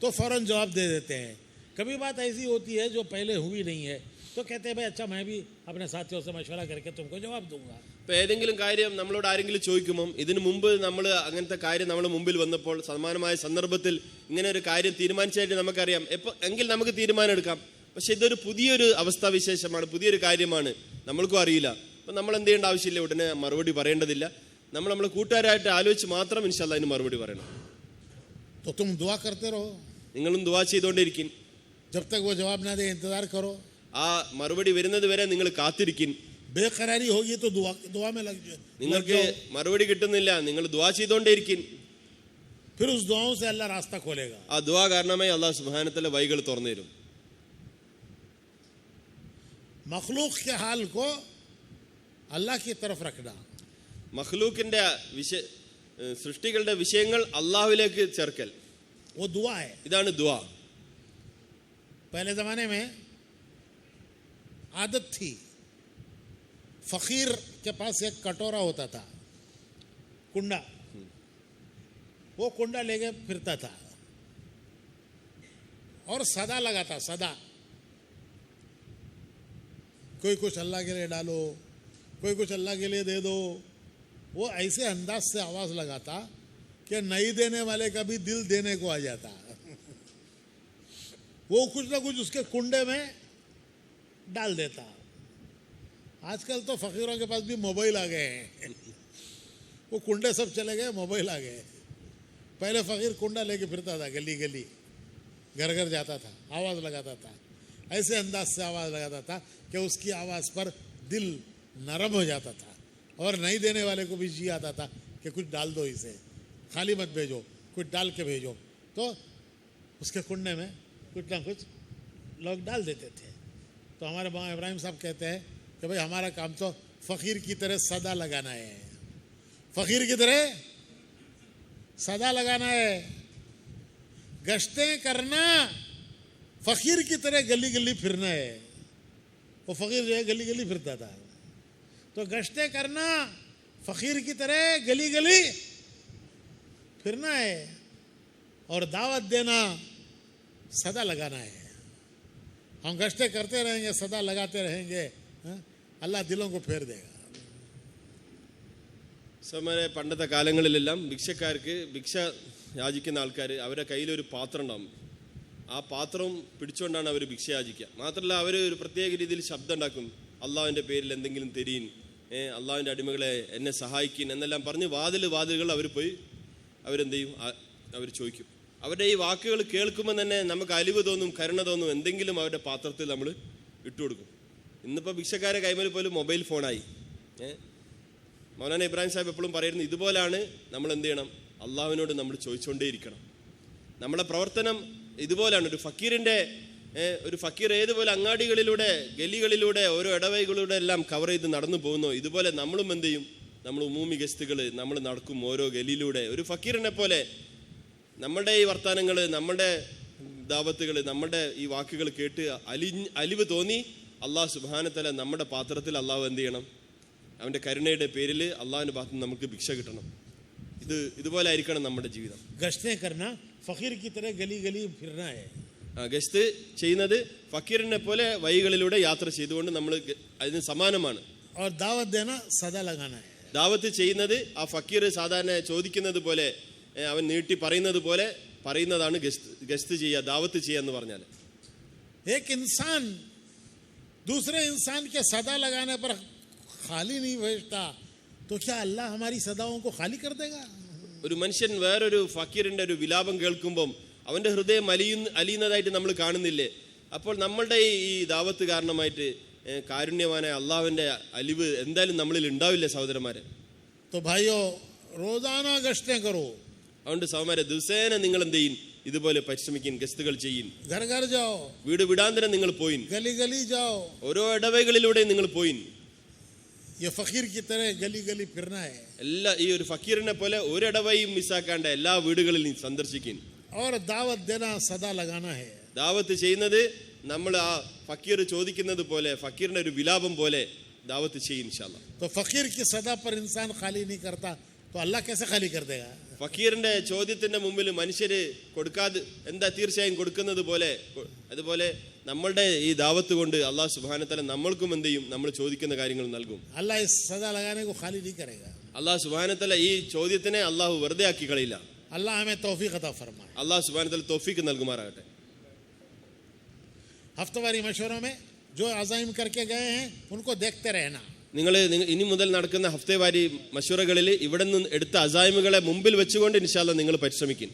तो फौरन जवाब दे देते हैं. कभी बात ऐसी होती है जो पहले हुई नहीं है तो कहते हैं भाई अच्छा मैं भी अपने साथियों से मशवरा करके तुमको जवाब दूंगा. ഇപ്പം ഏതെങ്കിലും കാര്യം നമ്മളോട് ആരെങ്കിലും ചോദിക്കുമ്പം, ഇതിനു മുമ്പ് നമ്മൾ അങ്ങനത്തെ കാര്യം നമ്മുടെ മുമ്പിൽ വന്നപ്പോൾ സമാനമായ സന്ദർഭത്തിൽ ഇങ്ങനെ ഒരു കാര്യം തീരുമാനിച്ചായിട്ട് നമുക്കറിയാം, എങ്കിൽ നമുക്ക് തീരുമാനം എടുക്കാം. പക്ഷെ ഇതൊരു പുതിയൊരു അവസ്ഥാവിശേഷമാണ്, പുതിയൊരു കാര്യമാണ്, നമ്മൾക്കും അറിയില്ല. അപ്പം നമ്മൾ എന്ത് ചെയ്യേണ്ട ആവശ്യമില്ല, ഉടനെ മറുപടി പറയേണ്ടതില്ല. നമ്മൾ കൂട്ടുകാരായിട്ട് ആലോചിച്ച് മാത്രം ഇൻഷാ അല്ലാഹ് അതിന് മറുപടി പറയണം. तो तुम दुआ करते रहो, നിങ്ങളും ദുആ ചെയ്തുകൊണ്ടിരിക്കും. जब तक वो जवाब ना दे इंतजार करो. ആ മറുപടി വരുന്നത് വരെ നിങ്ങൾ കാത്തിരിക്കും. बेकरारी होगी तो दुआ में लग നിങ്ങൾക്ക് മറുപടി കിട്ടുന്നില്ല, നിങ്ങൾ ദുആ ചെയ്തുകൊണ്ടേയിരിക്കും. फिर उस दुआओं से अल्लाह रास्ता खोलेगा. ആ ദുആ കാരണമായി അല്ലാഹു സുബ്ഹാനഹു വതആല വഴികൾ തുറന്നു തരും. मखलूक के हाल को अल्लाह की तरफ रखना, മഖ്ലൂക്കിന്റെ സൃഷ്ടികളുടെ വിഷയങ്ങൾ അള്ളാഹുവിലേക്ക് ചേർക്കൽ, वो दुआ है. ഇതാണ് ദുആ. पहले ज़माने में आदत थी, फ़कीर के पास एक कटोरा होता था, कुंडा, वो कुंडा लेके फिरता था और सदा लगाता, सदा कोई कुछ अल्लाह के लिए डालो, कोई कुछ अल्लाह के लिए दे दो. वो ऐसे अंदाज से आवाज़ लगाता कि नहीं देने वाले का भी दिल देने को आ जाता. वो कुछ ना कुछ उसके कुंडे में डाल देता. आजकल तो फ़कीरों के पास भी मोबाइल आ गए हैं, वो कुंडे सब चले गए, मोबाइल आ गए. पहले फ़कीर कुंडा लेके फिरता था, गली गली घर घर जाता था, आवाज़ लगाता था, ऐसे अंदाज से आवाज़ लगाता था कि उसकी आवाज़ पर दिल नरम हो जाता था और नहीं देने वाले को भी जी आता था कि कुछ डाल दो, इसे खाली मत भेजो, कुछ डाल के भेजो. तो उसके कुंडे में कुछ ना कुछ लोग डाल देते थे. तो हमारे मौलाना इब्राहिम साहब कहते हैं कि भाई हमारा काम तो फ़कीर की तरह सदा लगाना है, फ़कीर की तरह सदा लगाना है, गश्तें करना, फ़कीर की तरह गली गली फिरना है. वो फ़कीर जो है गली गली फिरता था, तो गश्तें करना, फ़कीर की तरह गली गली फिरना है और दावत देना, सदा लगाना है. हम गश्तें करते रहेंगे, सदा लगाते रहेंगे, अल्लाह दिलों को फेर देगा. സമയ പണ്ടത്തെ കാലങ്ങളിലെല്ലാം ഭിക്ഷക്കാർക്ക് ഭിക്ഷ യാചിക്കുന്ന ആൾക്കാർ അവരുടെ കയ്യിലൊരു പാത്രം ഉണ്ടാകും. ആ പാത്രം പിടിച്ചുകൊണ്ടാണ് അവർ ഭിക്ഷ യാചിക്കുക. മാത്രമല്ല അവർ ഒരു പ്രത്യേക രീതിയിൽ ശബ്ദം ഉണ്ടാക്കും, അള്ളാഹുവിൻ്റെ പേരിൽ എന്തെങ്കിലും തരീൻ, അള്ളാഹുവിൻ്റെ അടിമകളെ എന്നെ സഹായിക്കും എന്നെല്ലാം പറഞ്ഞ് വാതിലുകൾ അവർ പോയി അവരെന്ത് ചെയ്യും, അവർ ചോദിക്കും. അവരുടെ ഈ വാക്കുകൾ കേൾക്കുമ്പോൾ തന്നെ നമുക്ക് അലിവ് തോന്നും, കരുണ തോന്നും, എന്തെങ്കിലും അവരുടെ പാത്രത്തിൽ നമ്മൾ ഇട്ടുകൊടുക്കും. ഇന്നിപ്പോൾ ഭിക്ഷക്കാരെ കൈമേൽ പോലും മൊബൈൽ ഫോണായി. മൗലാന ഇബ്രാഹിം സാഹിബ് എപ്പോഴും പറയുന്നത് ഇതുപോലാണ് നമ്മൾ എന്ത് ചെയ്യണം, അള്ളാഹുവിനോട് നമ്മൾ ചോദിച്ചുകൊണ്ടേയിരിക്കണം. നമ്മുടെ പ്രവർത്തനം ഇതുപോലാണ്. ഒരു ഫക്കീർ ഏതുപോലെ അങ്ങാടികളിലൂടെ ഗലികളിലൂടെ ഓരോ ഇടവഴികളിലൂടെ എല്ലാം കവർ ചെയ്ത് നടന്നു പോകുന്നു, ഇതുപോലെ നമ്മളും എന്ത് ചെയ്യും, നമ്മൾ ഉമൂമി ഗസ്തുകൾ നമ്മൾ നടക്കും ഓരോ ഗലിയിലൂടെ. ഒരു ഫക്കീറിനെ പോലെ നമ്മുടെ ഈ വർത്തമാനങ്ങൾ, നമ്മുടെ ദാവത്തുകൾ, നമ്മുടെ ഈ വാക്കുകൾ കേട്ട് അലിവ് തോന്നി അള്ളാഹു സുബ്ഹാനഹു വതആല നമ്മുടെ പാത്രത്തിൽ അള്ളാഹു എന്ത് ചെയ്യണം, അവൻ്റെ കരുണയുടെ പേരിൽ അള്ളാഹുവിൻ്റെ ഭാഗത്ത് നിന്ന് നമുക്ക് ഭിക്ഷ കിട്ടണം. ഇതുപോലെ ആയിരിക്കണം നമ്മുടെ ജീവിതം. गश्तें करना, फ़कीर की तरह गली गली फिरना है. ഗസ്ത് ചെയ്യുന്നത് ഫക്കീറിനെ പോലെ വഴികളിലൂടെ യാത്ര ചെയ്തുകൊണ്ട് നമ്മൾ അതിന് സമാനമാണ്. और दावत देना, सदा लगाना है. ദാവത്ത് ചെയ്യുന്നത് ആ ഫക്കീർ സാധാരണ ചോദിക്കുന്നത് പോലെ അവൻ നീട്ടി പറയുന്നത് പോലെ പറയുന്നതാണ് ഗസ്ത് ചെയ്യുക, ദാവത്ത് ചെയ്യുക എന്ന് പറഞ്ഞാൽ. एक इंसान दूसरे इंसान के सदा लगाने पर खाली नहीं भेजता तो क्या अल्लाह हमारी सदाओं को खाली कर देगा? ഒരു മനുഷ്യൻ വേറൊരു ഫക്കീറിന്റെ ഒരു വിലാപം കേൾക്കുമ്പം അവന്റെ ഹൃദയം അലിയുന്നതായിട്ട് നമ്മൾ കാണുന്നില്ലേ? അപ്പോൾ നമ്മളുടെ ഈ ദാവത്ത് കാരണമായിട്ട് കാരുണ്യവാനായ അള്ളാഹുവിന്റെ അലിവ് എന്തായാലും നമ്മളിൽ ഉണ്ടാവില്ലേ സഹോദരന്മാരെ? तो भाइयों रोजाना गश्तें करो. അതുകൊണ്ട് സഹോദരന്മാരെ ദിവസേന നിങ്ങൾ എന്ത് ചെയ്യും, ഇതുപോലെ പരിശ്രമിക്കും, ഗസ്തുകൾ ചെയ്യും. घर घर जाओ, വീട് വിടാന്തരം നിങ്ങൾ പോയിൻ, गली गली जाओ, ഓരോ ഇടവഴികളിലൂടെ നിങ്ങൾ പോയിൻ. ये फकीर की तरह गली गली फिरना है. എല്ലാ ഈ ഒരു ഫക്കീറിനെ പോലെ ഒരിടവയും മിസ്സാക്കാണ്ട് എല്ലാ വീടുകളിലും സന്ദർശിക്കും. और दावत देना, सदा लगाना है. ദാവത്ത് ചെയ്യുന്നത് നമ്മൾ ആ ഫക്കീർ ചോദിക്കുന്നത് പോലെ, ഫക്കീറിന്റെ ഒരു വിലാപം പോലെ ദാവത്ത് ചെയ്യും ഇൻഷാ അല്ലാഹ്. तो फकीर की सदा पर इंसान खाली नहीं करता तो अल्लाह कैसे खाली कर देगा? ഫക്കീറിന്റെ ചോദ്യത്തിന്റെ മുമ്പിൽ മനുഷ്യര് കൊടുക്കാതെ എന്താ തീർച്ചയായും കൊടുക്കുന്നത് പോലെ, അതുപോലെ നമ്മളുടെ ഈ ദാവത്ത് കൊണ്ട് അള്ളാഹു സുബ്ഹാനഹു വതആല നമ്മൾക്കും എന്ത് ചെയ്യും, നമ്മൾ ചോദിക്കുന്ന കാര്യങ്ങൾ നൽകും. अल्लाह इस सदा लगाने को खाली नहीं करेगा. അള്ളാഹു സുബ്ഹാനഹു വതആല ഈ ചോദ്യത്തിനെ അള്ളാഹു വെറുതെ ആക്കി കളയില്ല. अल्लाह हमें तौफीक अता फरमाए. അള്ളാഹു സുബ്ഹാനഹു വതആല തൗഫീഖ് നൽകുമാറാകട്ടെ. हफ्तेवारी मशवरों में जो अज़ाइम करके गए हैं उनको देखते रहना. നിങ്ങൾ ഇനി മുതൽ നടക്കുന്ന ഹഫ്തേവാരി മശൂറകളിൽ ഇവിടെ നിന്ന് എടുത്ത അസായ്മുകളെ മുമ്പിൽ വെച്ചുകൊണ്ട് ഇൻഷാല്ല നിങ്ങൾ പരിശ്രമിക്കും.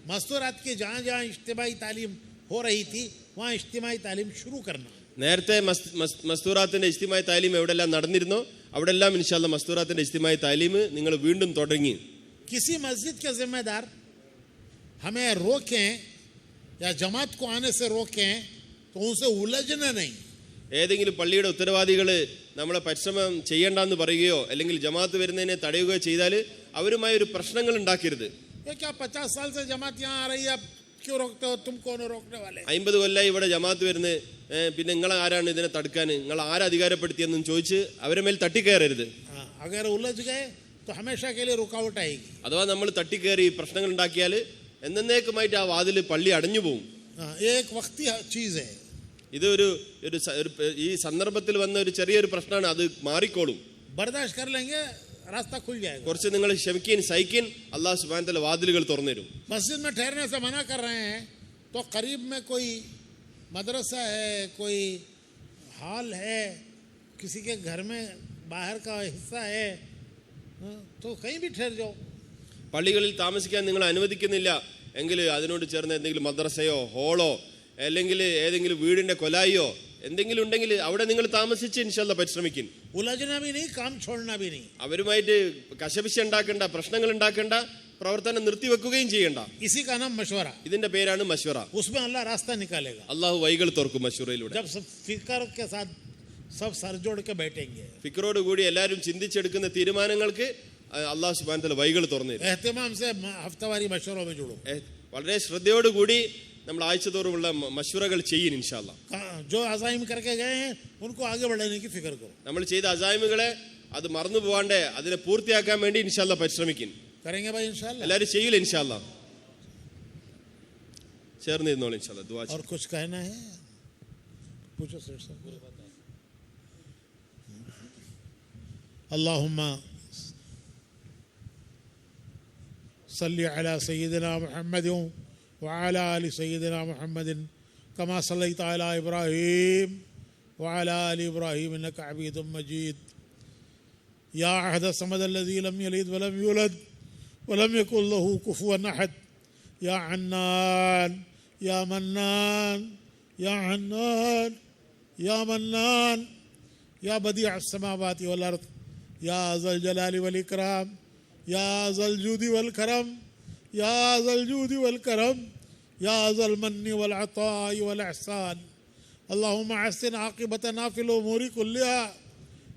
मस्तूरात की जहाँ जहाँ इज्तिमाई तालीम हो रही थी वहाँ इज्तिमाई तालीम शुरू करना. നേരത്തെ മസ്തൂറാത്തിന്റെ ഇജ്തിമായി താലീം എവിടെല്ലാം നടന്നിരുന്നോ അവിടെല്ലാം ഇൻഷാല്ല മസ്തൂറാത്തിന്റെ ഇജ്തിമായി താലീം നിങ്ങൾ വീണ്ടും തുടങ്ങി. किसी मस्जिद के जिम्मेदार हमें रोकें या जमात को आने से रोकें तो उनसे उलझना नहीं. ഏതെങ്കിലും പള്ളിയുടെ ഉത്തരവാദികൾ നമ്മളെ പരിശ്രമം ചെയ്യേണ്ടെന്ന് പറയുകയോ അല്ലെങ്കിൽ ജമാഅത്ത് വരുന്നതിനെ തടയുകയോ ചെയ്താൽ അവരുമായി ഒരു പ്രശ്നങ്ങൾ ഉണ്ടാക്കരുത്. ये क्या 50 साल से जमात यहाँ आ रही है, क्यों रोकते हो, तुम कौन हो रोकने वाले? 50 കൊല്ലമായി ഇവിടെ ജമാഅത്ത് വരുന്നത്, പിന്നെ നിങ്ങൾ ആരാണ് ഇതിനെ തടുക്കാൻ, നിങ്ങൾ ആരധികാരപ്പെടുത്തിയെന്നും ചോദിച്ച് അവരെ മേൽ തട്ടിക്കയറരുത്. अगर उलझ गए तो हमेशा के लिए रुकावट आएगी. അഥവാ നമ്മൾ തട്ടിക്കയറി പ്രശ്നങ്ങൾ ഉണ്ടാക്കിയാൽ എന്നേക്കുമായിട്ട് ആ വാതിൽ പള്ളി അടഞ്ഞു പോകും. एक वक्ती चीज है. ഇത് ഈ സന്ദർഭത്തിൽ വന്ന ഒരു ചെറിയൊരു പ്രശ്നമാണ്, അത് മാറിക്കോളും. बर्दाश्त कर लेंगे, रास्ता खुल जाएगा. കുറച്ച് നിങ്ങൾ ക്ഷമിക്കീൻ സഹിക്കീൻ, അല്ലാഹു സുബ്ഹാനഹു വ തആല വാതിലുകൾ തുറന്നു തരും. मस्जिद में ठहरने से मना कर रहे हैं तो करीब में कोई मदरसा है, कोई हॉल है, किसी के घर में बाहर का हिस्सा है, तो कहीं भी ठहर जाओ. പള്ളികളിൽ താമസിക്കാൻ നിങ്ങൾ അനുവദിക്കുന്നില്ല എങ്കിൽ അതിനോട് ചേർന്ന് എന്തെങ്കിലും മദ്രസയോ ഹോളോ അല്ലെങ്കിൽ ഏതെങ്കിലും വീടിന്റെ കൊലായിയോ എന്തെങ്കിലും ഉണ്ടെങ്കിൽ അവിടെ നിങ്ങൾ താമസിച്ച് ഇൻഷാല്ലാ പരിശ്രമിക്കും. उलझना भी नहीं, काम छोड़ना भी नहीं. അവരുമായിട്ട് കശപിശ ഉണ്ടാക്കേണ്ട, പ്രശ്നങ്ങൾ ഉണ്ടാക്കേണ്ട, പ്രവർത്തനം നിർത്തിവെക്കുകയും ചെയ്യണ്ട. इसी का नाम मशवरा. ഇതിന്റെ പേരാണ് മശ്വറ. उसमें अल्लाह रास्ता निकालेगा. അള്ളാഹു വഴികൾ തുറക്കും മശ്വറയിലൂടെ. जब सब फिक्र के साथ सब सर जोड़ के बैठेंगे, ഫിക്രോട് കൂടി എല്ലാവരും ചിന്തിച്ചെടുക്കുന്ന തീരുമാനങ്ങൾക്ക് അള്ളാഹു സുബ്ഹാനഹു വ തആല വഴികൾ തുറന്നു തരും. एहतिमाम से हफ्तावारी मशवरों में जुड़ो. വളരെ ശ്രദ്ധയോടുകൂടി നമ്മൾ ആഴ്ചതോറുമുള്ള മശ്വറകൾ ചെയ്യും ഇൻഷാല്ലാ. जो अज़ाइम करके गए हैं उनको आगे बढ़ाने की फिक्र करो. നമ്മൾ ചെയ്ത അസായ്മുകളെ അത് മറന്നു പോവാണ്ടേ അതിനെ പൂർത്തിയാക്കാൻ വേണ്ടി ഇൻഷാല്ലാ പരിശ്രമിക്കും. करेंगे भाई इंशाल्लाह. എല്ലാവരും ചെയ്യില്ല ഇൻഷാല്ലാ. ചേർന്നിരുന്നോളൂ ഇൻഷാല്ലാ. ദുആ और कुछ कहना है पूछो सर. अल्लाहुम्मा सल्लि अला सय्यिदिना मुहम्मद व अला आलि सय्यिदिना मुहम्मद कमा सल्लैता अला इब्राहीम व अला आलि इब्राहीम इन्नका हमीदुम मजीद. या अहद समद अल्लज़ी लम यलिद व लम यूलद व लम यकुल लहू कुफुवन अहद. या हन्नान या मन्नान या हन्नान या मन्नान या बदीअ अस्समावाति वल अर्द या ज़ल जलाली वल इकराम या ज़ल जूदी वल करम या ज़ल जूदी वल करम या ज़ल मन्नि वल अताई वल ihसान. अल्लाहुम्मा अहसिन आक़िबतना फ़िल उमूरि कुल्लिहा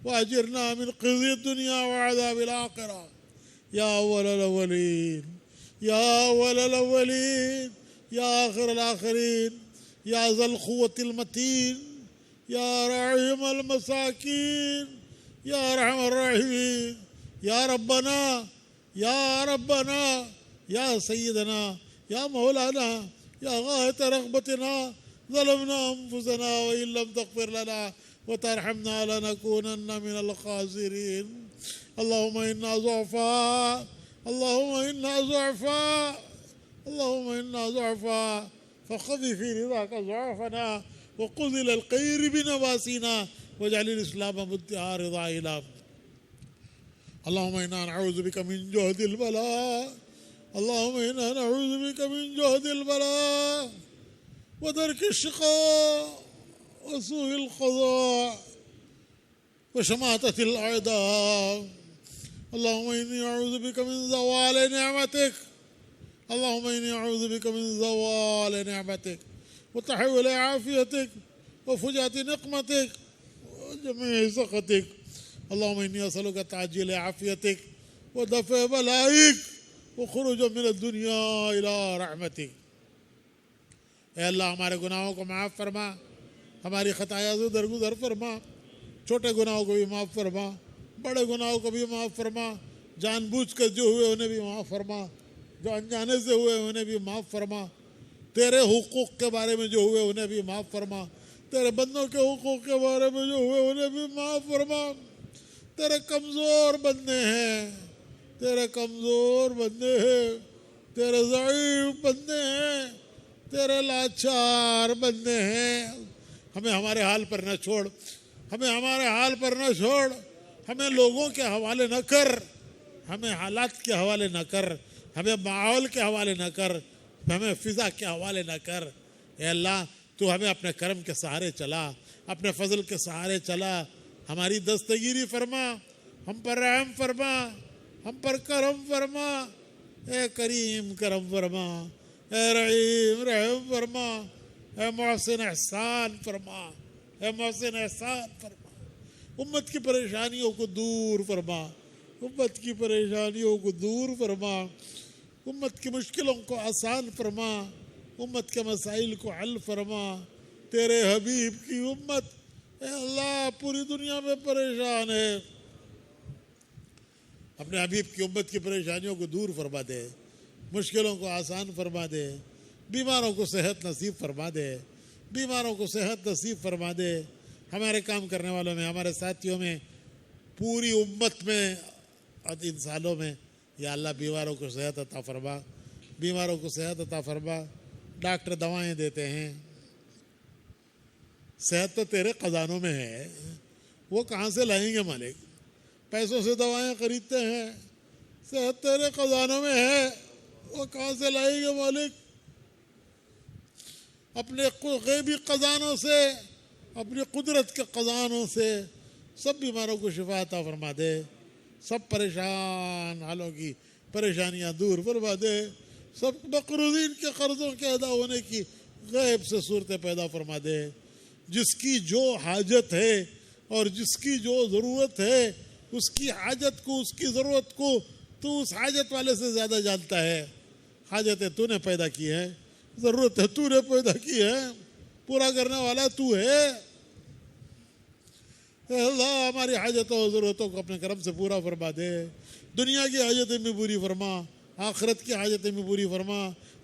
व अजिरना मिन ख़िज़्यि दुनिया व अज़ाबिल आख़िरा. या अव्वलल अव्वलीन या अव्वलल अव्वलीन या आखिरल आखिरीन या ज़ल क़ुव्वतिल मतीन या राहिमल मसाकीन या रहमर राहिमीन. या रब्बना या रब्बना या सय्यदना या मौलाना या गायत रग़बतना ज़लमना अनफुसना व इन लम तग़फिर लना व तरहमना लनकूनन्न मिनल ख़ासिरीन. अल्लाहुम्मा इन्ना ज़ुअफ़ा अल्लाहुम्मा इन्ना ज़ुअफ़ा अल्लाहुम्मा इन्ना ज़ुअफ़ा फ़ख़ज़ि फ़ी रिज़ाका ज़ुअफ़ना व ख़ुज़ इलल ख़ैरि बिनवासिना वजअलिल इस्लाम मुद्दआ रिज़ाइना. अल्लाहुम्मा इन्ना नऊज़ु बिका मिन जुहदिल बला अल्लाहुम्मा इन्ना नऊज़ु बिका मिन जुहदिल बला व दरकिश शिक़ा व सूइल क़ज़ा व शमाततिल अअदा. अल्लाहुम्मा इन्नी अऊज़ु बिका मिन ज़वालि निअमतिक अल्लाहुम्मा इन्नी अऊज़ु बिका मिन ज़वालि निअमतिक व तहव्वुलि आफ़ियतिक व फुजाति निक़मतिक व जमीइ सख़तिक. अल्लाहुम्मा इन्नी असअलुका ताजील आफ़ियतिक व दफ़अ बलाइक व ख़ुरूज मिन दुनिया इला रहमतिक. ऐ अल्लाह हमारे गुनाहों को माफ़ फरमा, हमारी खताया से दरगुजर फरमा, छोटे गुनाहों को भी माफ़ फरमा, बड़े गुनाहों को भी माफ़ फरमा, जानबूझ कर जो हुए उन्हें भी माफ़ फरमा, जो अनजाने से हुए उन्हें भी माफ़ फरमा, तेरे हुकूक के बारे में जो हुए उन्हें भी माफ़ फरमा, तेरे बंदों के हुकूक के बारे में जो हुए उन्हें भी माफ़ फरमा. तेरे कमज़ोर बंदे हैं, तेरे कमज़ोर बंदे हैं, तेरे ज़ईफ़ बंदे हैं, तेरे लाचार बंदे हैं. हमें हमारे हाल पर न छोड़, हमें हमारे हाल पर न छोड़. ہمیں لوگوں کے حوالے نہ کر، ہمیں حالات کے حوالے نہ کر، ہمیں ماحول کے حوالے نہ کر، ہمیں فضا کے حوالے نہ کر۔ اے اللہ تو ہمیں اپنے کرم کے سہارے چلا، اپنے فضل کے سہارے چلا، ہماری دستگیری فرما، ہم پر رحم فرما، ہم پر کرم فرما۔ اے کریم کرم فرما، اے رحیم رحم فرما، اے محسن احسان فرما، اے محسن احسان فرما۔ امت کی پریشانیوں کو دور فرما، امت کی پریشانیوں کو دور فرما، امت کی مشکلوں کو آسان فرما، امت کے مسائل کو حل فرما۔ تیرے حبیب کی امت اے اللہ پوری دنیا میں پریشان ہے، اپنے حبیب کی امت کی پریشانیوں کو دور فرما دے، مشکلوں کو آسان فرما دے، بیماروں کو صحت نصیب فرما دے، بیماروں کو صحت نصیب فرما دے۔ ہمارے کام کرنے والوں میں، ہمارے ساتھیوں میں، پوری امت میں اور انسانوں میں یا اللہ بیماروں کو صحت عطا فرما، بیماروں کو صحت عطا فرما۔ ڈاکٹر دوائیں دیتے ہیں، صحت تو تیرے خزانوں میں ہے، وہ کہاں سے لائیں گے مالک؟ پیسوں سے دوائیں خریدتے ہیں، صحت تیرے خزانوں میں ہے، وہ کہاں سے لائیں گے مالک؟ اپنے غیبی خزانوں سے، اپنی قدرت کے خزانوں سے سب بیماروں کو شفا عطا فرما دے، سب پریشان حالوں کی پریشانیاں دور فرما دے، سب مقروضین کے قرضوں کے ادا ہونے کی غیب سے صورتیں پیدا فرما دے۔ جس کی جو حاجت ہے اور جس کی جو ضرورت ہے، اس کی حاجت کو، اس کی ضرورت کو تو اس حاجت والے سے زیادہ جانتا ہے۔ حاجتیں تو نے پیدا کی ہے، ضرورتیں تو نے پیدا کی ہے، پورا کرنے والا تو ہے۔ اے اللہ ہماری حاجتوں اور ضرورتوں کو اپنے کرم سے پورا فرما دے، دنیا کی حاجتیں بھی پوری فرما، آخرت کی حاجتیں بھی پوری فرما،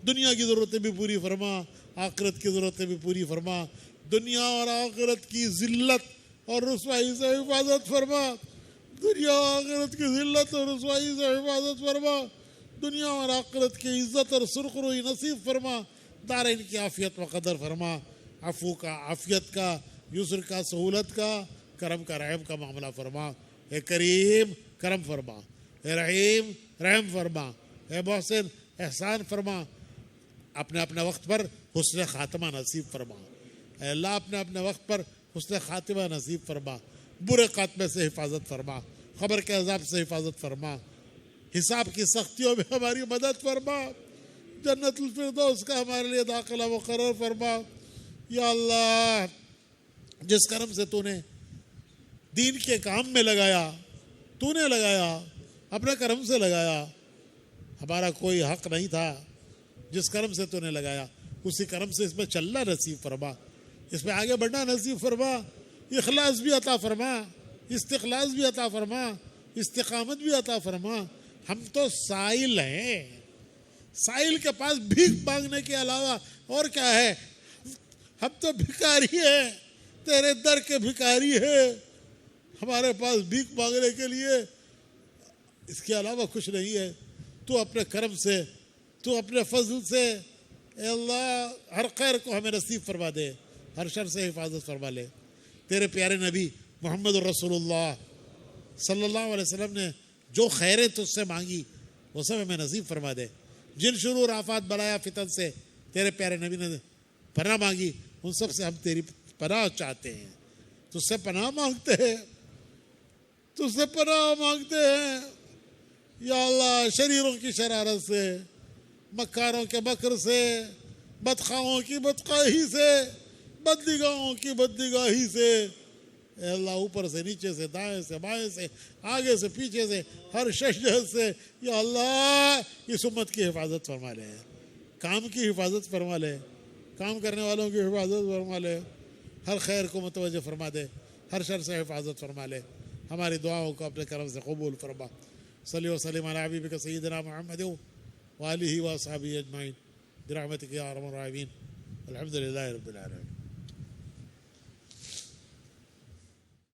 دنیا کی ضرورتیں بھی پوری فرما، آخرت کی ضرورتیں بھی پوری فرما، دنیا اور آخرت کی ذلت اور رسوائی سے حفاظت فرما، دنیا اور آخرت کی ذلت اور رسوائی سے حفاظت فرما، دنیا اور آخرت کی عزت اور سرخروئی نصیب فرما، دارین کی عافیت و قدر فرما، عفو کا، عافیت کا، یسر کا، سہولت کا، کرم کا، رحم کا معاملہ فرما۔ اے کریم کرم فرما، اے رحیم رحم فرما، اے محسن احسان فرما، اپنے اپنے وقت پر حسن خاتمہ نصیب فرما۔ اے اللہ اپنے اپنے وقت پر حسن خاتمہ نصیب فرما، برے خاتمے سے حفاظت فرما، خبر کے عذاب سے حفاظت فرما، حساب کی سختیوں میں ہماری مدد فرما، جنت الفردوس کا ہمارے لیے داخلہ مقرر فرما۔ یا اللہ جس کرم سے تو نے دین کے کام میں لگایا، تو نے لگایا، اپنے کرم سے لگایا، ہمارا کوئی حق نہیں تھا، جس کرم سے تو نے لگایا اسی کرم سے اس میں چلنا نصیب فرما، اس میں آگے بڑھنا نصیب فرما، اخلاص بھی عطا فرما، استخلاص بھی عطا فرما، استقامت بھی عطا فرما۔ ہم تو سائل ہیں، سائل کے پاس بھیک مانگنے کے علاوہ اور کیا ہے؟ ہم تو بھکاری ہیں، تیرے در کے بھکاری ہیں، ہمارے پاس بھیک مانگنے کے لیے اس کے علاوہ کچھ نہیں ہے۔ تو اپنے کرم سے، تو اپنے فضل سے اے اللہ ہر خیر کو ہمیں نصیب فرما دے، ہر شر سے حفاظت فرما لے۔ تیرے پیارے نبی محمد رسول اللہ صلی اللہ علیہ وسلم نے جو خیریں تجھ سے مانگی وہ سب ہمیں نصیب فرما دے۔ جن شرور آفات بلایا فتن سے تیرے پیارے نبی نے پناہ مانگی، ان سب سے ہم تیری پناہ چاہتے ہیں، تجھ سے پناہ مانگتے ہیں، تجھ سے پناہ مانگتے ہیں۔ یا اللہ شریروں کی شرارت سے، مکاروں کے مکر سے، بدخواہوں کی بدخواہی سے، بدنگاہوں کی بدنگاہی سے، اے اللہ اوپر سے نیچے سے، دائیں سے بائیں سے، آگے سے پیچھے سے، ہر شجرت سے یا اللہ اس امت کی حفاظت فرما لے، کام کی حفاظت فرما لے، کام کرنے والوں کی حفاظت فرما لے، ہر خیر کو متوجہ فرما دے، ہر شر سے حفاظت فرما لے، ہماری دعاؤں کو اپنے کرم سے قبول فرما۔ صلی وسلم علی حبیبک سیدنا محمد وآلہ واصحابہ اجمعین برحمتک یا ارحم الراحمین، الحمد للہ رب العالمین۔